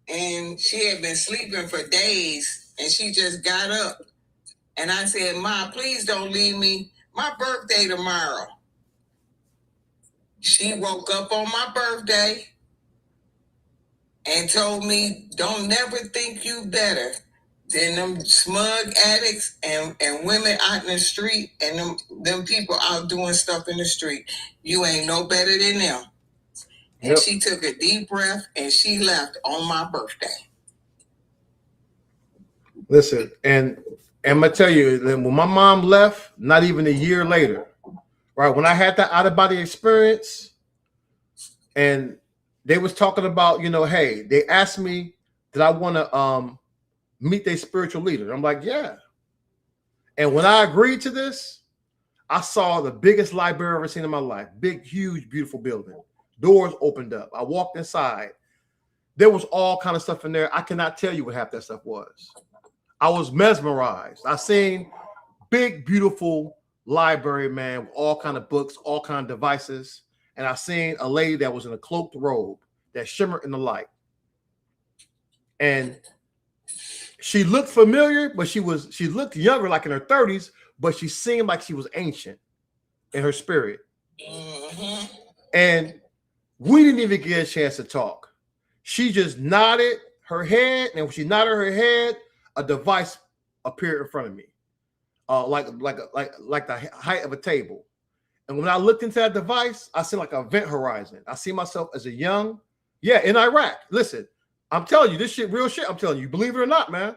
And she had been sleeping for days. And she just got up. And I said, Ma, please don't leave me. My birthday tomorrow. She woke up on my birthday and told me, don't never think you better than them smug addicts and women out in the street and them people out doing stuff in the street. You ain't no better than them. And she took a deep breath and she left on my birthday. Listen, and I'm gonna tell you, when my mom left, not even a year later, right? When I had that out-of-body experience, and they was talking about, you know, hey, they asked me, did I want to meet their spiritual leader? I'm like, yeah. And when I agreed to this, I saw the biggest library I've ever seen in my life. Big, huge, beautiful building. Doors opened up. I walked inside. There was all kind of stuff in there. I cannot tell you what half that stuff was. I was mesmerized. I seen big, beautiful library, man, with all kind of books, all kind of devices. And I seen a lady that was in a cloaked robe that shimmered in the light. And she looked familiar, but she looked younger, like in her 30s, but she seemed like she was ancient in her spirit. Mm-hmm. And we didn't even get a chance to talk. She just nodded her head, and when she nodded her head, a device appeared in front of me, like the height of a table. And when I looked into that device, I see like an event horizon. I see myself as a young, in Iraq. Listen, I'm telling you, this shit, real shit. I'm telling you, believe it or not, man.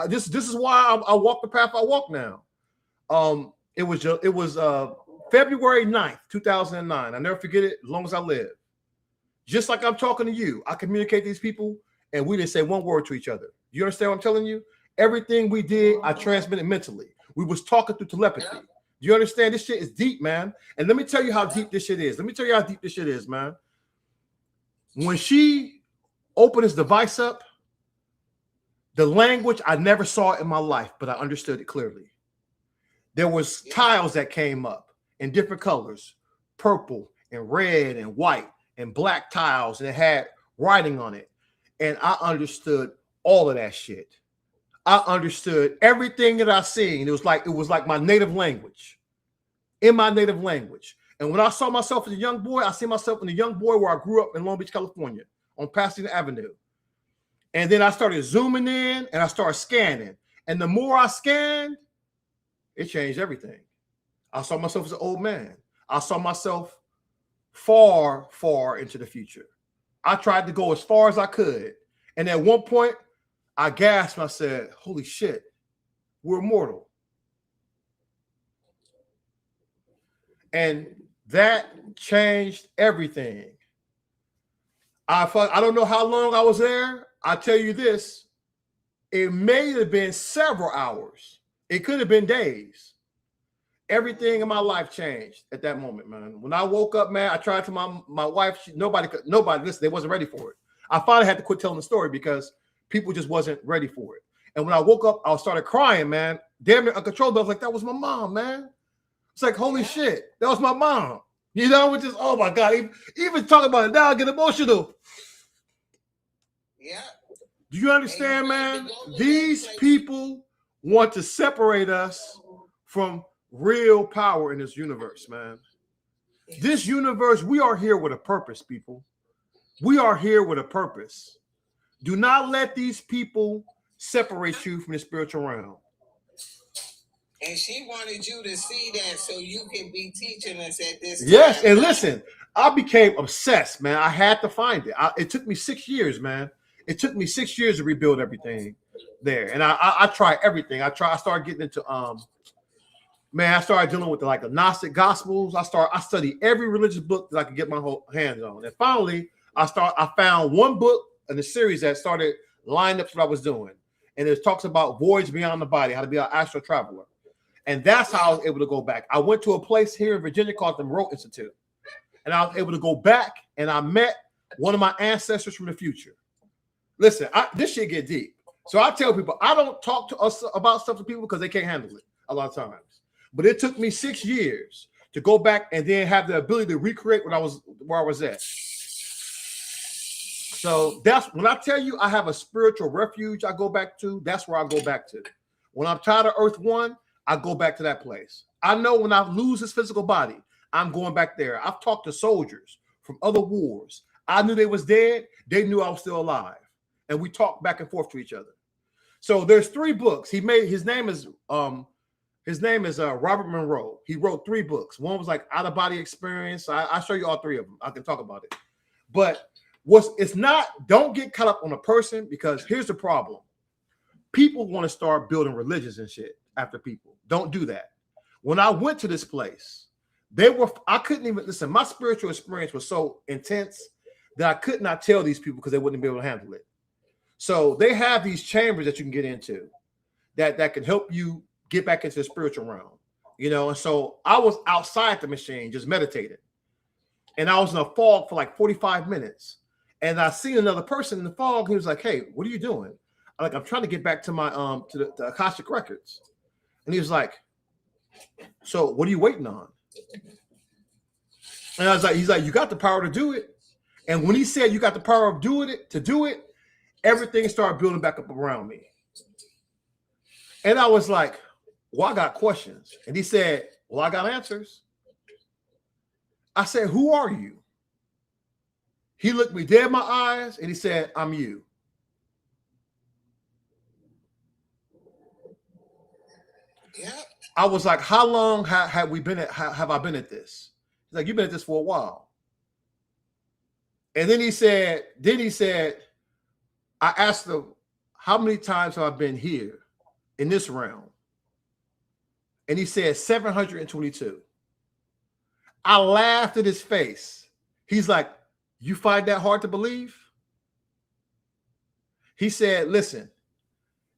This is why I walk the path I walk now. It was February 9th, 2009. I never forget it as long as I live. Just like I'm talking to you, I communicate these people, and we didn't say one word to each other. You understand what I'm telling you? Everything we did, I transmitted mentally. We was talking through telepathy. Do you understand? This shit is deep, man. And let me tell you how deep this shit is. Man. When she opened this device up, the language I never saw in my life, but I understood it clearly. There was tiles that came up in different colors, purple and red and white and black tiles, and it had writing on it. And I understood all of that shit. I understood everything that I seen. It was like my native language, in my native language. And when I saw myself as a young boy, I see myself in the young boy where I grew up in Long Beach, California, on Pasadena Avenue. And then I started zooming in and I started scanning. And the more I scanned, it changed everything. I saw myself as an old man. I saw myself far, far into the future. I tried to go as far as I could. And at one point, I gasped and I said, holy shit, we're immortal. And that changed everything. I don't know how long I was there. I tell you this, it may have been several hours. It could have been days. Everything in my life changed at that moment, man. When I woke up, man, I tried to my wife. Nobody, listen, they wasn't ready for it. I finally had to quit telling the story because people just wasn't ready for it. And when I woke up, I started crying, man. Damn near uncontrollable. I was like, that was my mom, man. It's like, holy shit, that was my mom. You know, just, oh my God. Even talking about it now, I get emotional. Yeah. Do you understand, man? These people want to separate us from real power in this universe, man. This universe, we are here with a purpose, people. We are here with a purpose. Do not let these people separate you from the spiritual realm. And she wanted you to see that so you can be teaching us at this time. Yes, and listen, I became obsessed, man. I had to find it. It took me 6 years, man. It took me 6 years to rebuild everything there. And I tried everything. I started getting into man, I started dealing with the Gnostic Gospels. I studied every religious book that I could get my hands on. And finally, I found one book in the series that started lining up to what I was doing. And it talks about voyage beyond the body, how to be an astral traveler. And that's how I was able to go back. I went to a place here in Virginia called the Monroe Institute. And I was able to go back and I met one of my ancestors from the future. Listen, this shit get deep. So I tell people, I don't talk to us about stuff to people because they can't handle it a lot of times. But it took me 6 years to go back and then have the ability to recreate where I was at. So that's when I tell you I have a spiritual refuge I go back to, that's where I go back to. When I'm tired of Earth 1, I go back to that place. I know when I lose this physical body, I'm going back there. I've talked to soldiers from other wars. I knew they was dead. They knew I was still alive. And we talked back and forth to each other. So there's 3 books. His name is Robert Monroe. He wrote 3 books. One was like out of body experience. I'll show you all 3 of them. I can talk about it. But don't get caught up on a person, because here's the problem. People want to start building religions and shit after people. Don't do that. When I went to this place, I couldn't even listen. My spiritual experience was so intense that I could not tell these people because they wouldn't be able to handle it. So they have these chambers that you can get into that can help you get back into the spiritual realm, And so I was outside the machine, just meditating, and I was in a fog for like 45 minutes. And I seen another person in the fog. He was like, "Hey, what are you doing?" I'm trying to get back to my to the Akashic records. And he was like, "So what are you waiting on?" And I was like, he's like, "You got the power to do it." And when he said you got the power of doing it, everything started building back up around me. And I was like, "Well, I got questions." And he said, "Well, I got answers." I said, "Who are you?" He looked me dead in my eyes and he said, "I'm you." Yeah. I was like, "How long have I been at this?" He's like, "You've been at this for a while." And then he said, I asked him, "How many times have I been here in this realm?" And he said 722. I laughed at his face. He's like, "You find that hard to believe?" He said, "Listen,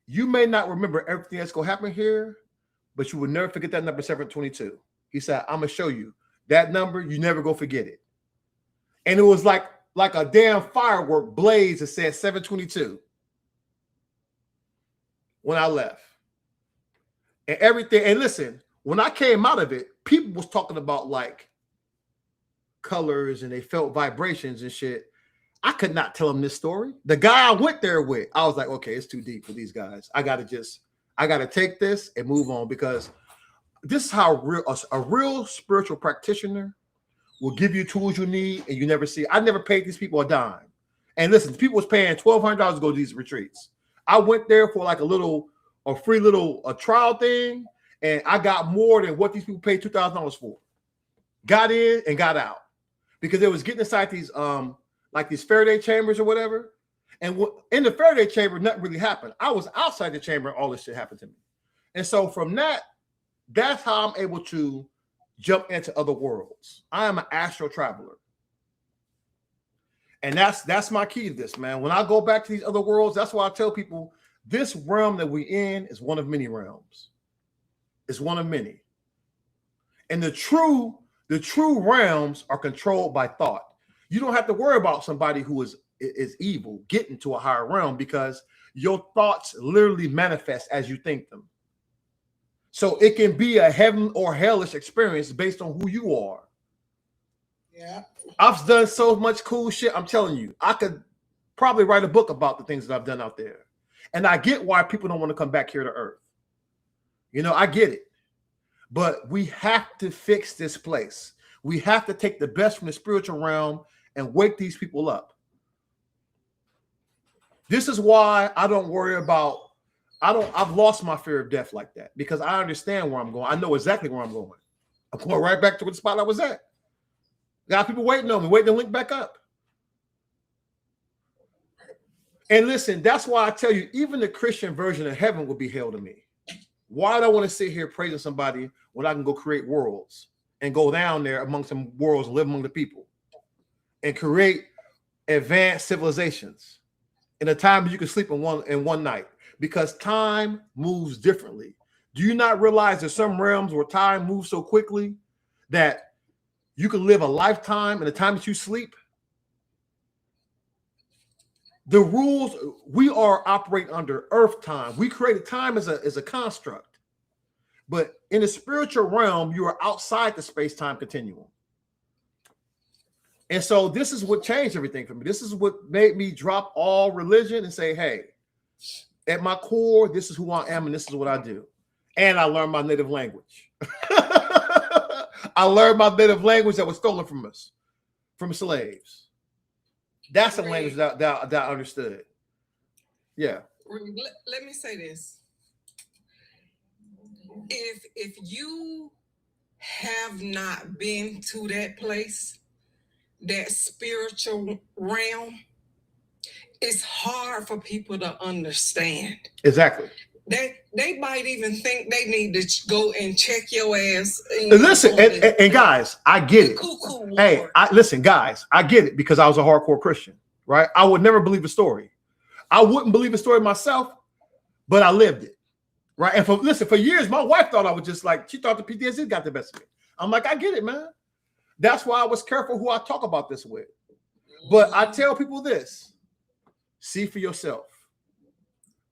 you may not remember everything that's going to happen here, but you will never forget that number 722. He said, "I'm going to show you that number. You never go forget it." And it was like a damn firework blaze that said 722 when I left. And everything. And listen, when I came out of it, people was talking about like colors and they felt vibrations and shit. I could not tell them this story. The guy I went there with, I was like, okay, it's too deep for these guys. I got to take this and move on, because this is how a real spiritual practitioner will give you tools you need and you never see. I never paid these people a dime. And listen, people was paying $1,200 to go to these retreats. I went there for like a free little trial thing, and I got more than what these people paid $2,000 for. Got in and got out, because it was getting inside these like these Faraday chambers or whatever. And in the Faraday chamber, nothing really happened. I was outside the chamber and all this shit happened to me. And so from that's how I'm able to jump into other worlds. I am an astral traveler. And that's my key to this, man. When I go back to these other worlds, that's why I tell people this realm that we're in is one of many realms. It's one of many. And the true realms are controlled by thought. You don't have to worry about somebody who is evil getting to a higher realm, because your thoughts literally manifest as you think them. So it can be a heaven or hellish experience based on who you are. Yeah. I've done so much cool shit. I'm telling you, I could probably write a book about the things that I've done out there. And I get why people don't want to come back here to Earth. I get it. But we have to fix this place. We have to take the best from the spiritual realm and wake these people up. This is why I don't worry about, I've lost my fear of death like that, because I understand where I'm going. I know exactly where I'm going. I'm going right back to the spot I was at. Got people waiting on me, waiting to link back up. And listen, that's why I tell you, even the Christian version of heaven will be hell to me. Why do I want to sit here praising somebody when I can go create worlds and go down there among some worlds and live among the people and create advanced civilizations in a time you can sleep in one night? Because time moves differently. Do you not realize there's some realms where time moves so quickly that you can live a lifetime in the time that you sleep? The rules, we are operating under earth time. We created time as a construct. But in the spiritual realm, you are outside the space-time continuum. And so this is what changed everything for me. This is what made me drop all religion and say, hey, at my core, this is who I am and this is what I do. And I learned my native language. I learned my native language that was stolen from us, from slaves. That's the language that I understood. Yeah. Let me say this. If you have not been to that place, that spiritual realm, it's hard for people to understand. Exactly. They might even think they need to go and check your ass. Listen, and guys, I get it. Hey, listen, guys, I get it because I was a hardcore Christian, right? I would never believe a story. I wouldn't believe a story myself, but I lived it, right? And for years, my wife thought I was just like, she thought the PTSD got the best of me. I'm like, I get it, man. That's why I was careful who I talk about this with. But I tell people this, see for yourself.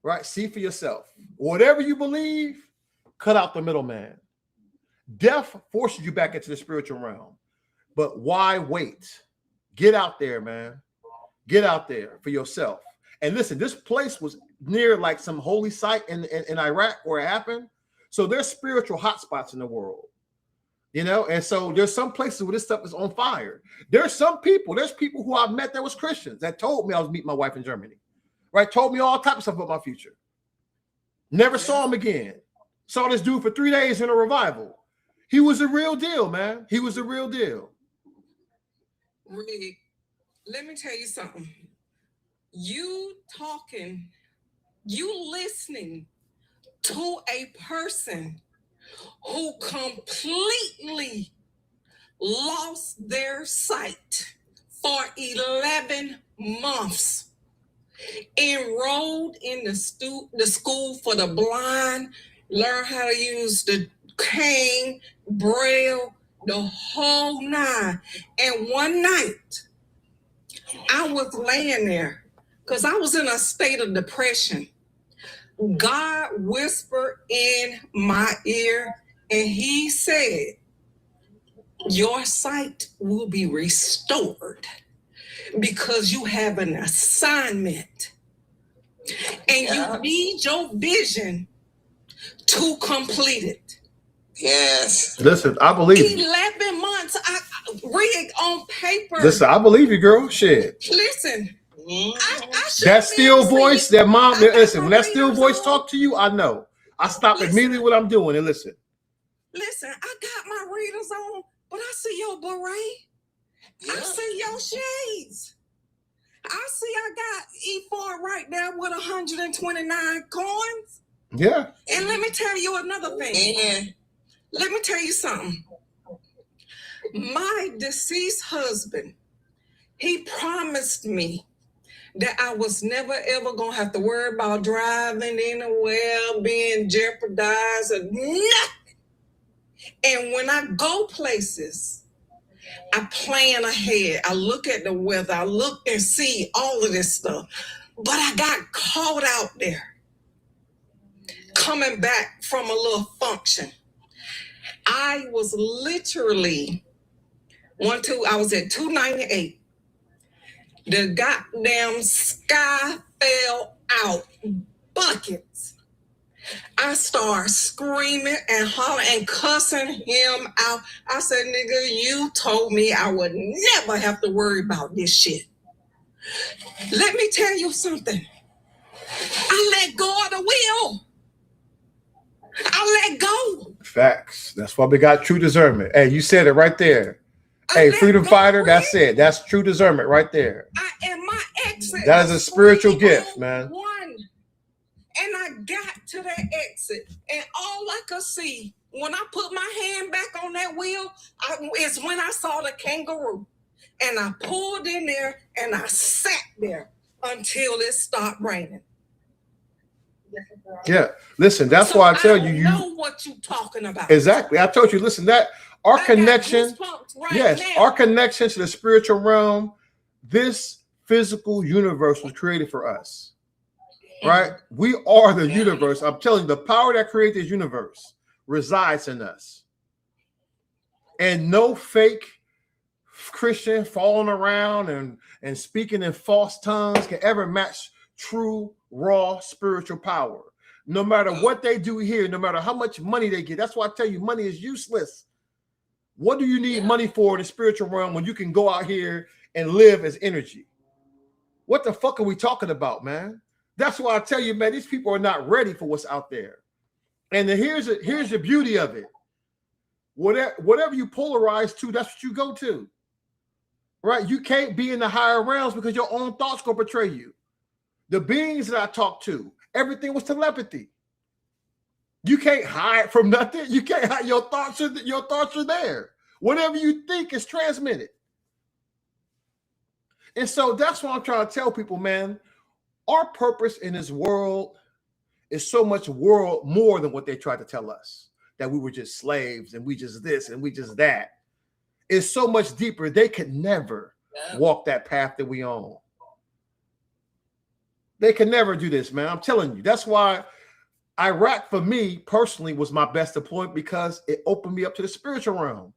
Right? See for yourself. Whatever you believe, cut out the middleman. Death forces you back into the spiritual realm. But why wait? Get out there, man. Get out there for yourself. And listen, this place was near like some holy site in Iraq where it happened. So there's spiritual hotspots in the world. You know, and so there's some places where this stuff is on fire. There's people who I've met that was Christians that told me I was meeting my wife in Germany. Right, told me all types of stuff about my future. Never saw him again. Saw this dude for 3 days in a revival. He was a real deal, man. He was a real deal. Rick, let me tell you something. You listening to a person who completely lost their sight for 11 months. Enrolled in the school for the blind, learn how to use the cane, braille, the whole nine. And one night, I was laying there because I was in a state of depression. God whispered in my ear and he said, your sight will be restored because you have an assignment and you need your vision to complete it. Yes. Listen, I believe you. 11 months, I read on paper. Listen, I believe you, girl. Shit. Listen, That still voice, that mom, listen, when that still voice talk to you, I know. I stop immediately what I'm doing and listen. Listen, I got my readers on, but I see your beret. I see your shades. I see I got E4 right there with 129 coins. Yeah. And let me tell you another thing. Yeah. Let me tell you something. My deceased husband, he promised me that I was never ever gonna have to worry about driving anywhere, being jeopardized, or nothing. And when I go places, I plan ahead. I look at the weather. I look and see all of this stuff. But I got caught out there coming back from a little function. I was literally I was at 298. The goddamn sky fell out buckets. I started screaming and hollering and cussing him out. I said, nigga, you told me I would never have to worry about this shit. Let me tell you something. I let go of the wheel. I let go. Facts. That's why we got true discernment. Hey, you said it right there. Hey, freedom fighter, that's it. That's true discernment right there. And my exit. That is a spiritual gift, man. And I got to that exit, and all I could see when I put my hand back on that wheel is when I saw the kangaroo. And I pulled in there and I sat there until it stopped raining. Yeah, listen, that's why I tell you, you know what you talking about. Exactly. I told you, listen, that our connection, yes, now. our connection to the spiritual realm, this physical universe was created for us. Right? We are the universe. I'm telling you, the power that created this universe resides in us. And no fake Christian falling around and speaking in false tongues can ever match true, raw spiritual power. No matter what they do here, no matter how much money they get. That's why I tell you, money is useless. What do you need money for in the spiritual realm when you can go out here and live as energy? What the fuck are we talking about, man? That's why I tell you, man, these people are not ready for what's out there. And then here's the beauty of it. Whatever you polarize to, that's what you go to. Right? You can't be in the higher realms because your own thoughts go betray you. The beings that I talked to, everything was telepathy. You can't hide from nothing. You can't hide. Your thoughts are there. Whatever you think is transmitted. And so that's what I'm trying to tell people, man. Our purpose in this world is so much more than what they tried to tell us, that we were just slaves and we just this and we just that. It's so much deeper. They could never walk that path that we own. They could never do this, man. I'm telling you. That's why Iraq, for me personally, was my best deployment, because it opened me up to the spiritual realm.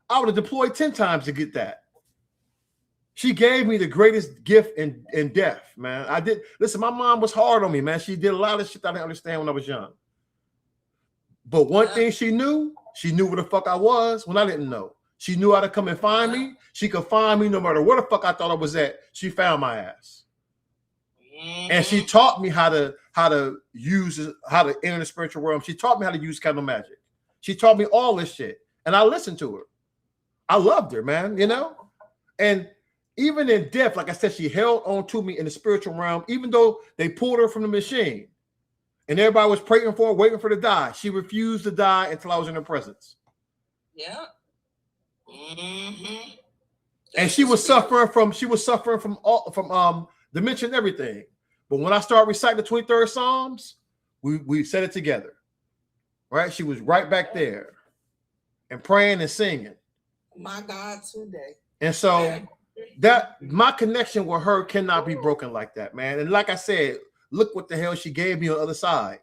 I would have deployed 10 times to get that. She gave me the greatest gift in death, man. Listen, my mom was hard on me, man. She did a lot of shit I didn't understand when I was young. But one thing she knew where the fuck I was when I didn't know. She knew how to come and find me. She could find me no matter where the fuck I thought I was at. She found my ass. And she taught me how to enter the spiritual realm. She taught me how to use candle magic. She taught me all this shit. And I listened to her. I loved her, man, you know? And even in death, like I said, she held on to me in the spiritual realm, even though they pulled her from the machine. And everybody was praying for her, waiting for her to die. She refused to die until I was in her presence. Yeah. Mm-hmm. And she was suffering from dementia and everything. But when I started reciting the 23rd Psalms, we said it together. Right? She was right back there and praying and singing. My God, today. And so that my connection with her cannot be broken like that, man. And like I said, look what the hell she gave me on the other side.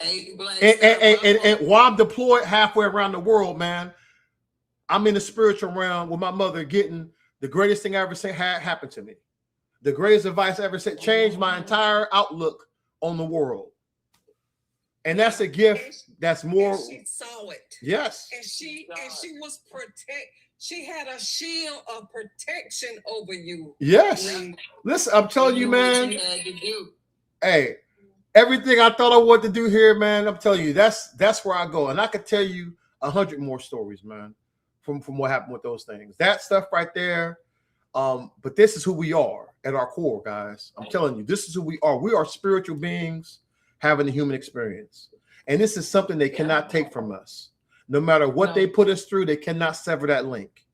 And while I'm deployed halfway around the world, man, I'm in the spiritual realm with my mother, getting the greatest thing I ever said happen to me. The greatest advice I ever said changed my entire outlook on the world. And that's a gift that's more. And she saw it. Yes. And she was she had a shield of protection over you. Yes. Listen, I'm telling you, man. Hey, everything I thought I wanted to do here, man, I'm telling you, that's where I go. And I could tell you 100 more stories, man, from what happened with those things. That stuff right there. But this is who we are at our core, guys. I'm telling you, this is who we are. We are spiritual beings having a human experience. And this is something they cannot take from us. No matter what they put us through, they cannot sever that link.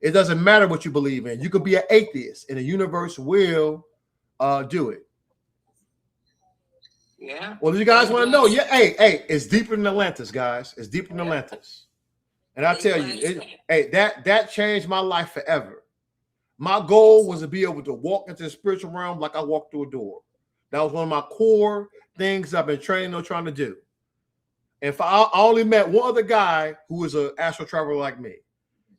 It doesn't matter what you believe in. You could be an atheist, and the universe will do it. Yeah. Well, you guys want to know? Yeah. Hey, it's deeper than Atlantis, guys. It's deeper than Atlantis. And I tell you, that changed my life forever. My goal was to be able to walk into the spiritual realm like I walked through a door. That was one of my core things I've been training or trying to do. And if I only met one other guy who was an astral traveler like me.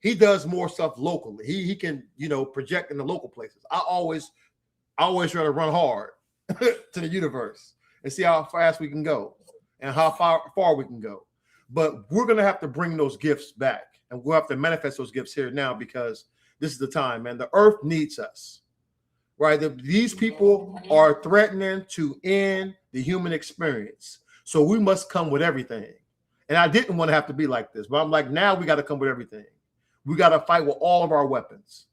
He does more stuff locally. He can, project in the local places. I always try to run hard to the universe and see how fast we can go and how far we can go. But we're going to have to bring those gifts back, and we'll have to manifest those gifts here now, because this is the time, man. The earth needs us, right? These people are threatening to end the human experience. So we must come with everything. And I didn't want to have to be like this, but I'm like, now we got to come with everything. We got to fight with all of our weapons.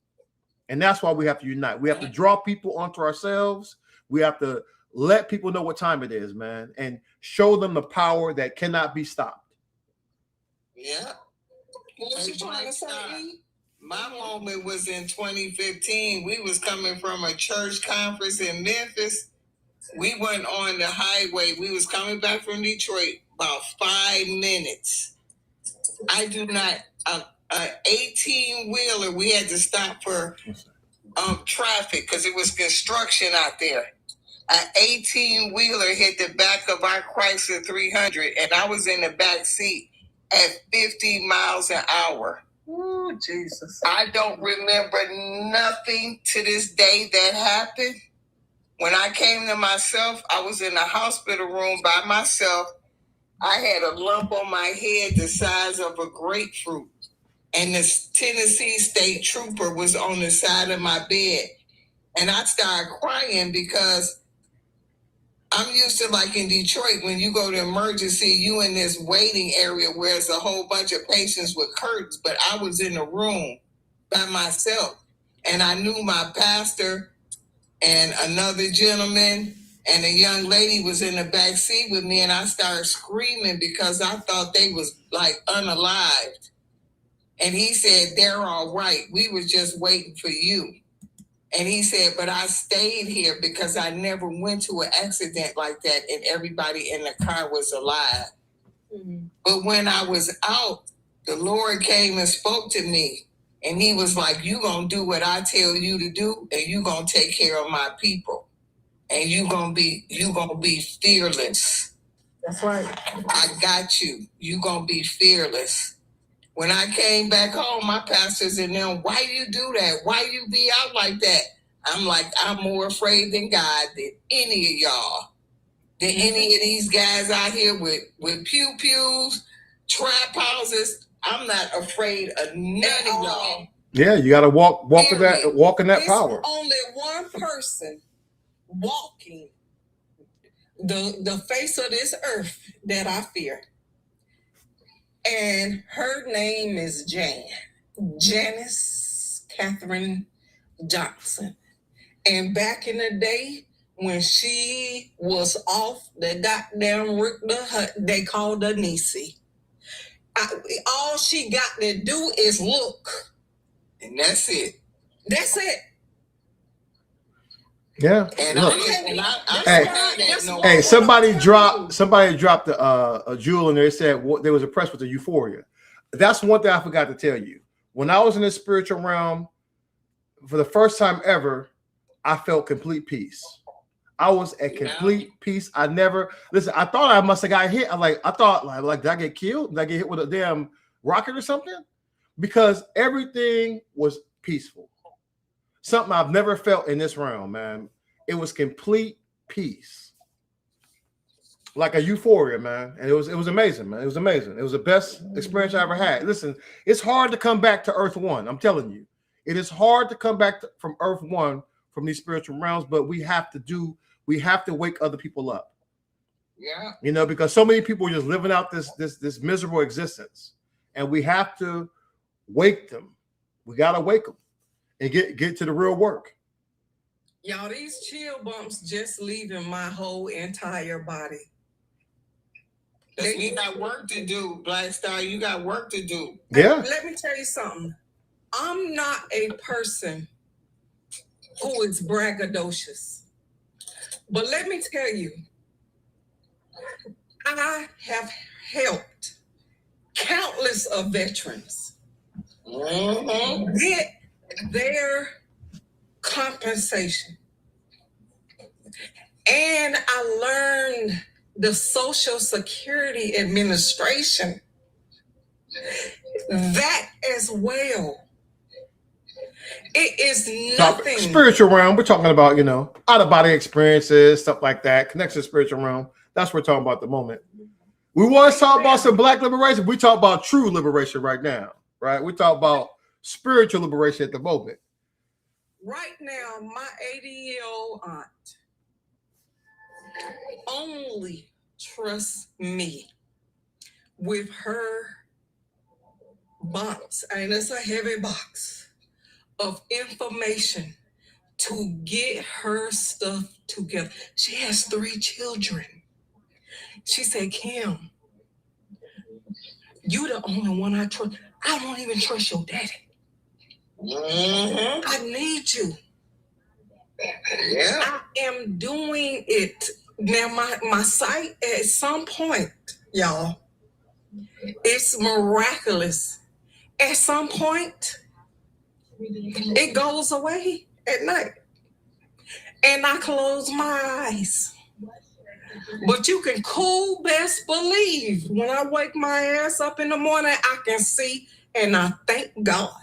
And that's why we have to unite. We have to draw people onto ourselves. We have to let people know what time it is, man, and show them the power that cannot be stopped. Yeah. What you trying to say? My moment was in 2015. We was coming from a church conference in Memphis. We went on the highway. We was coming back from Detroit about 5 minutes. I do not, a 18-wheeler, we had to stop for traffic because it was construction out there. An 18-wheeler hit the back of our Chrysler 300, and I was in the back seat at 50 miles an hour. Oh, Jesus. I don't remember nothing to this day that happened. When I came to myself, I was in a hospital room by myself. I had a lump on my head the size of a grapefruit. And the Tennessee State Trooper was on the side of my bed. And I started crying because I'm used to, like in Detroit, when you go to emergency, you in this waiting area where there's a whole bunch of patients with curtains, but I was in a room by myself. And I knew my pastor and another gentleman and a young lady was in the back seat with me, and I started screaming because I thought they was like unalived. And he said, they're all right. We was just waiting for you. And he said, but I stayed here because I never went to an accident like that and everybody in the car was alive. Mm-hmm. But when I was out, the Lord came and spoke to me. And he was like, you going to do what I tell you to do, and you going to take care of my people. And you going to be fearless. That's right. I got you. You going to be fearless. When I came back home, my pastors and them, why you do that? Why you be out like that? I'm like, I'm more afraid than God than any of y'all. Than any of these guys out here with pew-pews, trap houses. I'm not afraid of none of y'all. Yeah, you got to walk in that power. Only one person walking the face of this earth that I fear. And her name is Janice Catherine Johnson. And back in the day, when she was off the goddamn Richter, they called her Niecy. All she got to do is look. And that's it. That's it. Yeah. And hey, somebody dropped a jewel in there. They said they was impressed with the euphoria. That's one thing I forgot to tell you. When I was in the spiritual realm, for the first time ever, I felt complete peace. I was at complete peace. I thought I must have got hit. I thought did I get killed? Did I get hit with a damn rocket or something? Because everything was peaceful. Something I've never felt in this realm, man. It was complete peace. Like a euphoria, man. And it was amazing, man. It was amazing. It was the best experience I ever had. Listen, it's hard to come back to Earth 1. I'm telling you. It is hard to come back from Earth 1 from these spiritual realms, but we have to wake other people up. Yeah. You know, because so many people are just living out this miserable existence. And we have to wake them. We got to wake them and get to the real work. Y'all, these chill bumps just leaving my whole entire body. You got work to do, Black Star. You got work to do. Yeah. Let me tell you something. I'm not a person who is braggadocious. But let me tell you, I have helped countless of veterans get their compensation. And I learned the Social Security Administration that as well. It is nothing. Spiritual realm. We're talking about, out of body experiences, stuff like that. Connection to spiritual realm. That's what we're talking about at the moment. We want to talk about some black liberation. We talk about true liberation right now, right? We talk about spiritual liberation at the moment. Right now, my 80-year-old aunt only trusts me with her box, and it's a heavy box of information to get her stuff together. She has 3 children. She said, Kim, you the only one I trust. I don't even trust your daddy. I need you. Yeah. I am doing it. Now, my sight at some point, y'all, it's miraculous. At some point, it goes away at night. And I close my eyes. But you can cool best believe when I wake my ass up in the morning, I can see and I thank God.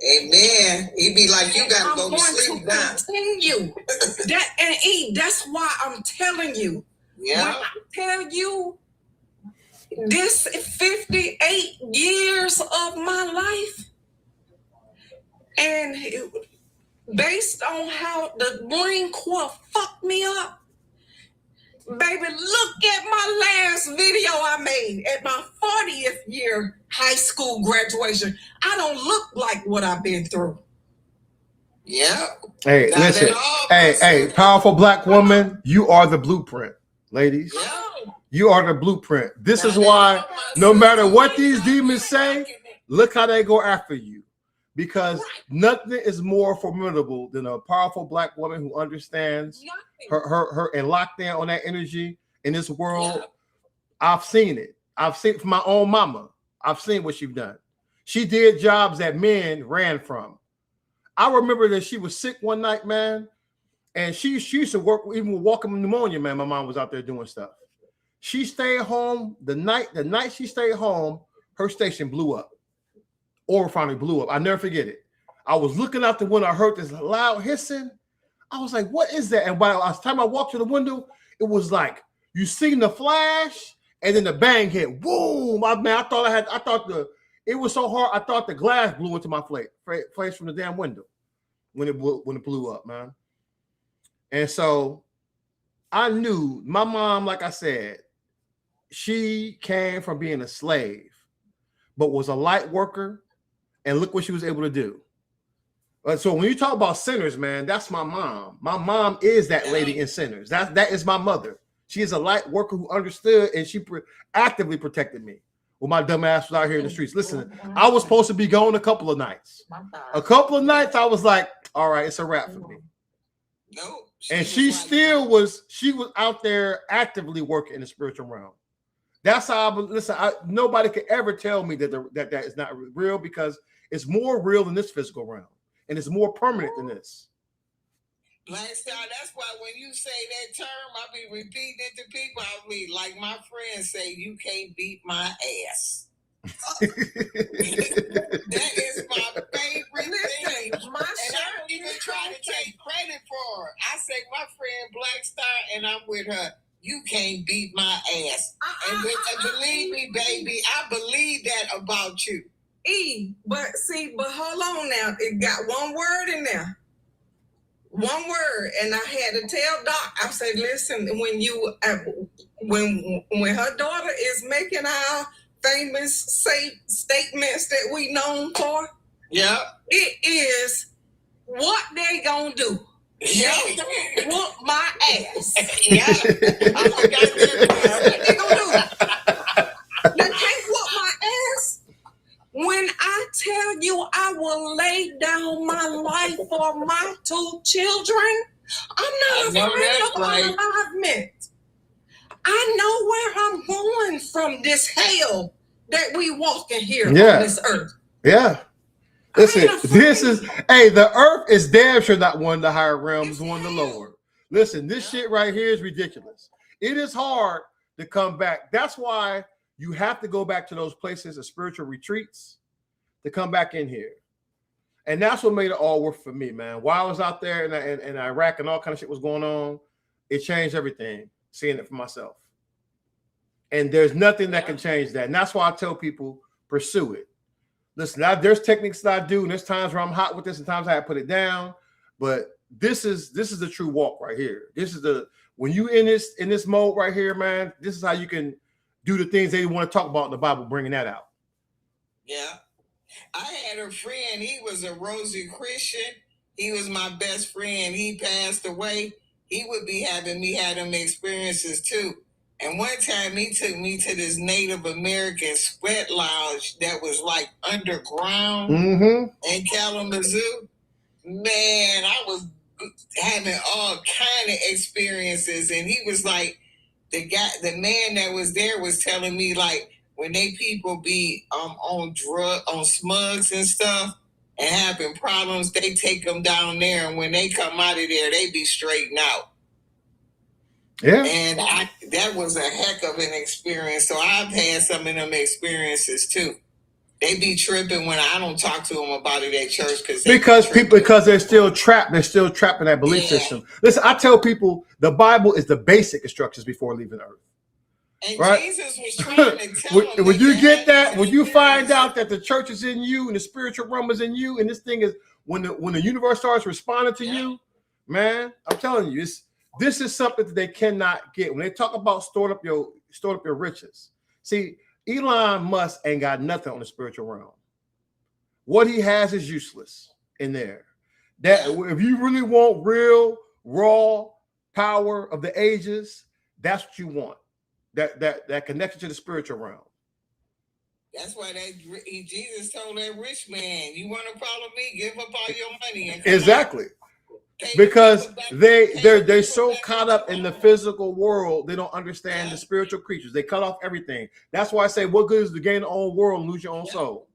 Amen. He be like, you gotta go to sleep now. Continue. That's why I'm telling you. Yeah. When I tell you this 58 years of my life, and based on how the Marine Corps fucked me up, baby, look at my last video I made at my 40th year high school graduation. I don't look like what I've been through. Yeah. Hey, Now listen. Hey, powerful black woman, you are the blueprint, ladies. Yeah. You are the blueprint. This is why no matter what these demons say, look how they go after you. Because nothing is more formidable than a powerful black woman who understands her and locked in on that energy in this world. Yeah. I've seen it. I've seen it from my own mama. I've seen what she's done. She did jobs that men ran from. I remember that she was sick one night, man, and she used to work even with walking pneumonia, man. My mom was out there doing stuff. She stayed home the night she stayed home, her station blew up. Or finally blew up. I never forget it. I was looking out the window. I heard this loud hissing. I was like, what is that? And by the time I walked to the window, it was like, you seen the flash and then the bang hit. Boom. It was so hard. I thought the glass blew into my face from the damn window when it blew up, man. And so I knew my mom, like I said, she came from being a slave, but was a light worker. And look what she was able to do. So when you talk about sinners, man, that's my mom. My mom is that lady in Sinners. That is my mother. She is a light worker who understood, and she actively protected me when my dumb ass was out here in the streets. Listen, I was supposed to be gone a couple of nights. A couple of nights, I was like, all right, it's a wrap for me. No. And she was out there actively working in the spiritual realm. That's how nobody could ever tell me that is not real, because it's more real than this physical realm, and it's more permanent than this. Black Star, that's why when you say that term, I be repeating it to people. I be like my friends say, you can't beat my ass. That is my favorite thing. And I don't even try to take credit for her. I say my friend Black Star, and I'm with her. You can't beat my ass. And believe me, baby, I believe that about you. But hold on now. It got one word in there. One word. And I had to tell Doc, I said, listen, when her daughter is making our famous statements that we known for, yeah, it is what they gonna do. Yeah. Whoop my ass. Yeah. I forgot that. What they gonna do? They can't whoop my ass. When I tell you I will lay down my life for my 2 children, I'm not afraid of alignment. I know where I'm going from this hell that we walking here on this earth. Yeah. Listen, the earth is damn sure not one of the higher realms, one of the lower. Listen, this shit right here is ridiculous. It is hard to come back. That's why you have to go back to those places of spiritual retreats to come back in here. And that's what made it all work for me, man. While I was out there in Iraq and all kind of shit was going on, it changed everything, seeing it for myself. And there's nothing that can change that. And that's why I tell people, pursue it. Listen, there's techniques that I do, and there's times where I'm hot with this, and times I have to put it down. But this is the true walk right here. This is when you in this mode right here, man. This is how you can do the things they want to talk about in the Bible, bringing that out. Yeah, I had a friend. He was a rosy Christian, He was my best friend. He passed away. He would be having me have them experiences too. And one time he took me to this Native American sweat lodge that was like underground in Kalamazoo. Man, I was having all kind of experiences, and he was like, the man that was there was telling me, like, when they people be on smugs and stuff and having problems, they take them down there, and when they come out of there, they be straightened out. Yeah. And that was a heck of an experience. So I've had some of them experiences too. They be tripping when I don't talk to them about it at church because they're still trapped. They're still trapped in that belief system. Listen, I tell people the Bible is the basic instructions before leaving Earth. And right? Jesus was trying to tell them. When you get that, when you find out that the church is in you and the spiritual realm is in you, and this thing is when the universe starts responding to you, man, I'm telling you, this is something that they cannot get. When they talk about stored up your riches, see, Elon Musk ain't got nothing on the spiritual realm. What he has is useless in there. That if you really want real, raw power of the ages, that's what you want. That connection to the spiritual realm. That's why Jesus told that rich man, "You want to follow me? Give up all your money." And exactly. Because they're so caught up in the physical world, they don't understand the spiritual creatures. They cut off everything. That's why I say, what good is to gain the whole world and lose your own soul?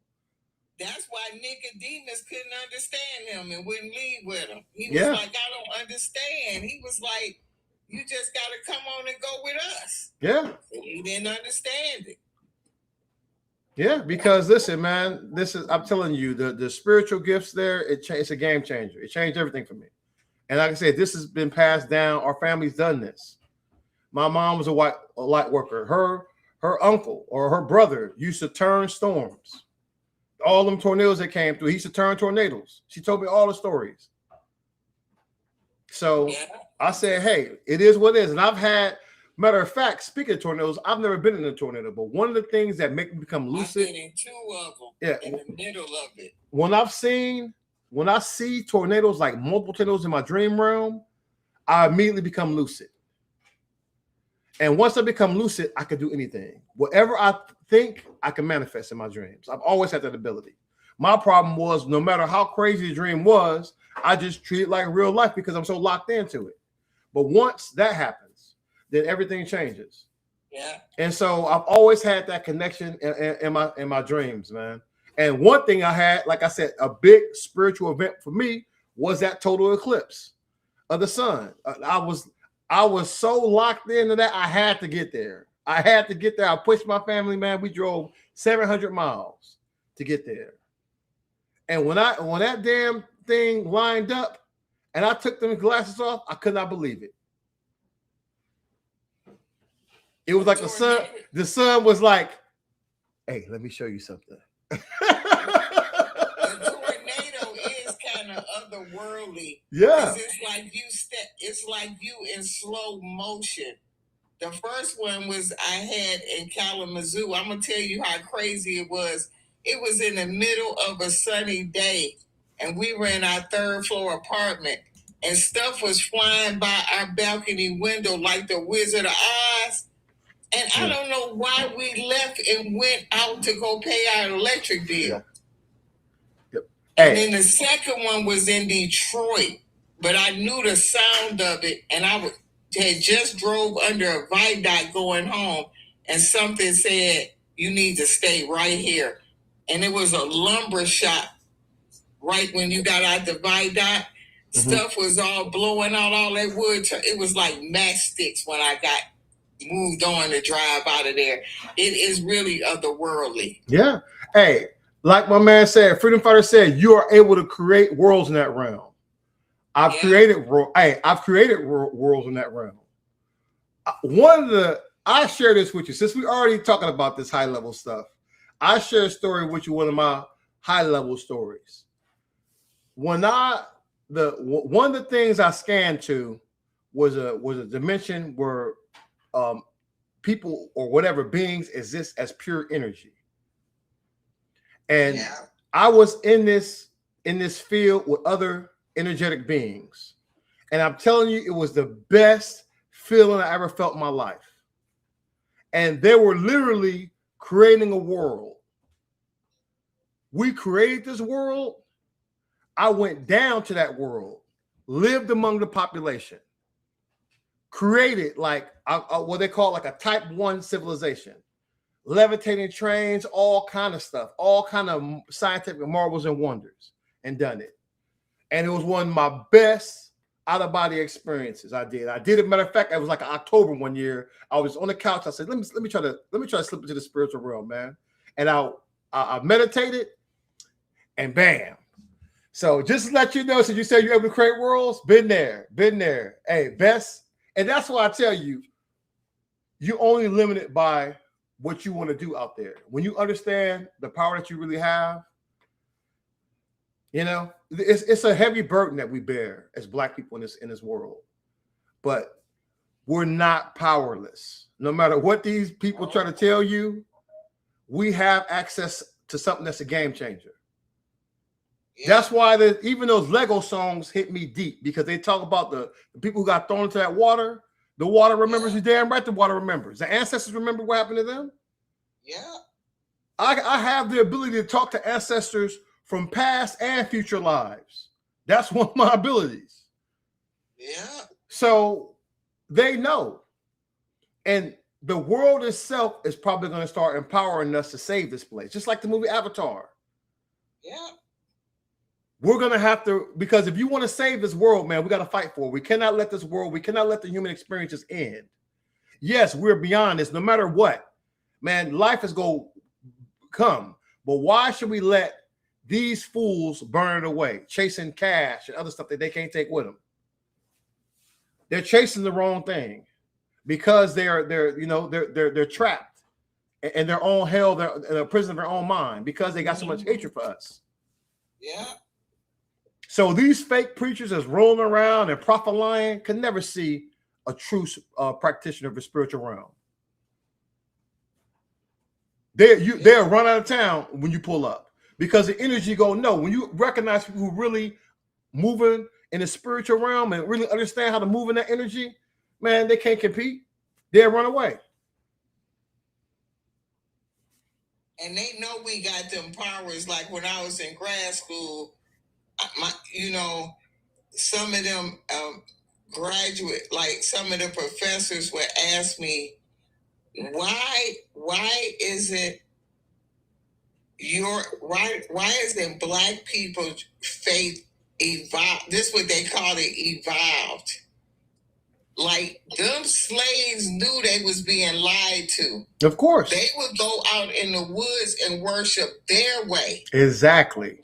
That's why Nicodemus couldn't understand him and wouldn't leave with him. He was like, "I don't understand." He was like, "You just got to come on and go with us." Yeah. He didn't understand it. Yeah, because listen, man, I'm telling you, the spiritual gifts there, it's a game changer. It changed everything for me. And like I said, this has been passed down. Our family's done this. My mom was a light worker. Her uncle or her brother used to turn storms. All them tornadoes that came through, he used to turn tornadoes. She told me all the stories. So I said, hey, it is what it is. And I've had, matter of fact, speaking of tornadoes, I've never been in a tornado, but one of the things that make me become lucid. I've been in 2 of them in the middle of it. When I see tornadoes, like multiple tornadoes in my dream realm, I immediately become lucid. And once I become lucid, I can do anything. Whatever I think, I can manifest in my dreams. I've always had that ability. My problem was, no matter how crazy the dream was, I just treat it like real life because I'm so locked into it. But once that happens, then everything changes. Yeah. And so I've always had that connection in my dreams, man. And one thing I had, like I said, a big spiritual event for me was that total eclipse of the sun. I was so locked into that, I had to get there. I pushed my family, man. We drove 700 miles to get there. And when that damn thing lined up and I took them glasses off, I could not believe it. It was like the sun was like, hey, let me show you something. The tornado is kind of otherworldly. Yeah. It's like you in slow motion. The first one was I had in Kalamazoo. I'm gonna tell you how crazy it was. It was in the middle of a sunny day, and we were in our 3rd floor apartment, and stuff was flying by our balcony window like the Wizard of Oz. And I don't know why we left and went out to go pay our electric bill. Yep. And then the second one was in Detroit, but I knew the sound of it, and I had just drove under a viaduct going home, and something said, "You need to stay right here." And it was a lumber shop right when you got out the viaduct. Stuff was all blowing out, all that wood. It was like matchsticks when I got moved on to drive out of there. It is really otherworldly. Yeah. Hey, like my man said, Freedom Fighter said, you are able to create worlds in that realm. I've created worlds in that realm. I share this with you since we already talking about this high level stuff. I share a story with you, one of my high level stories. One of the things I scanned to was a dimension where people or whatever beings exist as pure energy. And I was in this field with other energetic beings. And I'm telling you, it was the best feeling I ever felt in my life. And they were literally creating a world. We created this world. I went down to that world, lived among the population, created like what they call like a type 1 civilization, levitating trains, all kind of stuff, all kind of scientific marvels and wonders, and done it. And it was one of my best out-of-body experiences. I did it. Matter of fact, it was like October one year. I was on the couch. I said, let me try to slip into the spiritual realm, man. And I meditated, and bam. So just to let you know, since you said you're able to create worlds, been there. Hey, best. And that's why I tell you, you're only limited by what you want to do out there. When you understand the power that you really have, you know, it's a heavy burden that we bear as Black people in this world. But we're not powerless. No matter what these people try to tell you, we have access to something that's a game changer. That's why even those Lego songs hit me deep, because they talk about the people who got thrown into that water. The water remembers you. Damn right, the water remembers. The ancestors remember what happened to them. Yeah. I have the ability to talk to ancestors from past and future lives. That's one of my abilities. Yeah. So they know. And the world itself is probably going to start empowering us to save this place, just like the movie Avatar. Yeah. We're going to have to, because if you want to save this world, man, we got to fight for it. We cannot let this world, we cannot let the human experiences end. Yes, we're beyond this, no matter what. Man, life is going to come. But why should we let these fools burn it away, chasing cash and other stuff that they can't take with them? They're chasing the wrong thing because they're trapped in their own hell. They're in a prison of their own mind because they got so much hatred for us. Yeah. So these fake preachers that's rolling around and prophet lying can never see a true practitioner of the spiritual realm. They'll run out of town when you pull up, because the energy go, no, when you recognize people who really moving in the spiritual realm and really understand how to move in that energy, man, they can't compete. They'll run away. And they know we got them powers. Like when I was in grad school, some of them graduate, like some of the professors would ask me, why isn't Black people's faith evolved? This is what they call it, evolved. Like them slaves knew they was being lied to. Of course. They would go out in the woods and worship their way. Exactly.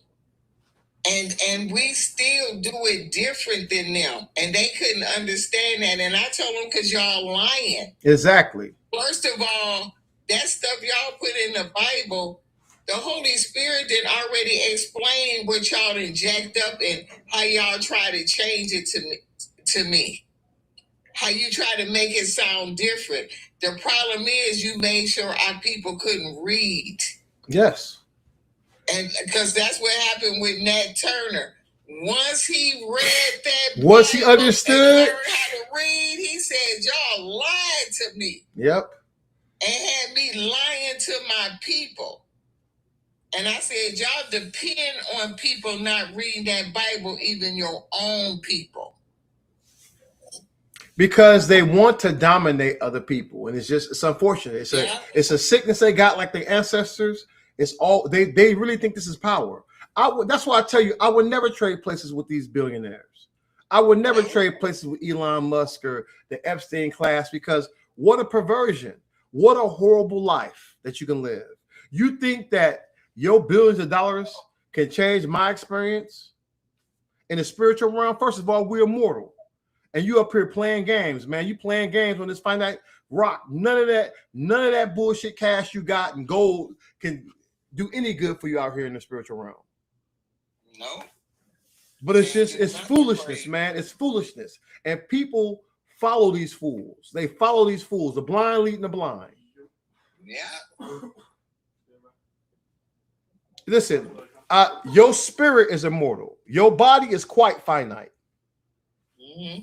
And we still do it different than them. And they couldn't understand that. And I told them, because y'all lying. Exactly. First of all, that stuff y'all put in the Bible, the Holy Spirit did already explain what y'all inject up and how y'all try to change it to me. How you try to make it sound different. The problem is you made sure our people couldn't read. Yes. And because that's what happened with Nat Turner. Once he read that, once he understood, and learned how to read, he said, y'all lied to me. Yep. And had me lying to my people. And I said, y'all depend on people not reading that Bible, even your own people. Because they want to dominate other people. And it's unfortunate. It's a sickness they got, like their ancestors. It's all they really think this is power. That's why I tell you, I would never trade places with these billionaires. I would never trade places with Elon Musk or the Epstein class, because what a perversion. What a horrible life that you can live. You think that your billions of dollars can change my experience in the spiritual realm? First of all, we're immortal. And you up here playing games, man. You playing games on this finite rock. None of that bullshit cash you got and gold can do any good for you out here in the spiritual realm. No. But it's foolishness, man. It's foolishness. And people follow these fools. They follow these fools. The blind leading the blind. Yeah. Listen, Your spirit is immortal. Your body is quite finite.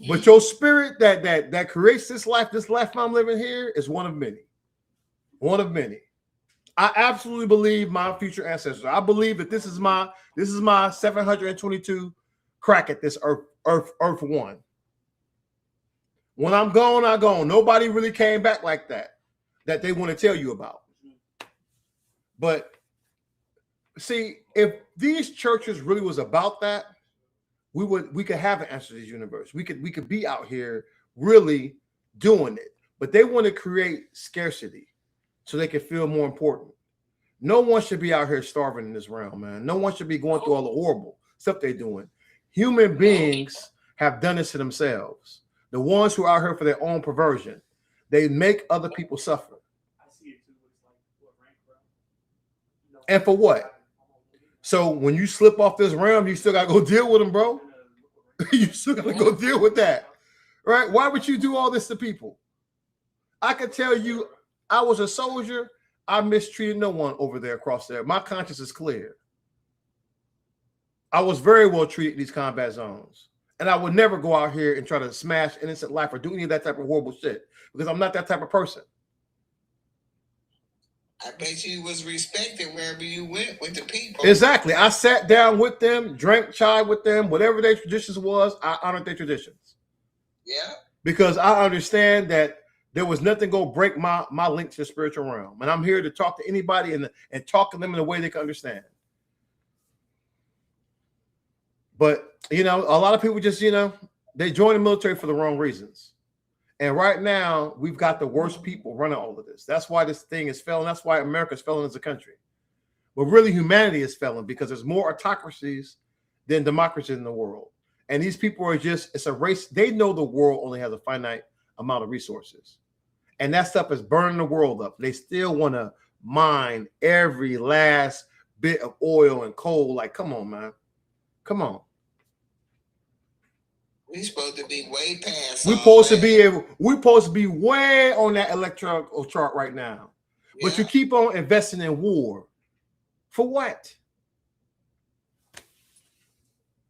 But your spirit that creates this life I'm living here is one of many. One of many. I absolutely believe my future ancestors. I believe that this is my 722 crack at this earth one. When I'm gone, I'm gone. Nobody really came back like that they want to tell you about. But see, if these churches really was about that, we could have an answer to this universe. We could be out here really doing it. But they want to create scarcity so they can feel more important. No one should be out here starving in this realm, man. No one should be going through all the horrible stuff they're doing. Human beings have done this to themselves. The ones who are out here for their own perversion, they make other people suffer. And for what? So when you slip off this realm, you still got to go deal with them, bro. You still got to go deal with that, right? Why would you do all this to people? I can tell you, I was a soldier. I mistreated no one over there across there. My conscience is clear. I was very well treated in these combat zones. And I would never go out here and try to smash innocent life or do any of that type of horrible shit because I'm not that type of person. I bet you was respected wherever you went with the people. Exactly. I sat down with them, drank chai with them, whatever their traditions was, I honored their traditions. Yeah. Because I understand that there was nothing going to break my link to the spiritual realm. And I'm here to talk to anybody and talk to them in a way they can understand. But, you know, a lot of people just, you know, they join the military for the wrong reasons. And right now, we've got the worst people running all of this. That's why this thing is failing. That's why America's failing as a country. But really, humanity is failing because there's more autocracies than democracies in the world. And these people are just, it's a race. They know the world only has a finite amount of resources. And that stuff is burning the world up. They still want to mine every last bit of oil and coal. Like, come on, man. Come on. We're supposed to be way past. We're supposed to be way on that electoral chart right now. Yeah. But you keep on investing in war. For what?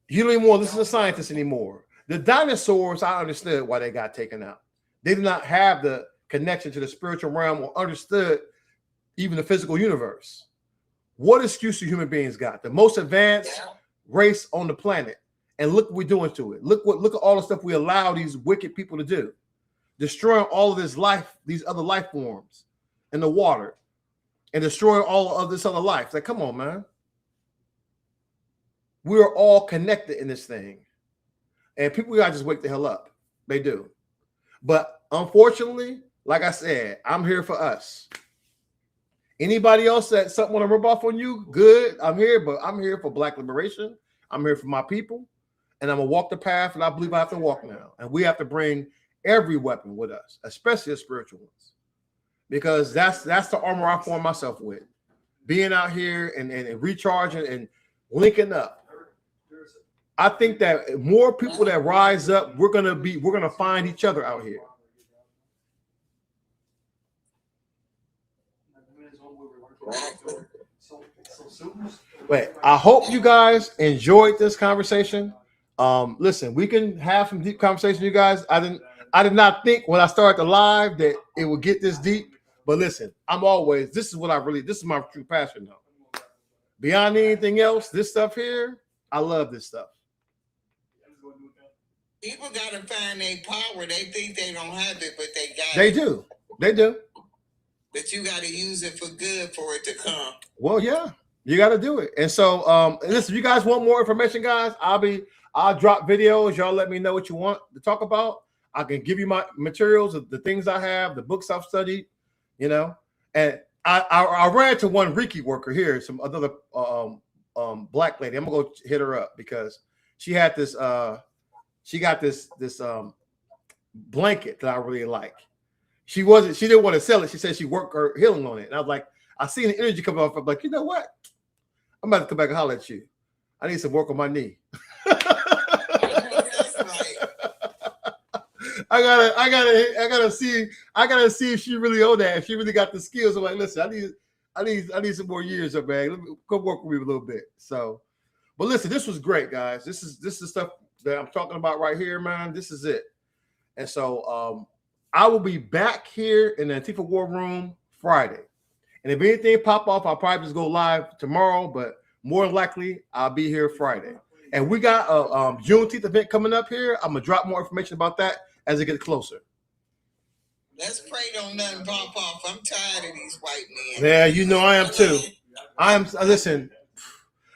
You don't even want to listen to scientists anymore. The dinosaurs, I understood why they got taken out. They did not have the connection to the spiritual realm or understood even the physical universe. What excuse do human beings got? The most advanced race on the planet. And look what we're doing to it. Look at all the stuff we allow these wicked people to do. Destroying all of this life, these other life forms in the water. And destroying all of this other life. Like, come on, man. We're all connected in this thing. And people gotta just wake the hell up. They do. But unfortunately, like I said, I'm here for us. Anybody else that something want to rub off on you, good. I'm here, but I'm here for Black liberation. I'm here for my people. And I'm going to walk the path that I believe I have to walk now. And we have to bring every weapon with us, especially the spiritual ones. Because that's the armor I form myself with. Being out here and recharging and linking up. I think that more people that rise up, we're gonna find each other out here. Wait, I hope you guys enjoyed this conversation. Listen, we can have some deep conversation, you guys. I did not think when I started the live that it would get this deep. But listen, this is my true passion though. Beyond anything else, this stuff here, I love this stuff. People gotta find their power. They think they don't have it, but they got it. They do. They do. But you gotta use it for good for it to come. Well, yeah, you gotta do it. And so listen, if you guys want more information, guys, I'll drop videos. Y'all let me know what you want to talk about. I can give you my materials, the things I have, the books I've studied, you know. And I ran to one Reiki worker here, some another Black lady. I'm gonna go hit her up because she had this she got this blanket that I really like. She didn't want to sell it. She said she worked her healing on it. And I was like, I seen the energy come off. I'm like, you know what? I'm about to come back and holler at you. I need some work on my knee. I gotta see if she really own that. If she really got the skills. I'm like, listen, I need some more years up, man. Let me come work with me a little bit. So, but listen, this was great, guys. This is stuff that I'm talking about right here, man. This is it. And so I will be back here in the Antifa War Room Friday. And if anything pop off, I'll probably just go live tomorrow, but more likely I'll be here Friday. And we got a Juneteenth event coming up here. I'm gonna drop more information about that as it gets closer. Let's pray don't nothing pop off. I'm tired of these white men. Yeah, you know I am too. Listen,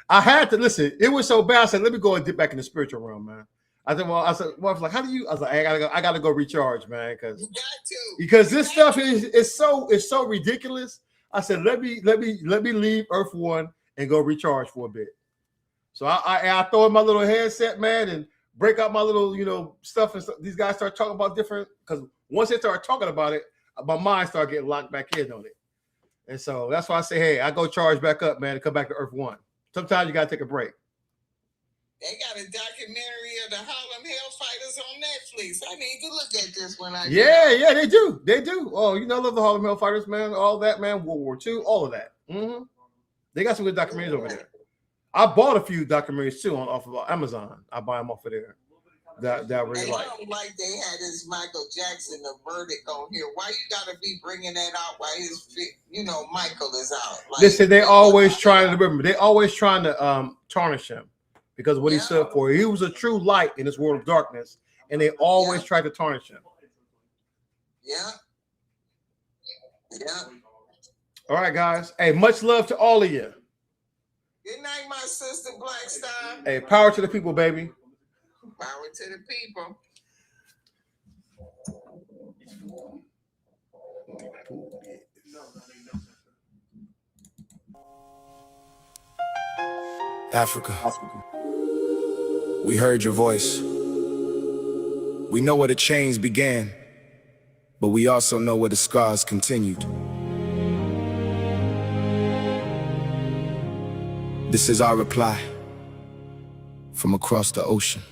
I had to listen. It was so bad. I said, let me go and dip back in the spiritual realm, man. I said, I was like, how do you? I was like, I gotta go recharge, man, because this stuff is so ridiculous. I said, let me leave Earth One and go recharge for a bit. So I throw in my little headset, man, and break out my little, stuff. And stuff. These guys start talking about different, because once they start talking about it, my mind start getting locked back in on it. And so that's why I say, hey, I go charge back up, man, and come back to Earth One. Sometimes you got to take a break. They got a documentary of the Harlem Hellfighters on Netflix. I need to look at this when I Yeah, they do. They do. Oh, I love the Harlem Hellfighters, man. All that, man. World War II, all of that. Mm-hmm. They got some good documentaries over there. I bought a few documentaries too off of Amazon. I buy them off of there. That I really like. I don't like they had this Michael Jackson, the verdict on here. Why you gotta be bringing that out while his, Michael is out? Like, listen, they always trying to remember. They always trying to tarnish him because of what he stood for. He was a true light in this world of darkness, and they always try to tarnish him. Yeah. All right, guys. Hey, much love to all of you. Good night, my sister Blackstar. Hey, power to the people, baby. Power to the people. Africa. We heard your voice. We know where the chains began, but we also know where the scars continued. This is our reply from across the ocean.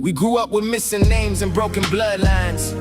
We grew up with missing names and broken bloodlines.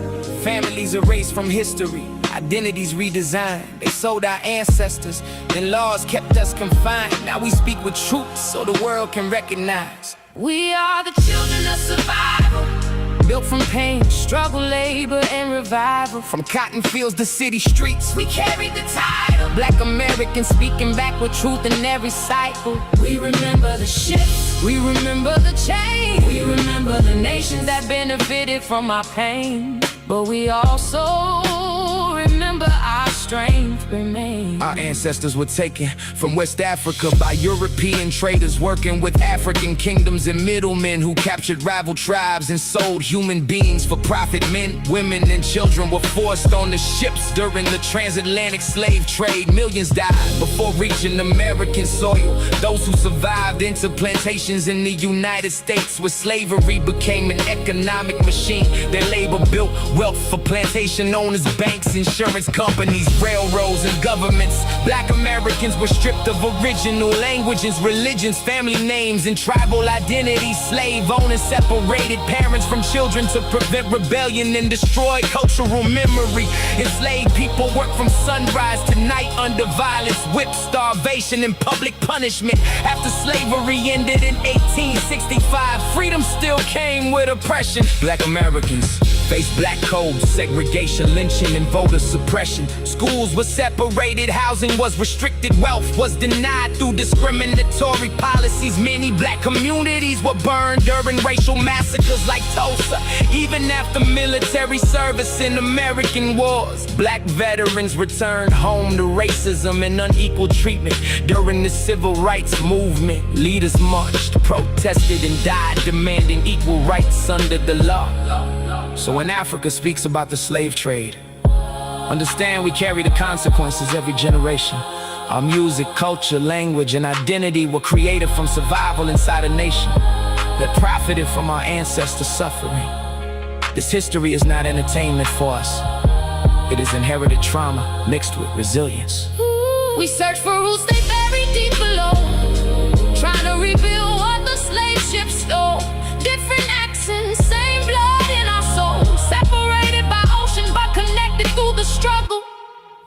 Families erased from history, identities redesigned. They sold our ancestors, then laws kept us confined. Now we speak with truth so the world can recognize. We are the children of survival, built from pain, struggle, labor, and revival. From cotton fields to city streets, we carried the title. Black Americans speaking back with truth in every cycle. We remember the shifts, we remember the change, we remember the nations that benefited from our pain. But we also remember our strength remains. Our ancestors were taken from West Africa by European traders working with African kingdoms and middlemen who captured rival tribes and sold human beings for profit. Men, women, and children were forced on the ships during the transatlantic slave trade. Millions died before reaching American soil. Those who survived into plantations in the United States where slavery became an economic machine. Their labor built wealth for plantation owners, banks, insurance companies, railroads, and governments. Black Americans were stripped of original languages, religions, family names, and tribal identities. Slave owners separated parents from children to prevent rebellion and destroy cultural memory. Enslaved people worked from sunrise to night under violence, whip, starvation, and public punishment. After slavery ended in 1865, freedom still came with oppression. Black Americans faced black codes, segregation, lynching, and voter suppression. Schools were separated, housing was restricted, wealth was denied through discriminatory policies. Many black communities were burned during racial massacres like Tulsa. Even after military service in American wars, black veterans returned home to racism and unequal treatment. During the civil rights movement, leaders marched, protested, and died, demanding equal rights under the law. So when Africa speaks about the slave trade, understand we carry the consequences every generation. Our music, culture, language, and identity were created from survival inside a nation that profited from our ancestors' suffering. This history is not entertainment for us. It is inherited trauma mixed with resilience. We search for roots they buried deep below, trying to rebuild what the slave ships stole. Different accents, same blood in our souls, separated by ocean but connected struggle.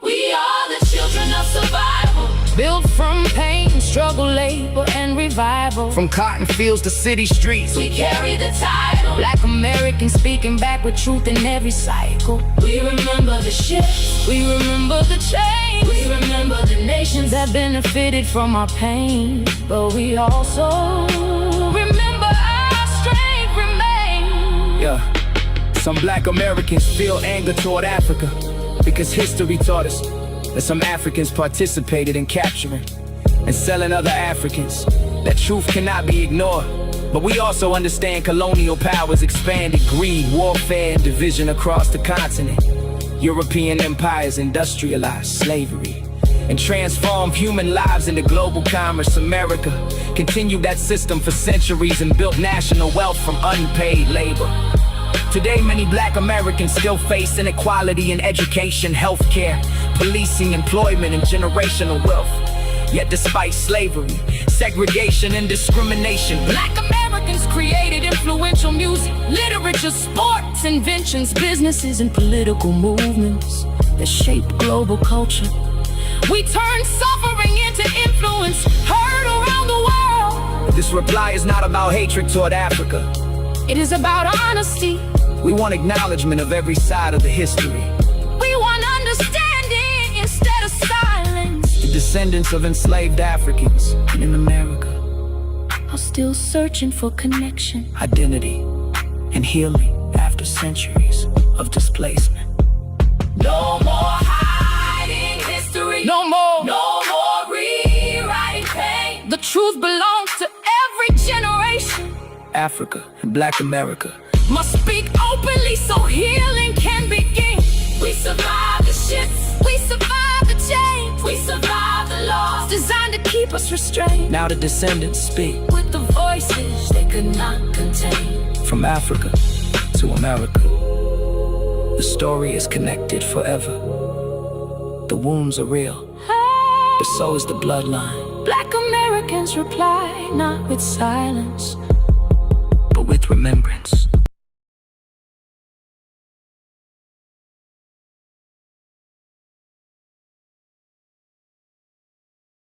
We are the children of survival, built from pain, struggle, labor, and revival. From cotton fields to city streets, We carry the title. Black Americans speaking back with truth in every cycle. We remember the shifts. We remember the change. We remember the nations that benefited from our pain. But we also remember our strength remains. Yeah, some Black Americans feel anger toward Africa because history taught us that some Africans participated in capturing and selling other Africans. That truth cannot be ignored. But we also understand colonial powers expanded greed, warfare, and division across the continent. European empires industrialized slavery and transformed human lives into global commerce. America continued that system for centuries and built national wealth from unpaid labor. Today, many Black Americans still face inequality in education, healthcare, policing, employment, and generational wealth. Yet despite slavery, segregation, and discrimination, Black Americans created influential music, literature, sports, inventions, businesses, and political movements that shaped global culture. We turned suffering into influence, heard around the world. This reply is not about hatred toward Africa. It is about honesty. We want acknowledgement of every side of the history. We want understanding instead of silence. The descendants of enslaved Africans in America Are still searching for connection, identity, and healing after centuries of displacement. No more hiding history. No more. No more rewriting pain. The truth belongs to every generation. Africa and Black America Must speak openly so healing can begin. We survived the shifts. We survived the change. We survived the loss. Designed to keep us restrained. Now the descendants speak With the voices they could not contain. from Africa to America. The story is connected forever. The wounds are real, but so is the bloodline. Black Americans reply not with silence, But with remembrance.